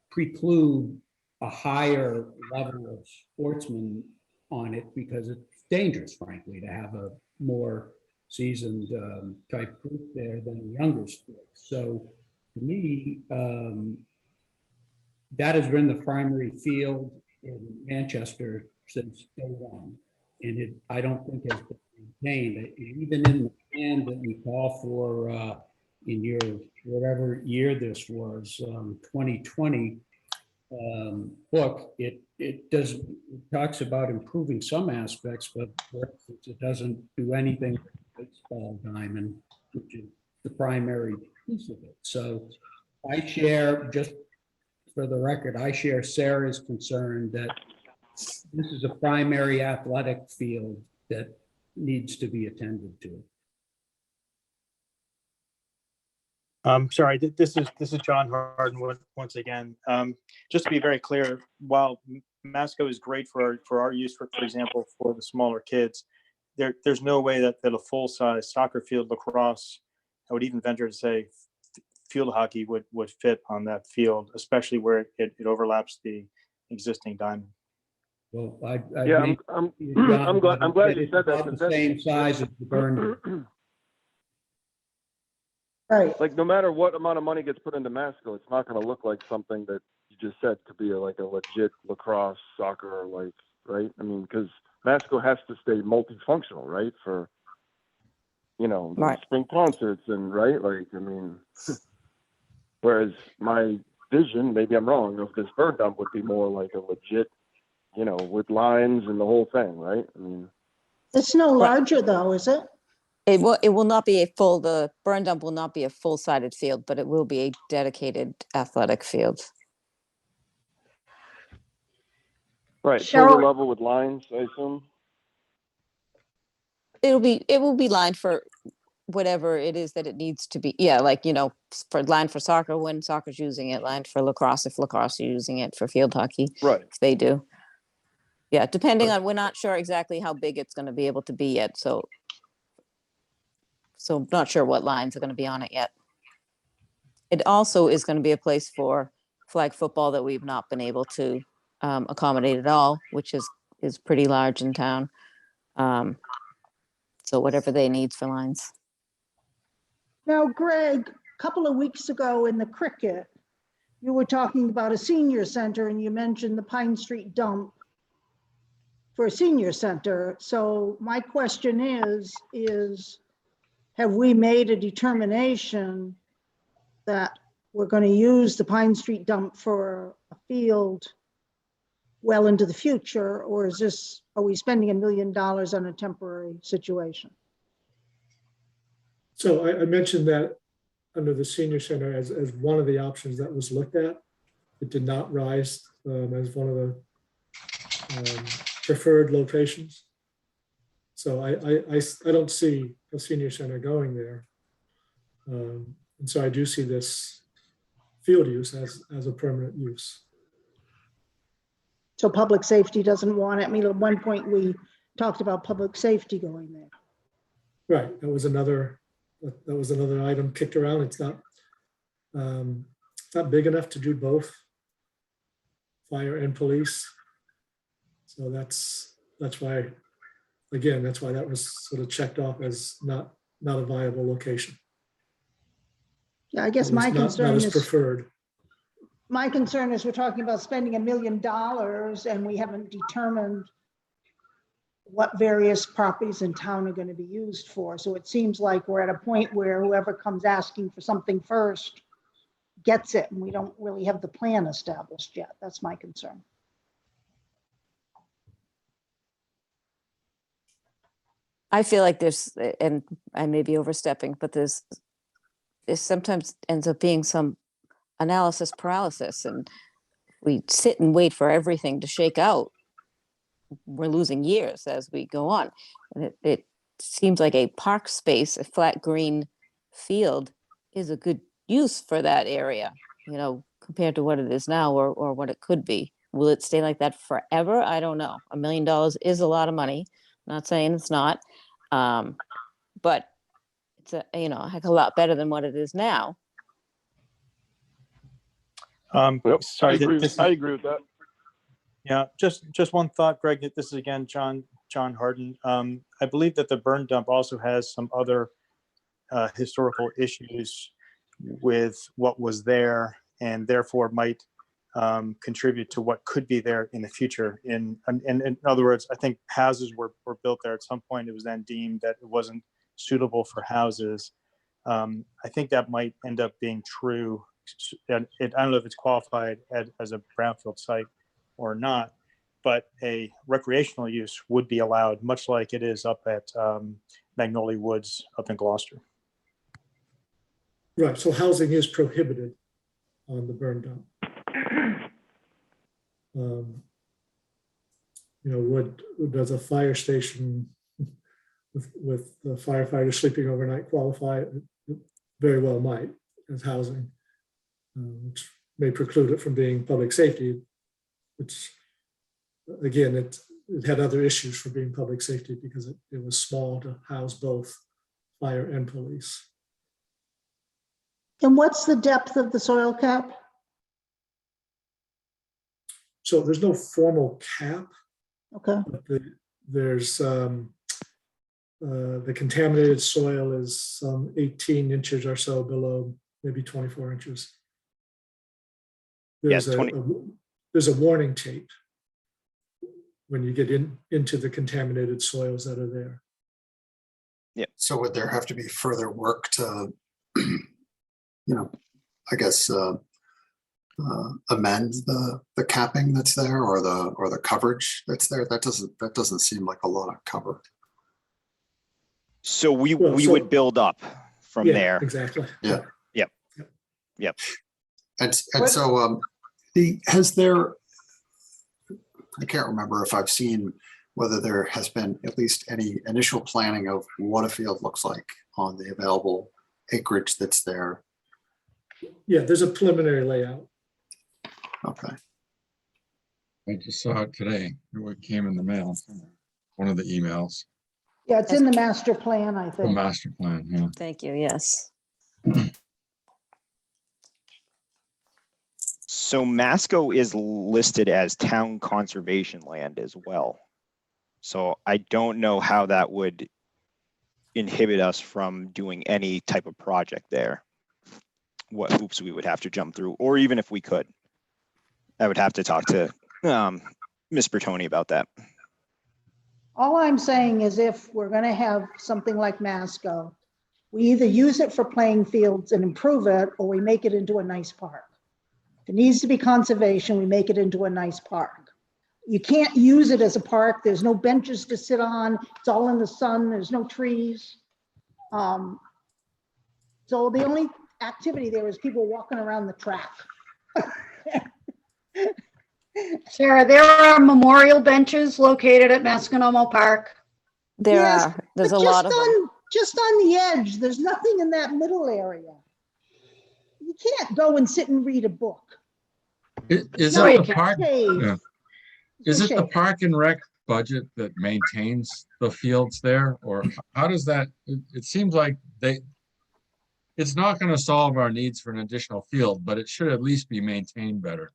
preclude a higher level of sportsmen on it because it's dangerous, frankly, to have a more seasoned type group there than a younger sport. So to me, that has been the primary field in Manchester since day one. And I don't think has been maintained. Even in the plan that we call for in your whatever year this was, 2020 book, it talks about improving some aspects, but for instance, it doesn't do anything with baseball diamond, which is the primary piece of it. So I share, just for the record, I share Sarah's concern that this is a primary athletic field that needs to be attended to. Sorry, this is John Harden once again. Just to be very clear, while Masco is great for our use, for example, for the smaller kids, there's no way that a full-size soccer field, lacrosse, I would even venture to say field hockey would fit on that field, especially where it overlaps the existing diamond. Well, Yeah, I'm glad you said that. About the same size as the burn. Right. Like, no matter what amount of money gets put into Masco, it's not going to look like something that you just said could be like a legit lacrosse, soccer, like, right? I mean, because Masco has to stay multifunctional, right? For, Right. spring concerts and, right? Like, I mean, whereas my vision, maybe I'm wrong, of this bird dump would be more like a legit, with lines and the whole thing, right? I mean, It's no larger though, is it? It will not be the burn dump will not be a full-sided field, but it will be a dedicated athletic field. right. Cheryl- Total level with lines, I assume. It will be lined for whatever it is that it needs to be. Yeah, like, for lined for soccer when soccer's using it, lined for lacrosse if lacrosse is using it, for field hockey Right. if they do. Yeah, depending on, we're not sure exactly how big it's going to be able to be yet. So not sure what lines are going to be on it yet. It also is going to be a place for flag football that we've not been able to accommodate at all, which is pretty large in town. So whatever they need for lines. Now, Greg, a couple of weeks ago in the cricket, you were talking about a senior center and you mentioned the Pine Street dump for a senior center. So my question is have we made a determination that we're going to use the Pine Street dump for a field well into the future, or are we spending $1 million on a temporary situation? So I mentioned that under the senior center as one of the options that was looked at. It did not rise as one of the preferred locations. So I don't see a senior center going there. And so I do see this field use as a permanent use. So public safety doesn't want it. I mean, at one point we talked about public safety going there. Right, that was another item kicked around. It's not big enough to do both fire and police. So that's why, again, that's why that was sort of checked off as not a viable location. Yeah, I guess At least my not concern as is, preferred. my concern is we're talking about spending $1 million and we haven't determined what various properties in town are going to be used for. So it seems like we're at a point where whoever comes asking for something first gets it, and we don't really have the plan established yet. That's my concern. I feel like there's, and I may be overstepping, but there's sometimes ends up being some analysis paralysis, and we sit and wait for everything to shake out. We're losing years as we go on. And it seems like a park space, a flat green field is a good use for that area, you know, compared to what it is now or what it could be. Will it stay like that forever? I don't know. $1 million is a lot of money. Not saying it's not. But it's a, you know, a heck of a lot better than what it is now. Yep, Sorry, I agree with that. Yeah, just one thought, Greg. This is again John Harden. I believe that the burn dump also has some other historical issues with what was there, and therefore might contribute to what could be there in the future. In other words, I think houses were built there at some point. It was then deemed that it wasn't suitable for houses. I think that might end up being true. And I don't know if it's qualified as a brownfield site or not, but a recreational use would be allowed, much like it is up at Magnolia Woods up in Gloucester. Right, so housing is prohibited on the burn dump. You know, would does a fire station with the firefighter sleeping overnight qualify? It very well might as housing, which may preclude it from being public safety, which again, it had other issues for being public safety because it was small to house both fire and police. And what's the depth of the soil cap? So there's no formal cap. Okay. But there's the contaminated soil is some 18 inches or so below, maybe 24 inches. There's there's a warning tape when you get into the contaminated soils that are there. Yeah. So would there have to be further work to, you know, I guess amend the capping that's there or the coverage that's there? That doesn't seem like a lot of cover. So we would build up from there. Exactly. Yeah. Yep. And so has there, I can't remember if I've seen whether there has been at least any initial planning of what a field looks like on the available acreage that's there. Yeah, there's a preliminary layout. Okay. I just saw it today. It came in the mail, one of the emails, Yeah, it's in the master plan, I the think. master plan, yeah. Thank you, yes. So Masco is listed as town conservation land as well. So I don't know how that would inhibit us from doing any type of project there. What hoops we would have to jump through, or even if we could. I would have to talk to Ms. Bertoni about that. All I'm saying is if we're going to have something like Masco, we either use it for playing fields and improve it, or we make it into a nice park. If it needs to be conservation, we make it into a nice park. You can't use it as a park. There's no benches to sit on. It's all in the sun. There's no trees. So the only activity there is people walking around the track. Sarah, there are memorial benches located at Masconomo Park. Yes, there's but a lot of them. just on the edge, there's nothing in that middle area. You can't go and sit and read a book. Is No, it it's the park? shade. Yeah. It's Is a it the shade. park and rec budget that maintains the fields there? Or how does that, it seems like it's not going to solve our needs for an additional field, but it should at least be maintained better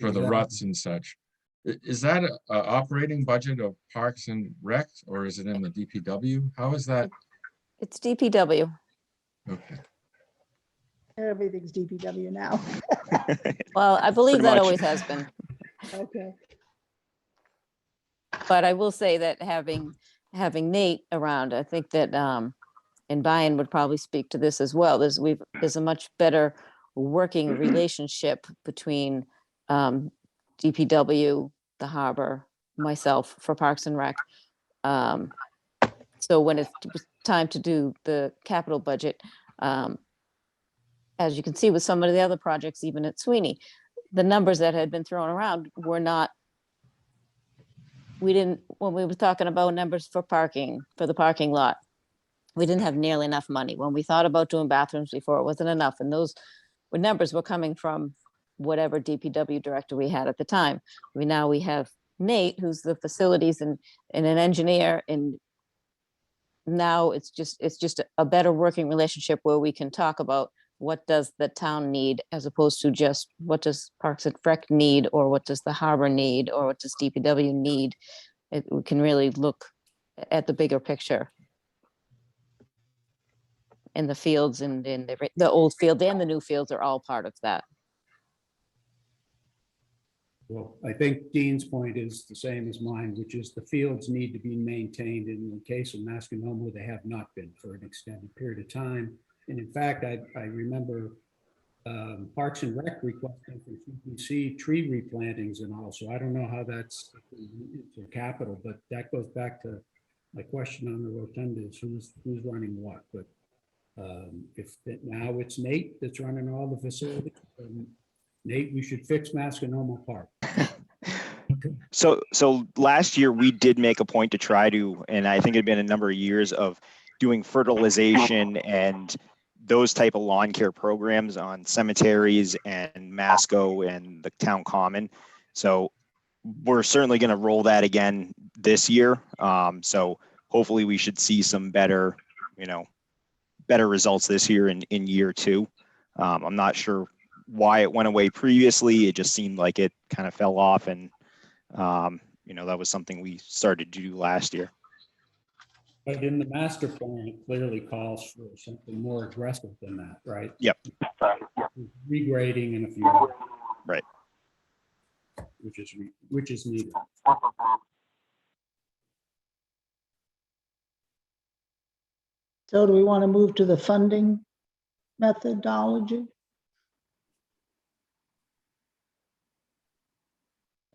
for the Exactly. ruts and such. Is that a operating budget of Parks and Rec, or is it in the DPW? How is that? It's DPW. Okay. Everything's DPW now. Well, I believe Pretty that much. always has been. Okay. But I will say that having Nate around, I think that and Brian would probably speak to this as well. There's a much better working relationship between DPW, the harbor, myself for Parks and Rec. So when it's time to do the capital budget, as you can see with some of the other projects, even at Sweeney, the numbers that had been thrown around were not, when we were talking about numbers for parking, for the parking lot, we didn't have nearly enough money. When we thought about doing bathrooms before, it wasn't enough. And those numbers were coming from whatever DPW director we had at the time. Now we have Nate, who's the facilities and an engineer, and now it's just a better working relationship where we can talk about what does the town need as opposed to just what does Parks and Rec need, or what does the harbor need, or what does DPW need. We can really look at the bigger picture. And the fields and the old field and the new fields are all part of that. Well, I think Dean's point is the same as mine, which is the fields need to be maintained. And in the case of Masconomo, they have not been for an extended period of time. And in fact, I remember Parks and Rec requesting from CPC tree replantings and all. So I don't know how that's into capital, but that goes back to my question on the Rotunda is who's running what. But if now it's Nate that's running all the facilities, Nate, we should fix Masconomo Park. So last year we did make a point to try to, and I think it'd been a number of years of doing fertilization and those type of lawn care programs on cemeteries and Masco and the town common. So we're certainly going to roll that again this year. So hopefully we should see some better results this year in year two. I'm not sure why it went away previously. It just seemed like it kind of fell off, and that was something we started to do last year. But in the master plan, it clearly calls for something more aggressive than that, right? Yep. Regrading in a few. Right. Which is needed. So do we want to move to the funding methodology?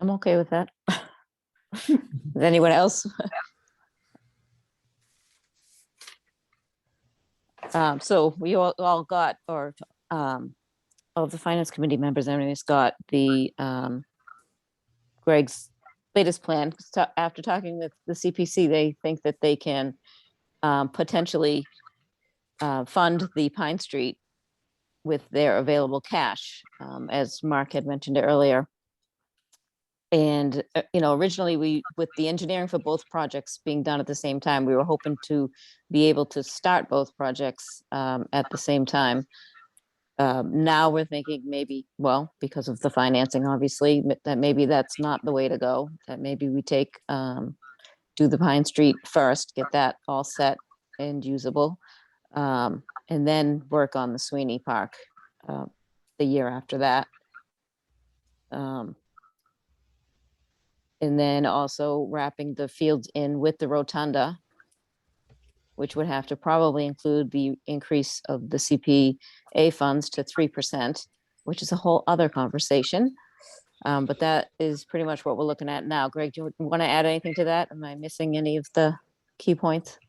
I'm okay with that. Is anyone else? So we all got, or all of the finance committee members, anyways, got the Greg's latest plan. After talking with the CPC, they think that they can potentially fund the Pine Street with their available cash, as Mark had mentioned earlier. And, originally with the engineering for both projects being done at the same time, we were hoping to be able to start both projects at the same time. Now we're thinking maybe, because of the financing, obviously, that maybe that's not the way to go, that maybe we do the Pine Street first, get that all set and usable, and then work on the Sweeney Park the year after that. And then also wrapping the fields in with the Rotunda, which would have to probably include the increase of the CPA funds to 3%, which is a whole other conversation. But that is pretty much what we're looking at now. Greg, do you want to add anything to that? Am I missing any of the key points?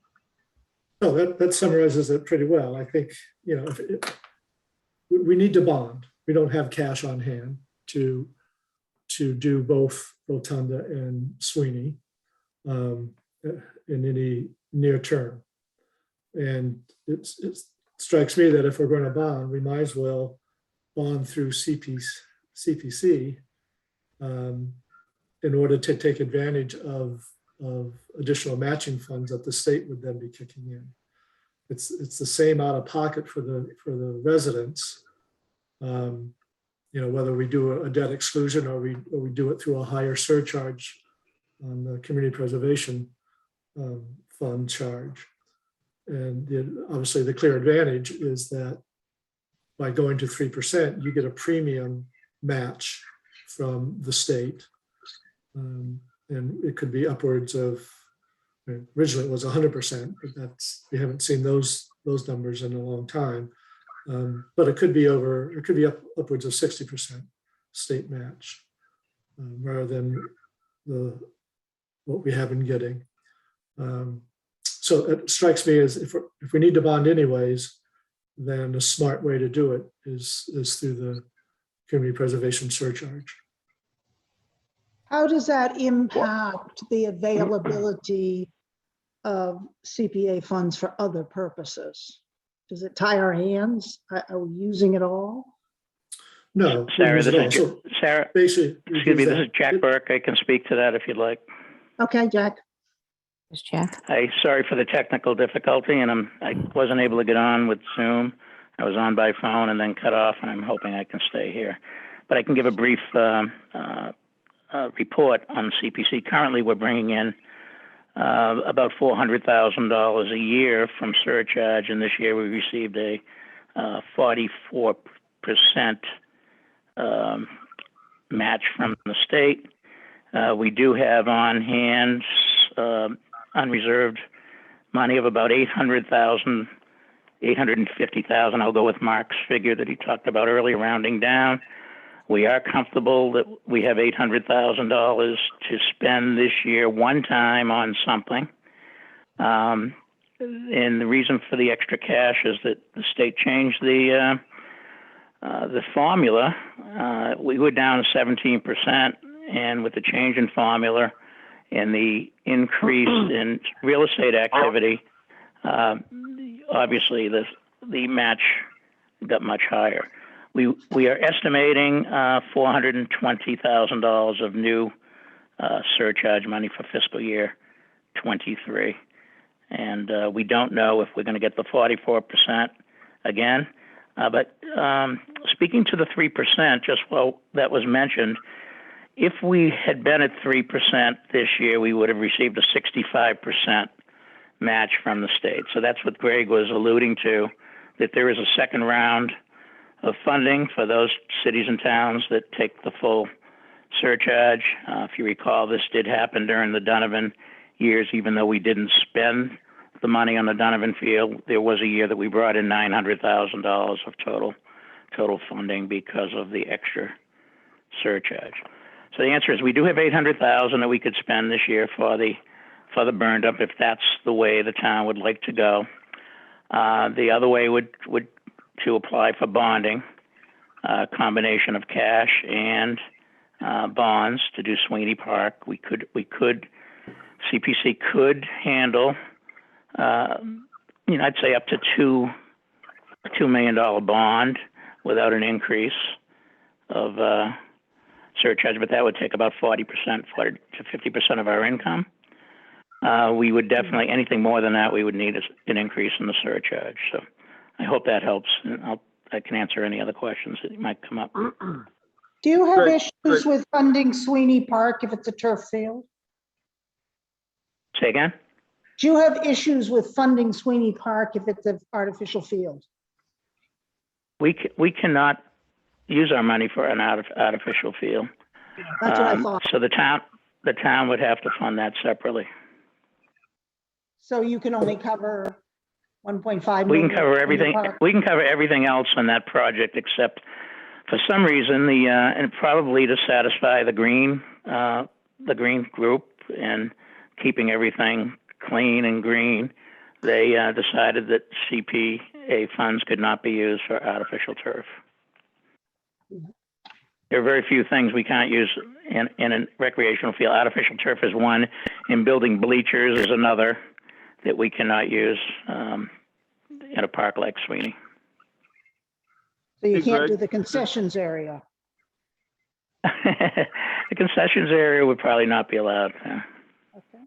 No, that summarizes it pretty well. I think, we need to bond. We don't have cash on hand to do both Rotunda and Sweeney. in any near term. And it strikes me that if we're going to bond, we might as well bond through CPC in order to take advantage of additional matching funds that the state would then be kicking in. It's the same out of pocket for the residents. Whether we do a debt exclusion or we do it through a higher surcharge on the community preservation fund charge. And obviously the clear advantage is that by going to 3%, you get a premium match from the state. And it could be upwards of, originally it was 100%, but we haven't seen those numbers in a long time. But it could be upwards of 60% state match rather than what we have been getting. So it strikes me as if we need to bond anyways, then a smart way to do it is through the community preservation surcharge. How does that impact the availability of CPA funds for other purposes? Does it tie our hands? Are we using it all? No. Sarah, this is Sarah. Basically, Excuse me, this is Jack Burke. I can speak to that if you'd like. Okay, Jack. Ms. Jack. Hi, sorry for the technical difficulty, and I wasn't able to get on with Zoom. I was on by phone and then cut off, and I'm hoping I can stay here. But I can give a brief report on CPC. Currently, we're bringing in about $400,000 a year from surcharge, and this year we received a 44% match from the state. We do have on hand unreserved money of about $850,000. I'll go with Mark's figure that he talked about earlier, rounding down. We are comfortable that we have $800,000 to spend this year one time on something. And the reason for the extra cash is that the state changed the formula. We were down 17%, and with the change in formula and the increase in real estate activity, obviously the match got much higher. We are estimating $420,000 of new surcharge money for fiscal year 23. And we don't know if we're going to get the 44% again. But speaking to the 3%, just while that was mentioned, if we had been at 3% this year, we would have received a 65% match from the state. So that's what Greg was alluding to, that there is a second round of funding for those cities and towns that take the full surcharge. If you recall, this did happen during the Donovan years, even though we didn't spend the money on the Donovan field. There was a year that we brought in $900,000 of total funding because of the extra surcharge. So the answer is we do have $800,000 that we could spend this year for the burned up, if that's the way the town would like to go. The other way would to apply for bonding, a combination of cash and bonds to do Sweeney Park. CPC could handle, I'd say up to $2 million bond without an increase of surcharge, but that would take about 40% to 50% of our income. We would definitely, anything more than that, we would need an increase in the surcharge. So I hope that helps. And I can answer any other questions that might come up. Do you have issues with funding Sweeney Park if it's a turf field? Say again? Do you have issues with funding Sweeney Park if it's an artificial field? We cannot use our money for an artificial field. That's what I thought. So the town would have to fund that separately. So you can only cover 1.5 million. We can cover everything. We can cover everything else on that project, except for some reason and probably to satisfy the green group and keeping everything clean and green, they decided that CPA funds could not be used for artificial turf. there are very few things we can't use in a recreational field. Artificial turf is one, and building bleachers is another that we cannot use in a park like Sweeney. So you Hey, can't do Greg. the concessions area. The concessions area would probably not be allowed. Yeah. Okay.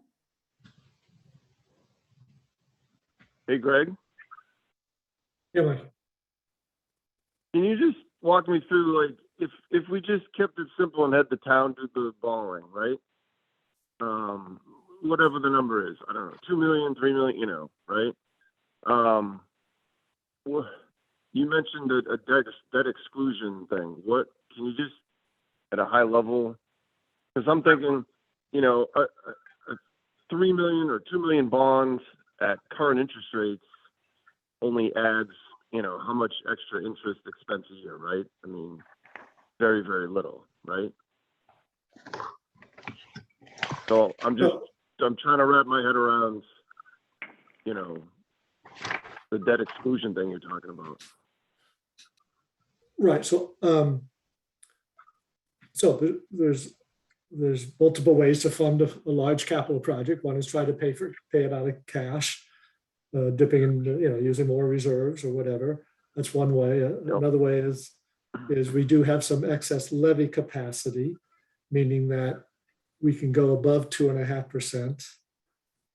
Hey, Greg, Yeah, Mike. can you just walk me through, like, if we just kept it simple and had the town do the borrowing, right? Whatever the number is, I don't know, 2 million, 3 million, you know, right? You mentioned a debt exclusion thing. What can you just at a high level? Because I'm thinking, you know, a 3 million or 2 million bonds at current interest rates only adds, you know, how much extra interest expense a year, right? I mean, very, very little, right? So I'm trying to wrap my head around, you know, the debt exclusion thing you're talking about. Right. So, there's multiple ways to fund a large capital project. One is try to pay it out of cash, dipping in, you know, using more reserves or whatever. That's one way. Another way is we do have some excess levy capacity, meaning that we can go above 2.5%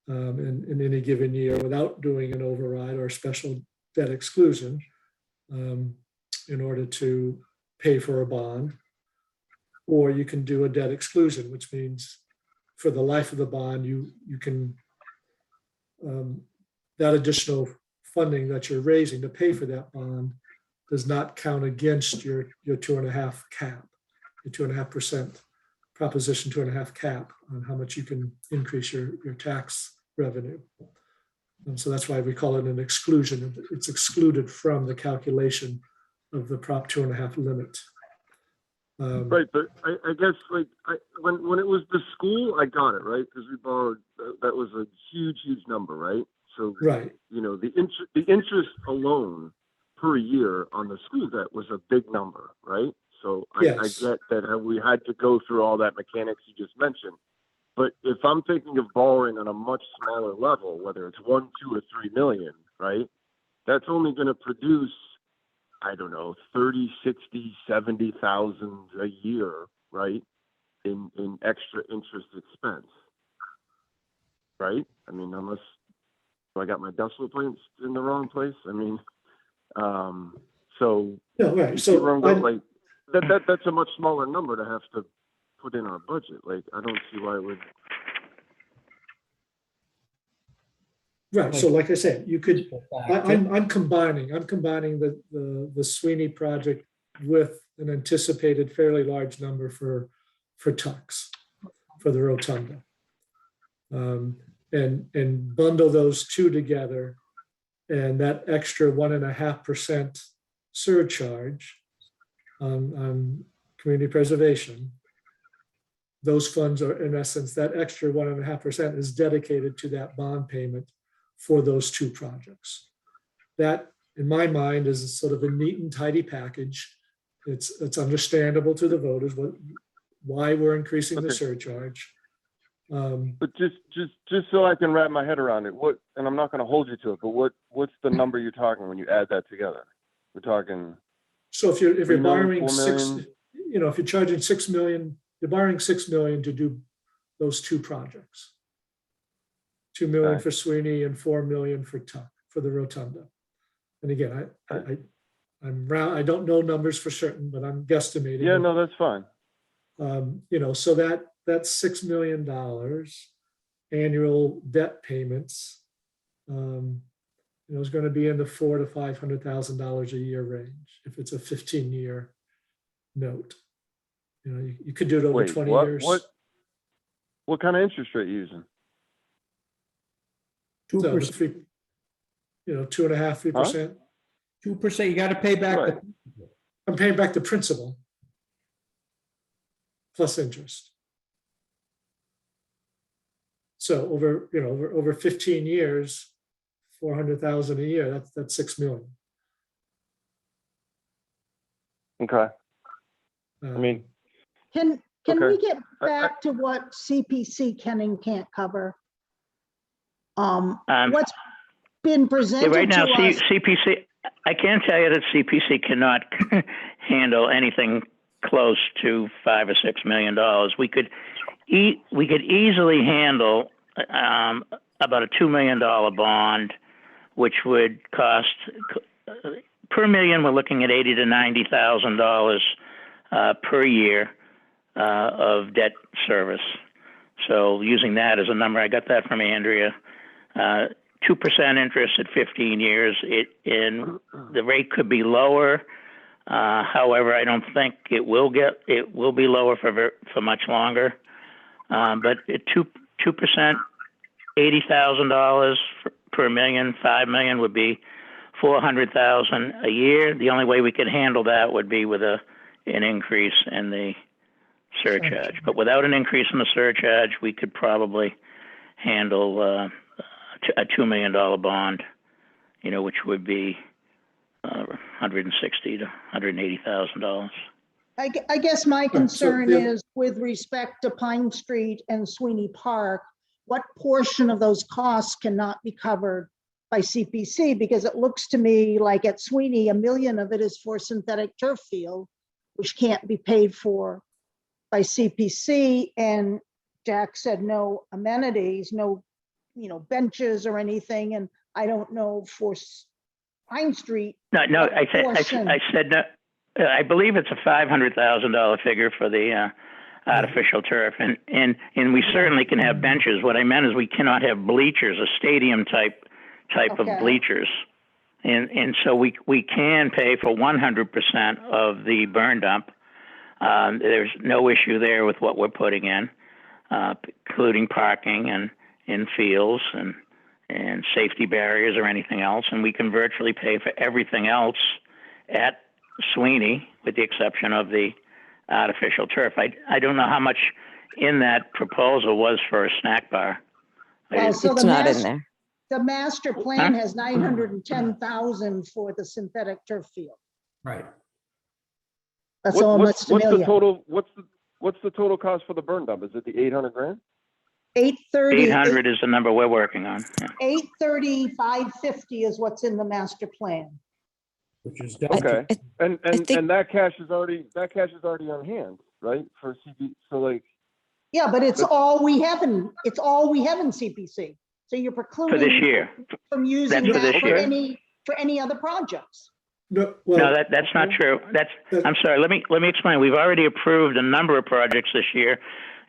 in any given year without doing an override or special debt exclusion in order to pay for a bond. Or you can do a debt exclusion, which means for the life of the bond, you can, that additional funding that you're raising to pay for that bond does not count against your 2.5 cap, your 2.5%. Proposition 2.5 cap on how much you can increase your tax revenue. And so that's why we call it an exclusion. It's excluded from the calculation of the Prop 2.5 limit. Right, but I guess like when it was the school, I got it, right? Because we borrowed, that was a huge number, right? So, right, you know, the interest alone per year on the school debt was a big number, right? So I get that we had to go through all that mechanics you just mentioned. But if I'm thinking of borrowing on a much smaller level, whether it's 1, 2, or 3 million, right? That's only going to produce, I don't know, 30, 60, 70,000 a year, right? In extra interest expense, right? I mean, unless I got my decimal points in the wrong place. I mean, so no, right. So that's a much smaller number to have to put in our budget. Like, I don't see why it would. Right. So like I said, you could, I'm combining the Sweeney project with an anticipated fairly large number for Tux, for the Rotunda. And bundle those two together, and that extra 1.5% surcharge on community preservation. Those funds are, in essence, that extra 1.5% is dedicated to that bond payment for those two projects. That, in my mind, is sort of a neat and tidy package. It's understandable to the voters why we're increasing the surcharge. But just so I can wrap my head around it, and I'm not going to hold you to it, but what's the number you're talking when you add that together? We're talking. So if you're borrowing 4 million? if you're charging 6 million, you're borrowing 6 million to do those two projects. 2 million for Sweeney and 4 million for Tuck, for the Rotunda. And again, I don't know numbers for certain, but I'm guesstimating. Yeah, no, that's fine. So that's $6 million annual debt payments. Is going to be in the $400,000 to $500,000 a year range if it's a 15-year note. You could do it over 20 years. What kind of interest rate are you using? 2%. 2.5%, 3%. 2%, you got to pay back. Right. I'm paying back the principal plus interest. So over 15 years, 400,000 a year, that's 6 million. Okay. I mean, Can we Okay. get back to what CPC can and can't cover? What's been Yeah, presented right now, to us, CPC, I can tell you that CPC cannot handle anything close to $5 or $6 million. We could easily handle about a $2 million bond, which would cost per million. We're looking at $80,000 to $90,000 per year of debt service. So using that as a number, I got that from Andrea. 2% interest at 15 years. The rate could be lower. However, I don't think it will be lower for much longer. But at 2%, $80,000 per million, $5 million would be $400,000 a year. The only way we could handle that would be with an increase in the surcharge. But without an increase in the surcharge, we could probably handle a $2 million bond, which would be $160,000 to $180,000. I guess my concern is with respect to Pine Street and Sweeney Park, what portion of those costs cannot be covered by CPC? Because it looks to me like at Sweeney, $1 million of it is for synthetic turf field, which can't be paid for by CPC. And Jack said no amenities, no benches or anything. And I don't know for Pine Street. No, I said no. I believe it's a $500,000 figure for the artificial turf, and we certainly can have benches. What I meant is we cannot have bleachers, a stadium type of bleachers, and so we can pay for 100% of the burn dump. There's no issue there with what we're putting in, including parking and in fields and safety barriers or anything else, and we can virtually pay for everything else at Sweeney, with the exception of the artificial turf. I don't know how much in that proposal was for a snack bar. So It's not in there. The master plan has 910,000 for the synthetic turf field. Right. That's almost $1 million. What's the total cost for the burn dump? Is it the 800 grand? 800 is the number we're working on. Yeah. 830, 550 is what's in the master plan. Which is Okay. And that cash is already on hand, right? For CP. So like. Yeah, but it's all we have in CPC. So you're precluding For this year. from using That's for that this for year. any other projects. No, That's not true. I'm sorry. Let me explain. We've already approved a number of projects this year,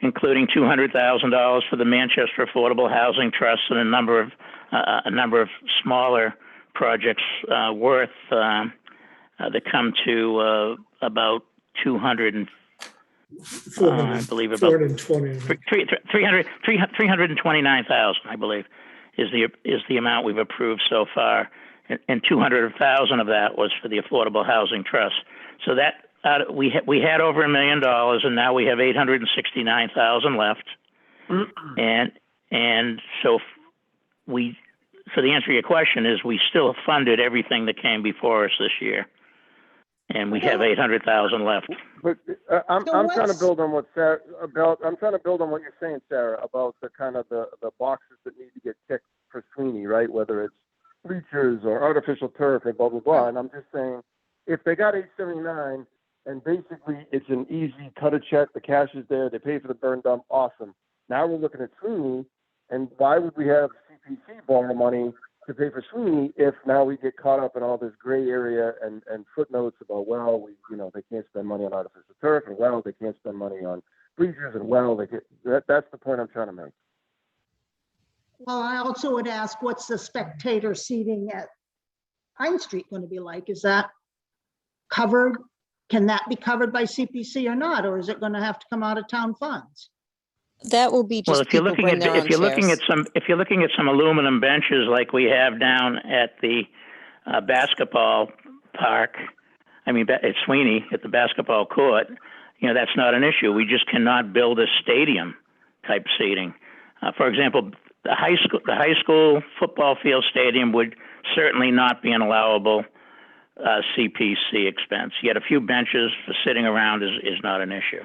including $200,000 for the Manchester Affordable Housing Trust and a number of smaller projects worth that come to about 200 I believe about 329,000 I believe is the amount we've approved so far, and 200,000 of that was for the Affordable Housing Trust. So that we had over $1 million, and now we have 869,000 left, and so the answer to your question is we still funded everything that came before us this year, and we have 800,000 left. But I'm trying to build on what Sarah I'm trying to build on what you're saying, Sarah, about the kind of the boxes that need to get ticked for Sweeney, right? Whether it's bleachers or artificial turf or blah blah blah. And I'm just saying, if they got 879 and basically it's an easy cut a check, the cash is there, they pay for the burn dump, awesome. Now we're looking at Sweeney, and why would we have CPC borrow money to pay for Sweeney if now we get caught up in all this gray area and footnotes about, well, they can't spend money on artificial turf, and well, they can't spend money on bleachers, and well, that's the point I'm trying to make. Well, I also would ask, what's the spectator seating at Pine Street going to be like? Is that covered? Can that be covered by CPC or not? Or is it going to have to come out of town funds? That will be just Well, if you're people looking bring their own chairs. if you're looking at some aluminum benches like we have down at the basketball park, at Sweeney at the basketball court, that's not an issue. We just cannot build a stadium type seating. For example, the high school football field stadium would certainly not be an allowable CPC expense. Yet a few benches for sitting around is not an issue.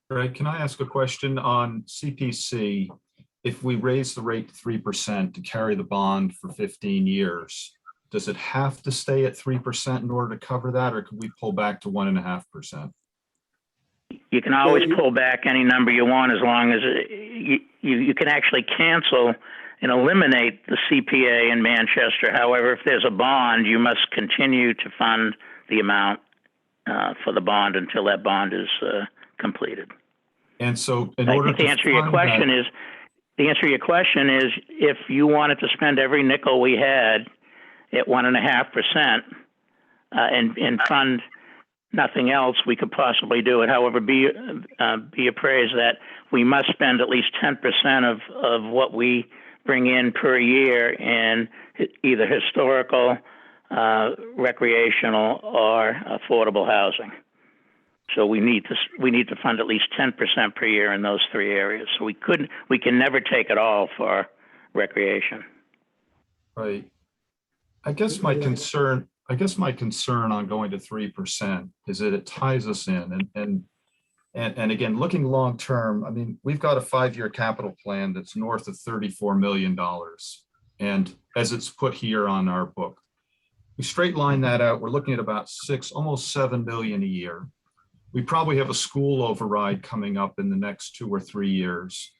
Greg, can I ask a question on CPC? If we raise the rate to 3% to carry the bond for 15 years, does it have to stay at 3% in order to cover that, or could we pull back to 1.5%? You can always pull back any number you want as long as you can actually cancel and eliminate the CPA in Manchester. However, if there's a bond, you must continue to fund the amount for the bond until that bond is completed. And so in I order think the to answer to your fund question that- is, the answer to your question is, if you wanted to spend every nickel we had at 1.5% and fund nothing else, we could possibly do it. However, be appraised that we must spend at least 10% of what we bring in per year in either historical, recreational, or affordable housing. So we need to fund at least 10% per year in those three areas. So we can never take it all for recreation. Right. I guess my concern on going to 3% is that it ties us in. And again, looking long term, I mean, we've got a 5-year capital plan that's north of $34 million. And as it's put here on our book, we straight line that out, we're looking at about almost 7 million a year. We probably have a school override coming up in the next 2 or 3 years.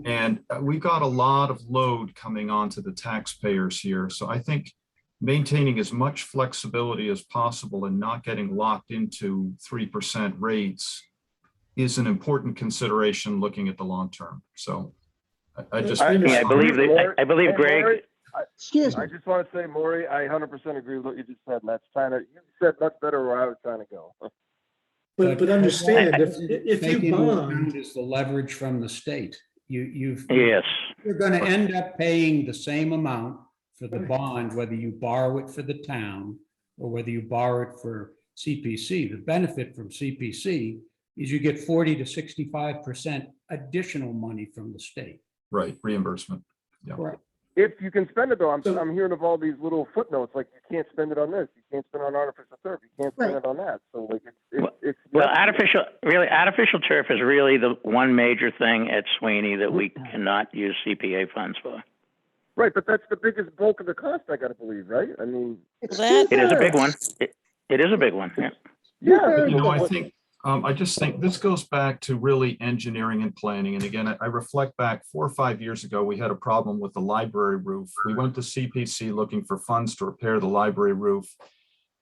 And we've got a lot of load coming onto the taxpayers here. So I think maintaining as much flexibility as possible and not getting locked into 3% rates is an important consideration looking at the long term. So I believe Greg. Excuse I just want to say, Maury, I 100% agree with what you just said. And that's you said much better where I was trying to go. But understand, if you Taking into bond, account is the leverage from the state. Yes. You're going to end up paying the same amount for the bond, whether you borrow it for the town or whether you borrow it for CPC. The benefit from CPC is you get 40 to 65% additional money from the state. Right, reimbursement. Yeah. Right. If you can spend it though, I'm hearing of all these little footnotes, like you can't spend it on this, you can't spend it on artificial turf, you can't spend it on that. So like artificial turf is really the one major thing at Sweeney that we cannot use CPA funds for. Right, but that's the biggest bulk of the cost, I gotta believe, right? I mean, it is a big one. It is a big one. Yeah. Yeah. You know, I just think this goes back to really engineering and planning. And again, I reflect back 4 or 5 years ago, we had a problem with the library roof. We went to CPC looking for funds to repair the library roof.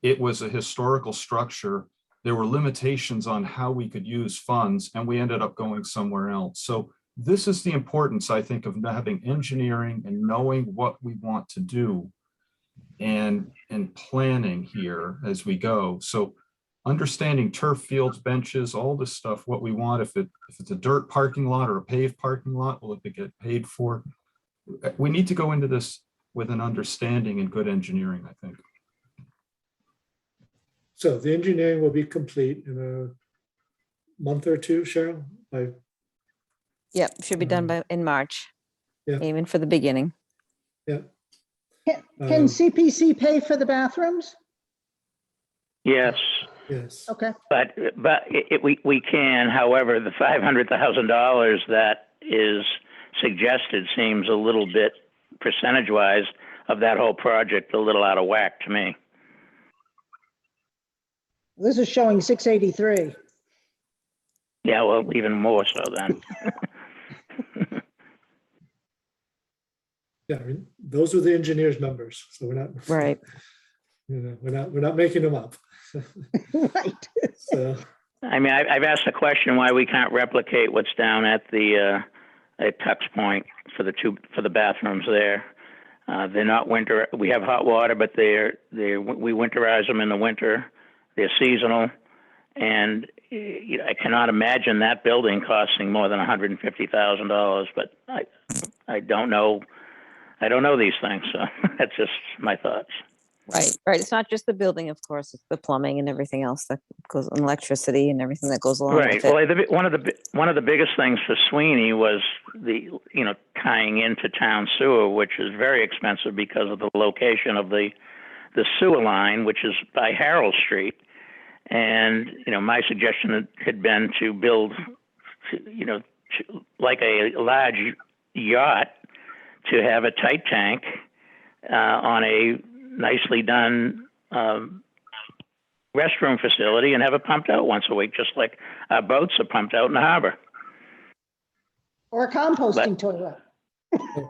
It was a historical structure. There were limitations on how we could use funds, and we ended up going somewhere else. So this is the importance, I think, of having engineering and knowing what we want to do and planning here as we go. So understanding turf fields, benches, all this stuff, what we want, if it's a dirt parking lot or a paved parking lot, will it get paid for? We need to go into this with an understanding and good engineering, I think. so the engineering will be complete in a month or two, Cheryl? Yep, should be done in March, Yeah. even for the beginning. Yeah. Can CPC pay for the bathrooms? Yes. Yes. Okay. But we can. However, the $500,000 that is suggested seems a little bit percentage-wise of that whole project a little out of whack to me. This is showing 683. Yeah, well, even more so then. Yeah, I mean, those are the engineer's numbers, so we're not Right. we're not making them up. Right. So I mean, I've asked the question why we can't replicate what's down at the at Tux Point for the bathrooms there. They're not winter. We have hot water, but we winterize them in the winter. They're seasonal, and I cannot imagine that building costing more than $150,000. But I don't know. I don't know these things, so that's just my thoughts. Right, right. It's not just the building, of course, it's the plumbing and everything else that goes, and electricity and everything that goes along Right. with it. Well, one of the biggest things for Sweeney was the tying into town sewer, which is very expensive because of the location of the sewer line, which is by Harold Street. And my suggestion had been to build, like a large yacht, to have a tight tank on a nicely done restroom facility and have it pumped out once a week, just like our boats are pumped out in the harbor. Or a composting toilet.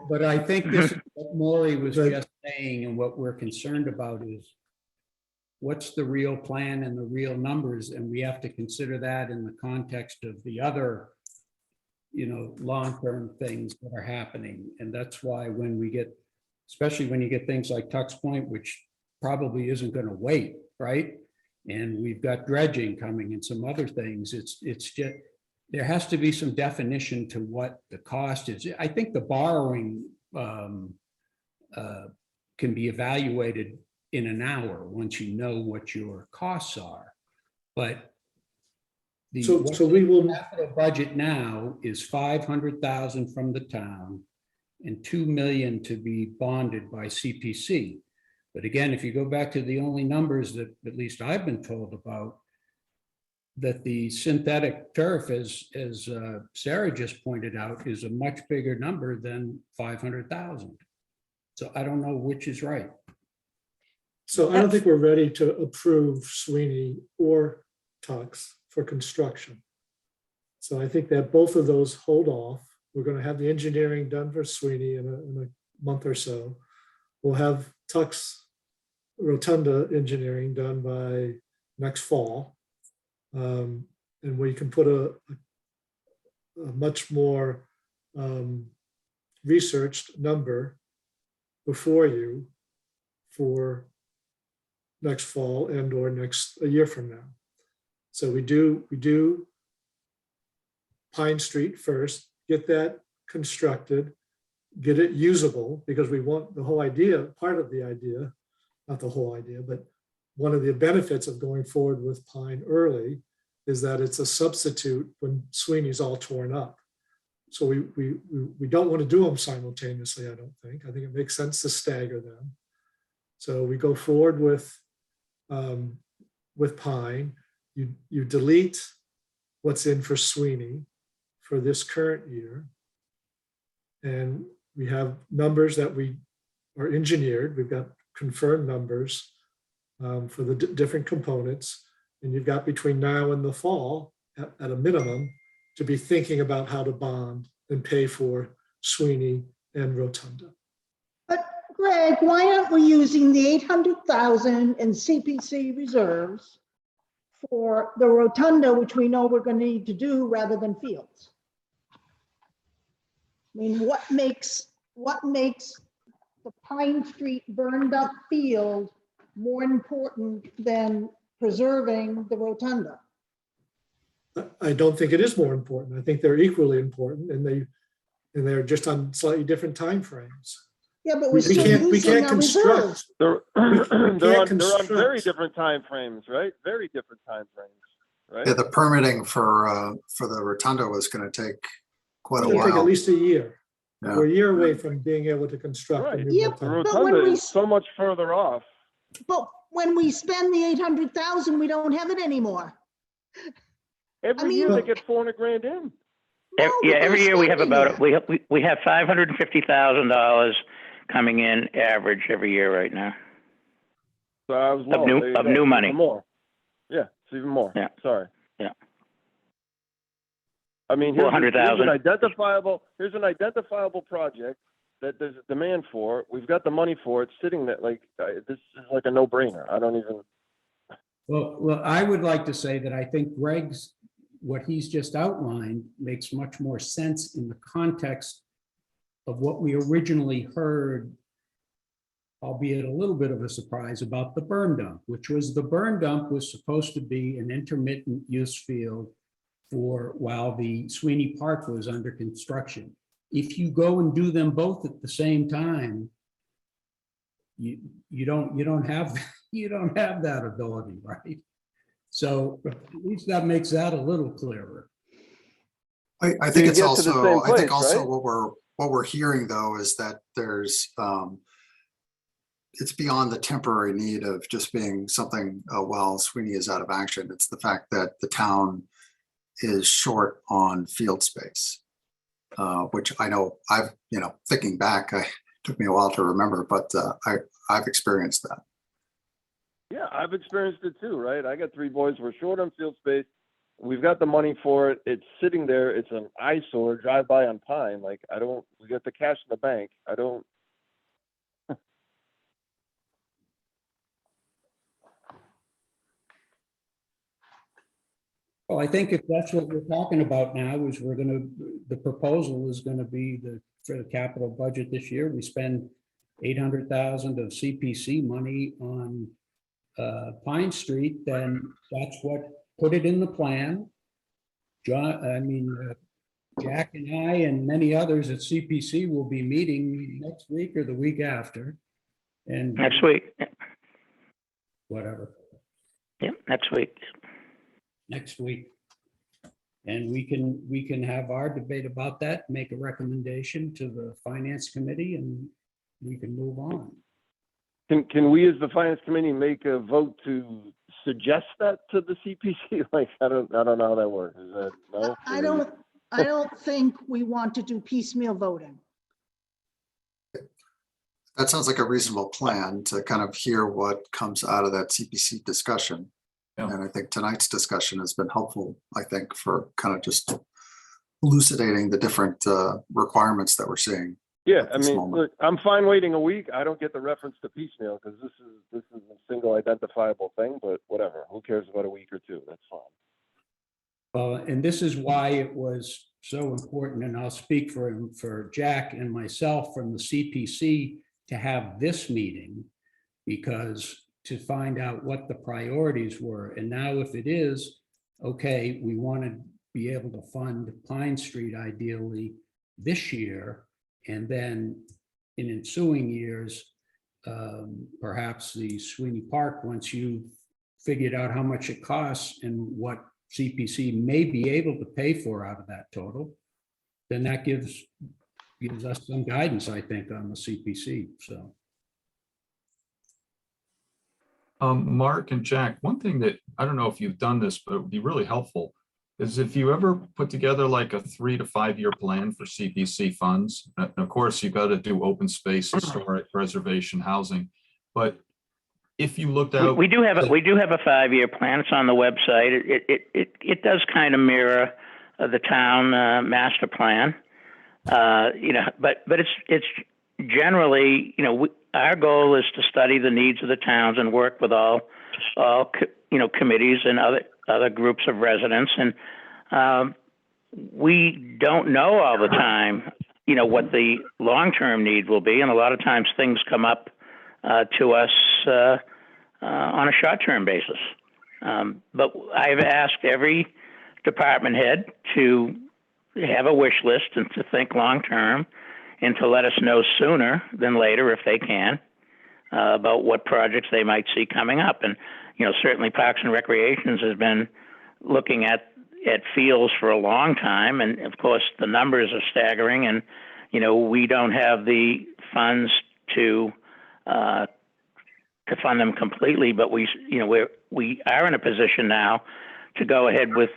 But I think this is what Maury was just saying, and what we're concerned about is what's the real plan and the real numbers, and we have to consider that in the context of the other, long-term things that are happening. And that's why when we get, especially when you get things like Tux Point, which probably isn't going to wait, right? And we've got dredging coming and some other things. It's just, there has to be some definition to what the cost is. I think the borrowing can be evaluated in an hour once you know what your costs are. But the So we will, capital budget now is 500,000 from the town and 2 million to be bonded by CPC. But again, if you go back to the only numbers that at least I've been told about, that the synthetic turf, as Sarah just pointed out, is a much bigger number than 500,000. So I don't know which is right. so I don't think we're ready to approve Sweeney or Tux for construction. So I think that both of those hold off. We're going to have the engineering done for Sweeney in a month or so. We'll have Tux Rotunda engineering done by next fall. And we can put a much more researched number before you for next fall and or a year from now. So we do Pine Street first, get that constructed, get it usable, because we want the whole idea, part of the idea, not the whole idea, but one of the benefits of going forward with Pine early is that it's a substitute when Sweeney's all torn up. So we don't want to do them simultaneously, I don't think. I think it makes sense to stagger them. So we go forward with Pine. You delete what's in for Sweeney for this current year. And we have numbers that we are engineered. We've got confirmed numbers for the different components. And you've got between now and the fall, at a minimum, to be thinking about how to bond and pay for Sweeney and Rotunda. But Greg, why aren't we using the 800,000 in CPC reserves for the Rotunda, which we know we're going to need to do, rather than fields? I mean, what makes the Pine Street burned up field more important than preserving the Rotunda? I don't think it is more important. I think they're equally important, and they're just on slightly different timeframes. Yeah, but we can't construct. They're on construct. very different time frames, right? Very different time frames, right? Yeah, the permitting for the Rotunda was going to take quite a It'll take at while. least a year. Yeah. We're a year away from being able to construct a Right. new Yeah, The Rotunda. but when Rotunda we- is so much further off. But when we spend the 800,000, we don't have it anymore. Every mean- year they get 400 grand in. No, Yeah, but every we're year we have spending about, it. we have $550,000 coming in average every year right now. So I was Of low. new- There you of go. new It's money. even more. Yeah, it's even more. Yeah. Sorry. Yeah. I mean, Well, here's 100,000. Here's an identifiable project that there's a demand for. We've got the money for it sitting there. Like this is like a no-brainer. I don't even. Well, I would like to say that I think Greg's, what he's just outlined makes much more sense in the context of what we originally heard, albeit a little bit of a surprise, about the burn dump, which was the burn dump was supposed to be an intermittent use field for while the Sweeney Park was under construction. If you go and do them both at the same time, you don't have, you don't have that ability, right? So at least that makes that a little clearer. I think you it's get to the also, same I think place, also right? what we're hearing though is that there's, it's beyond the temporary need of just being something, while Sweeney is out of action. It's the fact that the town is short on field space, which I know thinking back, took me a while to remember, but I've experienced that. Yeah, I've experienced it too, right? I got 3 boys. We're short on field space. We've got the money for it. It's sitting there. It's an eyesore. Drive by on Pine. Like, we got the cash in the bank. Well, I think if that's what we're talking about now, is the proposal is gonna be for the capital budget this year, we spend 800,000 of CPC money on Pine Street, then that's what, put it in the plan. Jack and I and many others at CPC will be meeting next week or the week after. And Next week. whatever, Yep, next week. next week. And we can have our debate about that, make a recommendation to the finance committee, and we can move on. Can we, as the finance committee, make a vote to suggest that to the CPC? Like, I don't know how that works. Is that no? I don't think we want to do piecemeal voting. That sounds like a reasonable plan to kind of hear what comes out of that CPC discussion. Yeah. And I think tonight's discussion has been helpful, I think, for kind of just elucidating the different requirements that we're seeing. Yeah, at I this mean, moment. look, I'm fine waiting a week. I don't get the reference to piecemeal because this is a single identifiable thing. But whatever, who cares about a week or two? That's fine. And this is why it was so important, and I'll speak for Jack and myself from the CPC to have this meeting, because to find out what the priorities were. And now if it is, okay, we want to be able to fund Pine Street ideally this year, and then in ensuing years, perhaps the Sweeney Park, once you've figured out how much it costs and what CPC may be able to pay for out of that total, then that gives us some guidance, I think, on the CPC, so. Mark and Jack, one thing that, I don't know if you've done this, but it would be really helpful, is if you ever put together like a 3 to 5 year plan for CPC funds. Of course, you've got to do open space, historic preservation, housing. But if you looked out. We do have a 5-year plan. It's on the website. It does kind of mirror the town master plan. But it's generally, our goal is to study the needs of the towns and work with all committees and other groups of residents. And we don't know all the time, what the long-term need will be. And a lot of times things come up to us on a short-term basis. But I've asked every department head to have a wish list and to think long-term and to let us know sooner than later, if they can, about what projects they might see coming up. And, certainly Parks and Recreations has been looking at fields for a long time. And of course, the numbers are staggering, and, we don't have the funds to fund them completely, but we are in a position now to go ahead with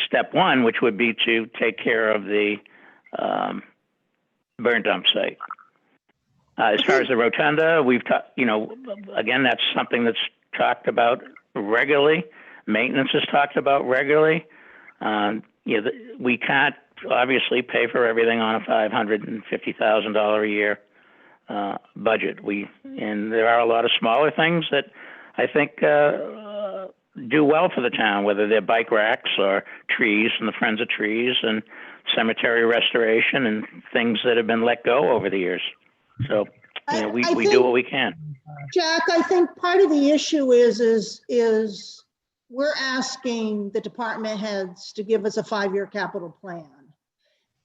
step one, which would be to take care of the burn dump site. As far as the Rotunda, we've talked, again, that's something that's talked about regularly. Maintenance is talked about regularly. We can't obviously pay for everything on a $550,000 a year budget. And there are a lot of smaller things that I think do well for the town, whether they're bike racks or trees and the Friends of Trees and cemetery restoration and things that have been let go over the years. So, we do what we can. Jack, I think part of the issue is we're asking the department heads to give us a 5-year capital plan.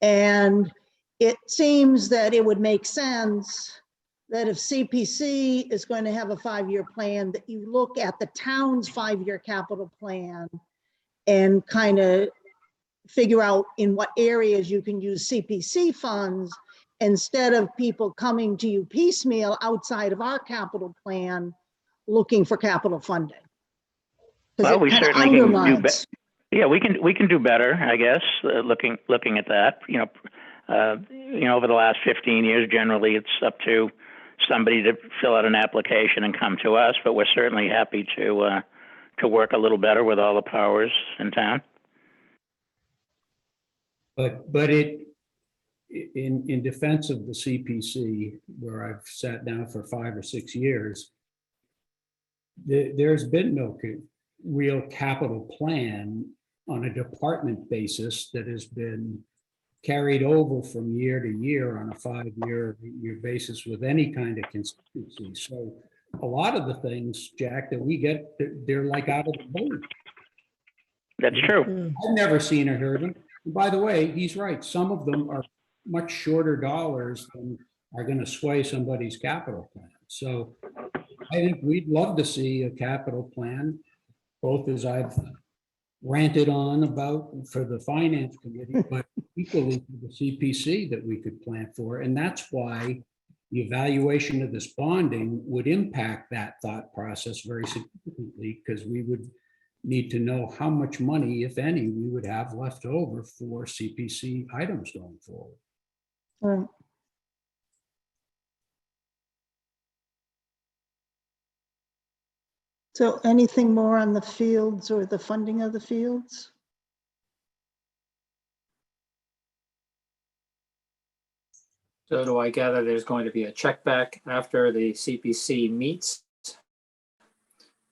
And it seems that it would make sense that if CPC is going to have a 5-year plan, that you look at the town's 5-year capital plan and kind of figure out in what areas you can use CPC funds instead of people coming to you piecemeal outside of our capital plan, looking for capital funding. 'Cause Well, it we kinda certainly can do better. undermines. Yeah, we can do better, I guess, looking at that. Over the last 15 years, generally it's up to somebody to fill out an application and come to us, but we're certainly happy to work a little better with all the powers in town. But in defense of the CPC, where I've sat down for 5 or 6 years, there's been no real capital plan on a department basis that has been carried over from year to year on a 5-year basis with any kind of consistency. So a lot of the things, Jack, that we get, they're like out of the blue. That's true. I've never seen or heard them. And by the way, he's right. Some of them are much shorter dollars than are going to sway somebody's capital plan. So I think we'd love to see a capital plan, both as I've ranted on about for the finance committee, but equally for the CPC that we could plan for. And that's why the evaluation of this bonding would impact that thought process very significantly, because we would need to know how much money, if any, we would have left over for CPC items going forward. Right. So anything more on the fields or the funding of the fields? So do I gather there's going to be a check back after the CPC meets?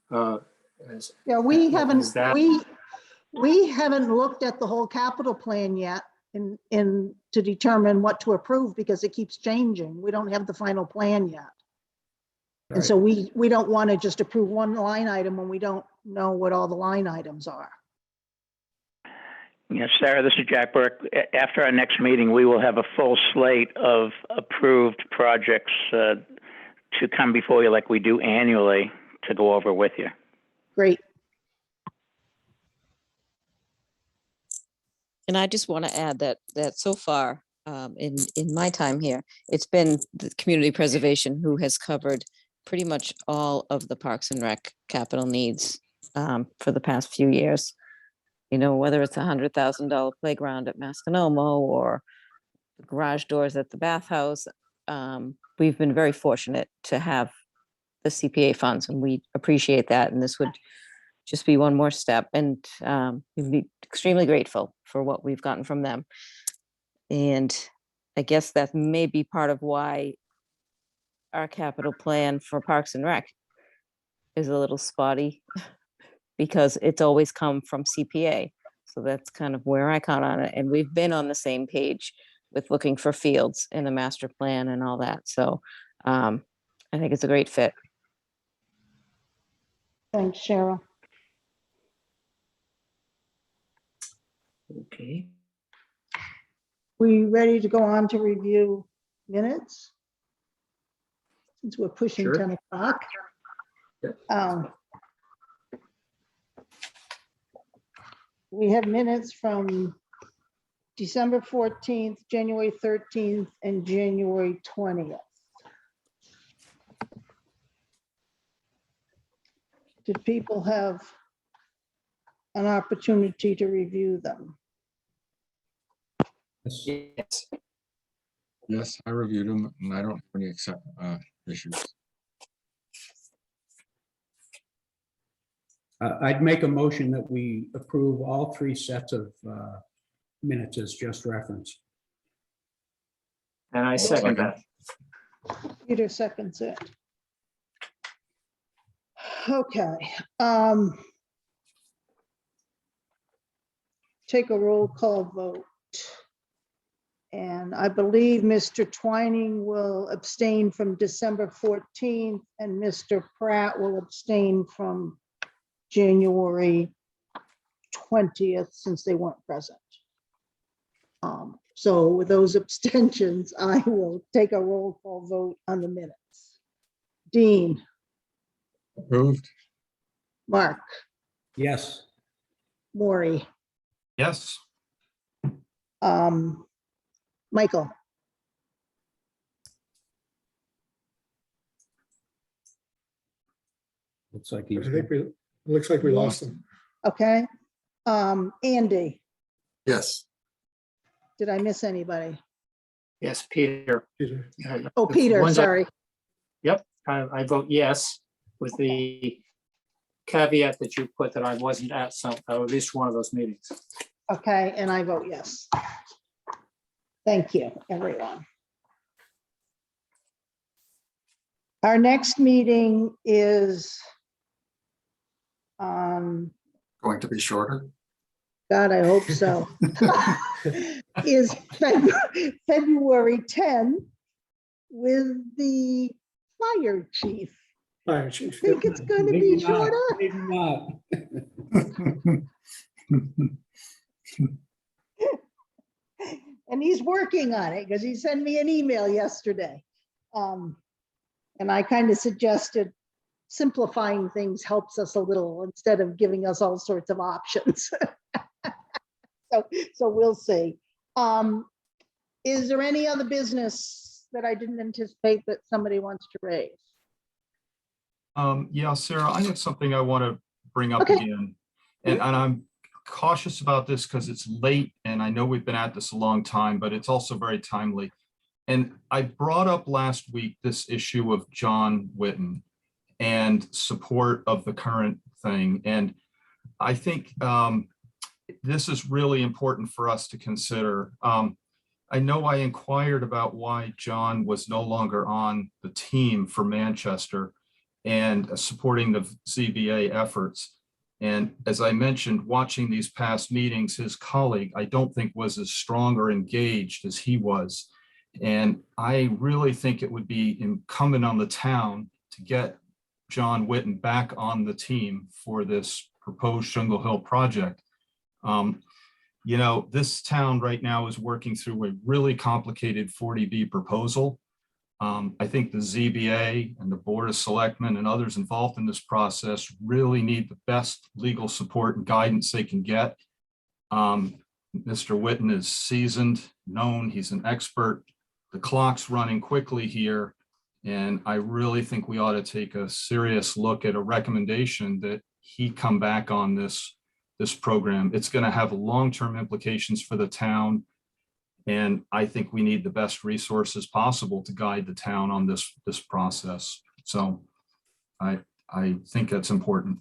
Yeah, we is haven't, that- we haven't looked at the whole capital plan yet in to determine what to approve because it keeps changing. We don't have the final plan yet. And so we don't want to just approve one line item when we don't know what all the line items are. Yes, Sarah, this is Jack Burke. After our next meeting, we will have a full slate of approved projects to come before you like we do annually to go over with you. Great. And I just want to add that so far, in my time here, it's been the community preservation who has covered pretty much all of the Parks and Rec capital needs for the past few years. You know, whether it's $100,000 playground at Masconomo or the garage doors at the bathhouse, we've been very fortunate to have the CPA funds, and we appreciate that. And this would just be one more step, and we'd be extremely grateful for what we've gotten from them. And I guess that may be part of why our capital plan for Parks and Rec is a little spotty, because it's always come from CPA. So that's kind of where I count on it. And we've been on the same page with looking for fields in the master plan and all that. So I think it's a great fit. Thanks, Cheryl. Okay. We ready to go on to review minutes? Since we're pushing Sure. 10 o'clock. We have minutes from December 14th, January 13th, and January 20th. Did people have an opportunity to review them? Yes. Yes, I reviewed them and I don't have any issues. I'd make a motion that we approve all 3 sets of minutes as just referenced. And I second that. Peter seconds it. Okay. Take a roll call vote. And I believe Mr. Twining will abstain from December 14th and Mr. Pratt will abstain from January 20th since they weren't present. So with those abstentions, I will take a roll call vote on the minutes. Dean, Approved? Mark, Yes. Maury, Yes, Michael, Looks like I he's. think looks like we lost him. okay. Andy, Yes. did I miss anybody? Yes, Peter. Peter. Oh, The Peter, ones I- sorry. Yep, I vote yes, with the caveat that you put that I wasn't at some, or at least one of those meetings. Okay, and I vote yes. Thank you, everyone. Our next meeting is on, Going to be shorter. God, I hope so, is February 10 with the fire chief. Fire chief. I think it's going to Maybe be not, shorter. maybe not. And he's working on it because he sent me an email yesterday. And I kind of suggested simplifying things helps us a little instead of giving us all sorts of options. So we'll see. Is there any other business that I didn't anticipate that somebody wants to raise? yeah, Sarah, I have something I want to bring up Okay. again. And I'm cautious about this because it's late and I know we've been at this a long time, but it's also very timely. And I brought up last week this issue of John Whitten and support of the current thing. And I think this is really important for us to consider. I know I inquired about why John was no longer on the team for Manchester and supporting the ZBA efforts. And as I mentioned, watching these past meetings, his colleague, I don't think was as strong or engaged as he was. And I really think it would be incumbent on the town to get John Whitten back on the team for this proposed Shingle Hill project. You know, this town right now is working through a really complicated 40B proposal. I think the ZBA and the Board of Selectmen and others involved in this process really need the best legal support and guidance they can get. Mr. Whitten is seasoned, known, he's an expert. The clock's running quickly here. And I really think we ought to take a serious look at a recommendation that he come back on this program. It's going to have long-term implications for the town. And I think we need the best resources possible to guide the town on this process. So I think that's important.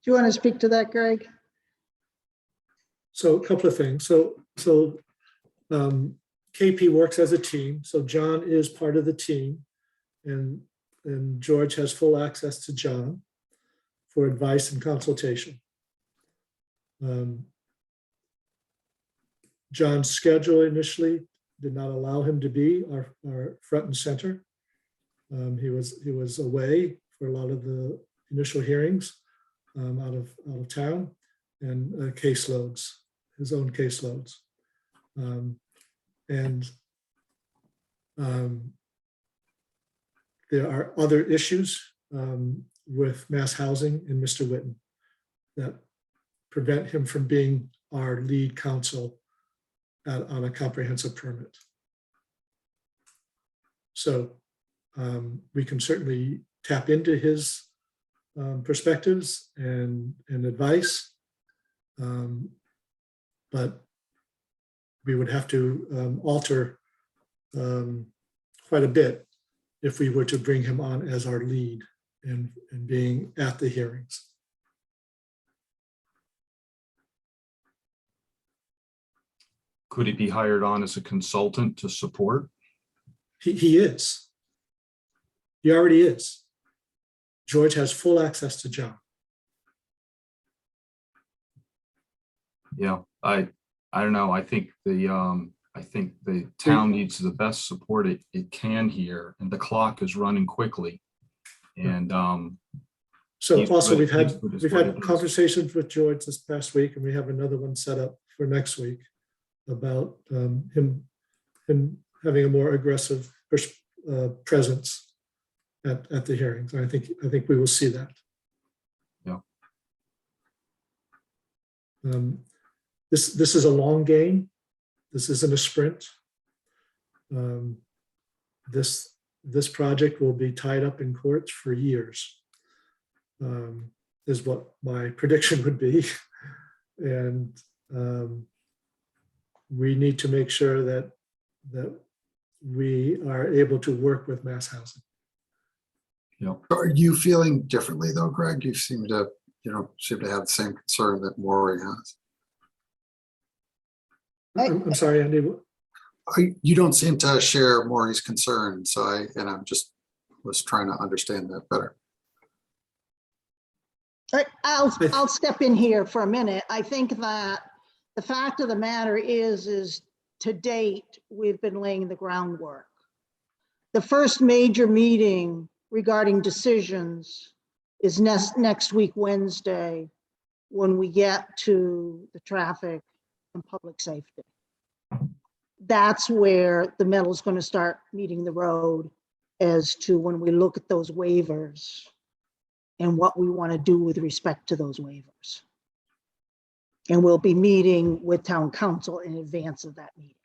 Do you want to speak to that, Greg? So a couple of things. So KP works as a team. So John is part of the team, and George has full access to John for advice and consultation. John's schedule initially did not allow him to be our front and center. He was away for a lot of the initial hearings out of town, and caseloads, his own caseloads. There are other issues with mass housing and Mr. Whitten that prevent him from being our lead counsel on a comprehensive permit. So we can certainly tap into his perspectives and advice, but we would have to alter quite a bit if we were to bring him on as our lead and being at the hearings. Could he be hired on as a consultant to support? He is. He already is. George has full access to John. Yeah, I don't know. I think the town needs the best support it can here, and the clock is running quickly. And so he's also good- we've he's had good at what he does. conversations with George this past week, and we have another one set up for next week about him having a more aggressive presence at the hearings. I think we will see that. Yeah. This is a long game. This isn't a sprint. This project will be tied up in courts for years, is what my prediction would be. And we need to make sure that we are able to work with Mass Housing. Yeah. Are you feeling differently though, Greg? You seem to have the same concern that Maury has. I'm sorry, Andy. You don't seem to share Maury's concern, so I'm just was trying to understand that better. I'll step in here for a minute. I think that the fact of the matter is to date, we've been laying the groundwork. The first major meeting regarding decisions is next week, Wednesday, when we get to the traffic and public safety. That's where the metal's going to start meeting the road as to when we look at those waivers and what we want to do with respect to those waivers. And we'll be meeting with town council in advance of that meeting.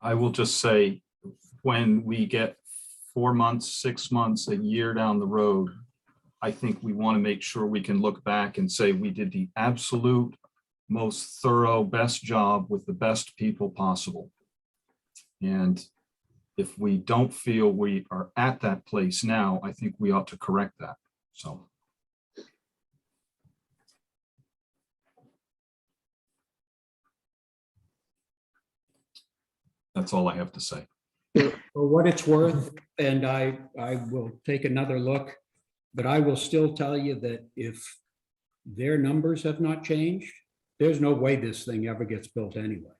I will just say, when we get 4 months, 6 months, a year down the road, I think we want to make sure we can look back and say we did the absolute most thorough, best job with the best people possible. And if we don't feel we are at that place now, I think we ought to correct that. So. That's all I have to say. For what it's worth, and I will take another look, but I will still tell you that if their numbers have not changed, there's no way this thing ever gets built anyway.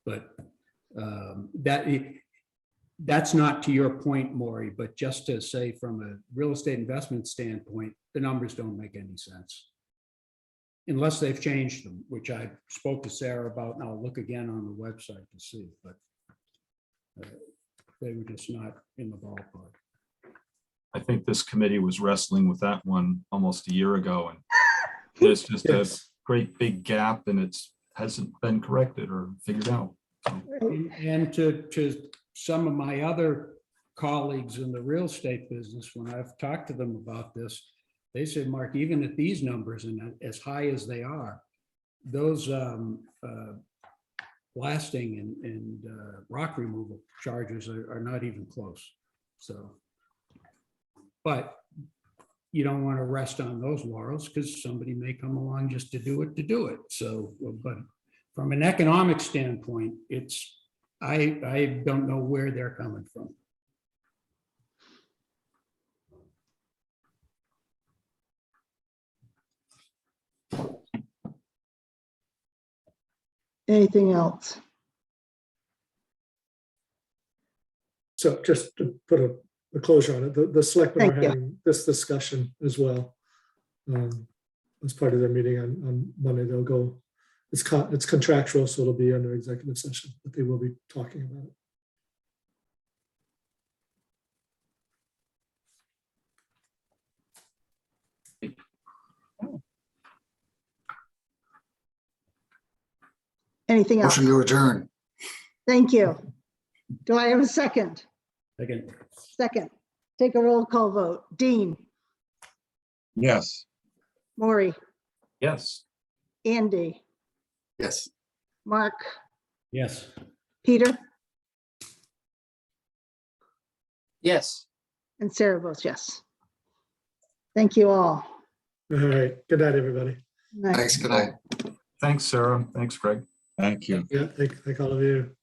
But that's not to your point, Maury, but just to say from a real estate investment standpoint, the numbers don't make any sense. Unless they've changed them, which I spoke to Sarah about, and I'll look again on the website to see, but they were just not in the ballpark. I think this committee was wrestling with that one almost a year ago, and there's just a great big gap, and it hasn't been corrected or figured out. So. And to some of my other colleagues in the real estate business, when I've talked to them about this, they said, Mark, even at these numbers and as high as they are, those blasting and rock removal charges are not even close. So, but you don't want to rest on those laurels because somebody may come along just to do it. So, but from an economic standpoint, I don't know where they're coming from. Anything else? So just to put a closure on it, the selectmen are Thank you. having this discussion as well. As part of their meeting on Monday, they'll go, it's contractual, so it'll be under executive session, but they will be talking about it. Anything else? Motion to adjourn. Thank you. Do I have a second? Second. Second. Take a roll call vote. Dean, Yes. Maury, Yes. Andy, Yes. Mark, Yes. Peter, Yes. and Sarah votes yes. Thank you all. All right. Good night, everybody. Night. Thanks. Good night. Thanks, Sarah. Thanks, Greg. Thank you. Yeah, thank all of you.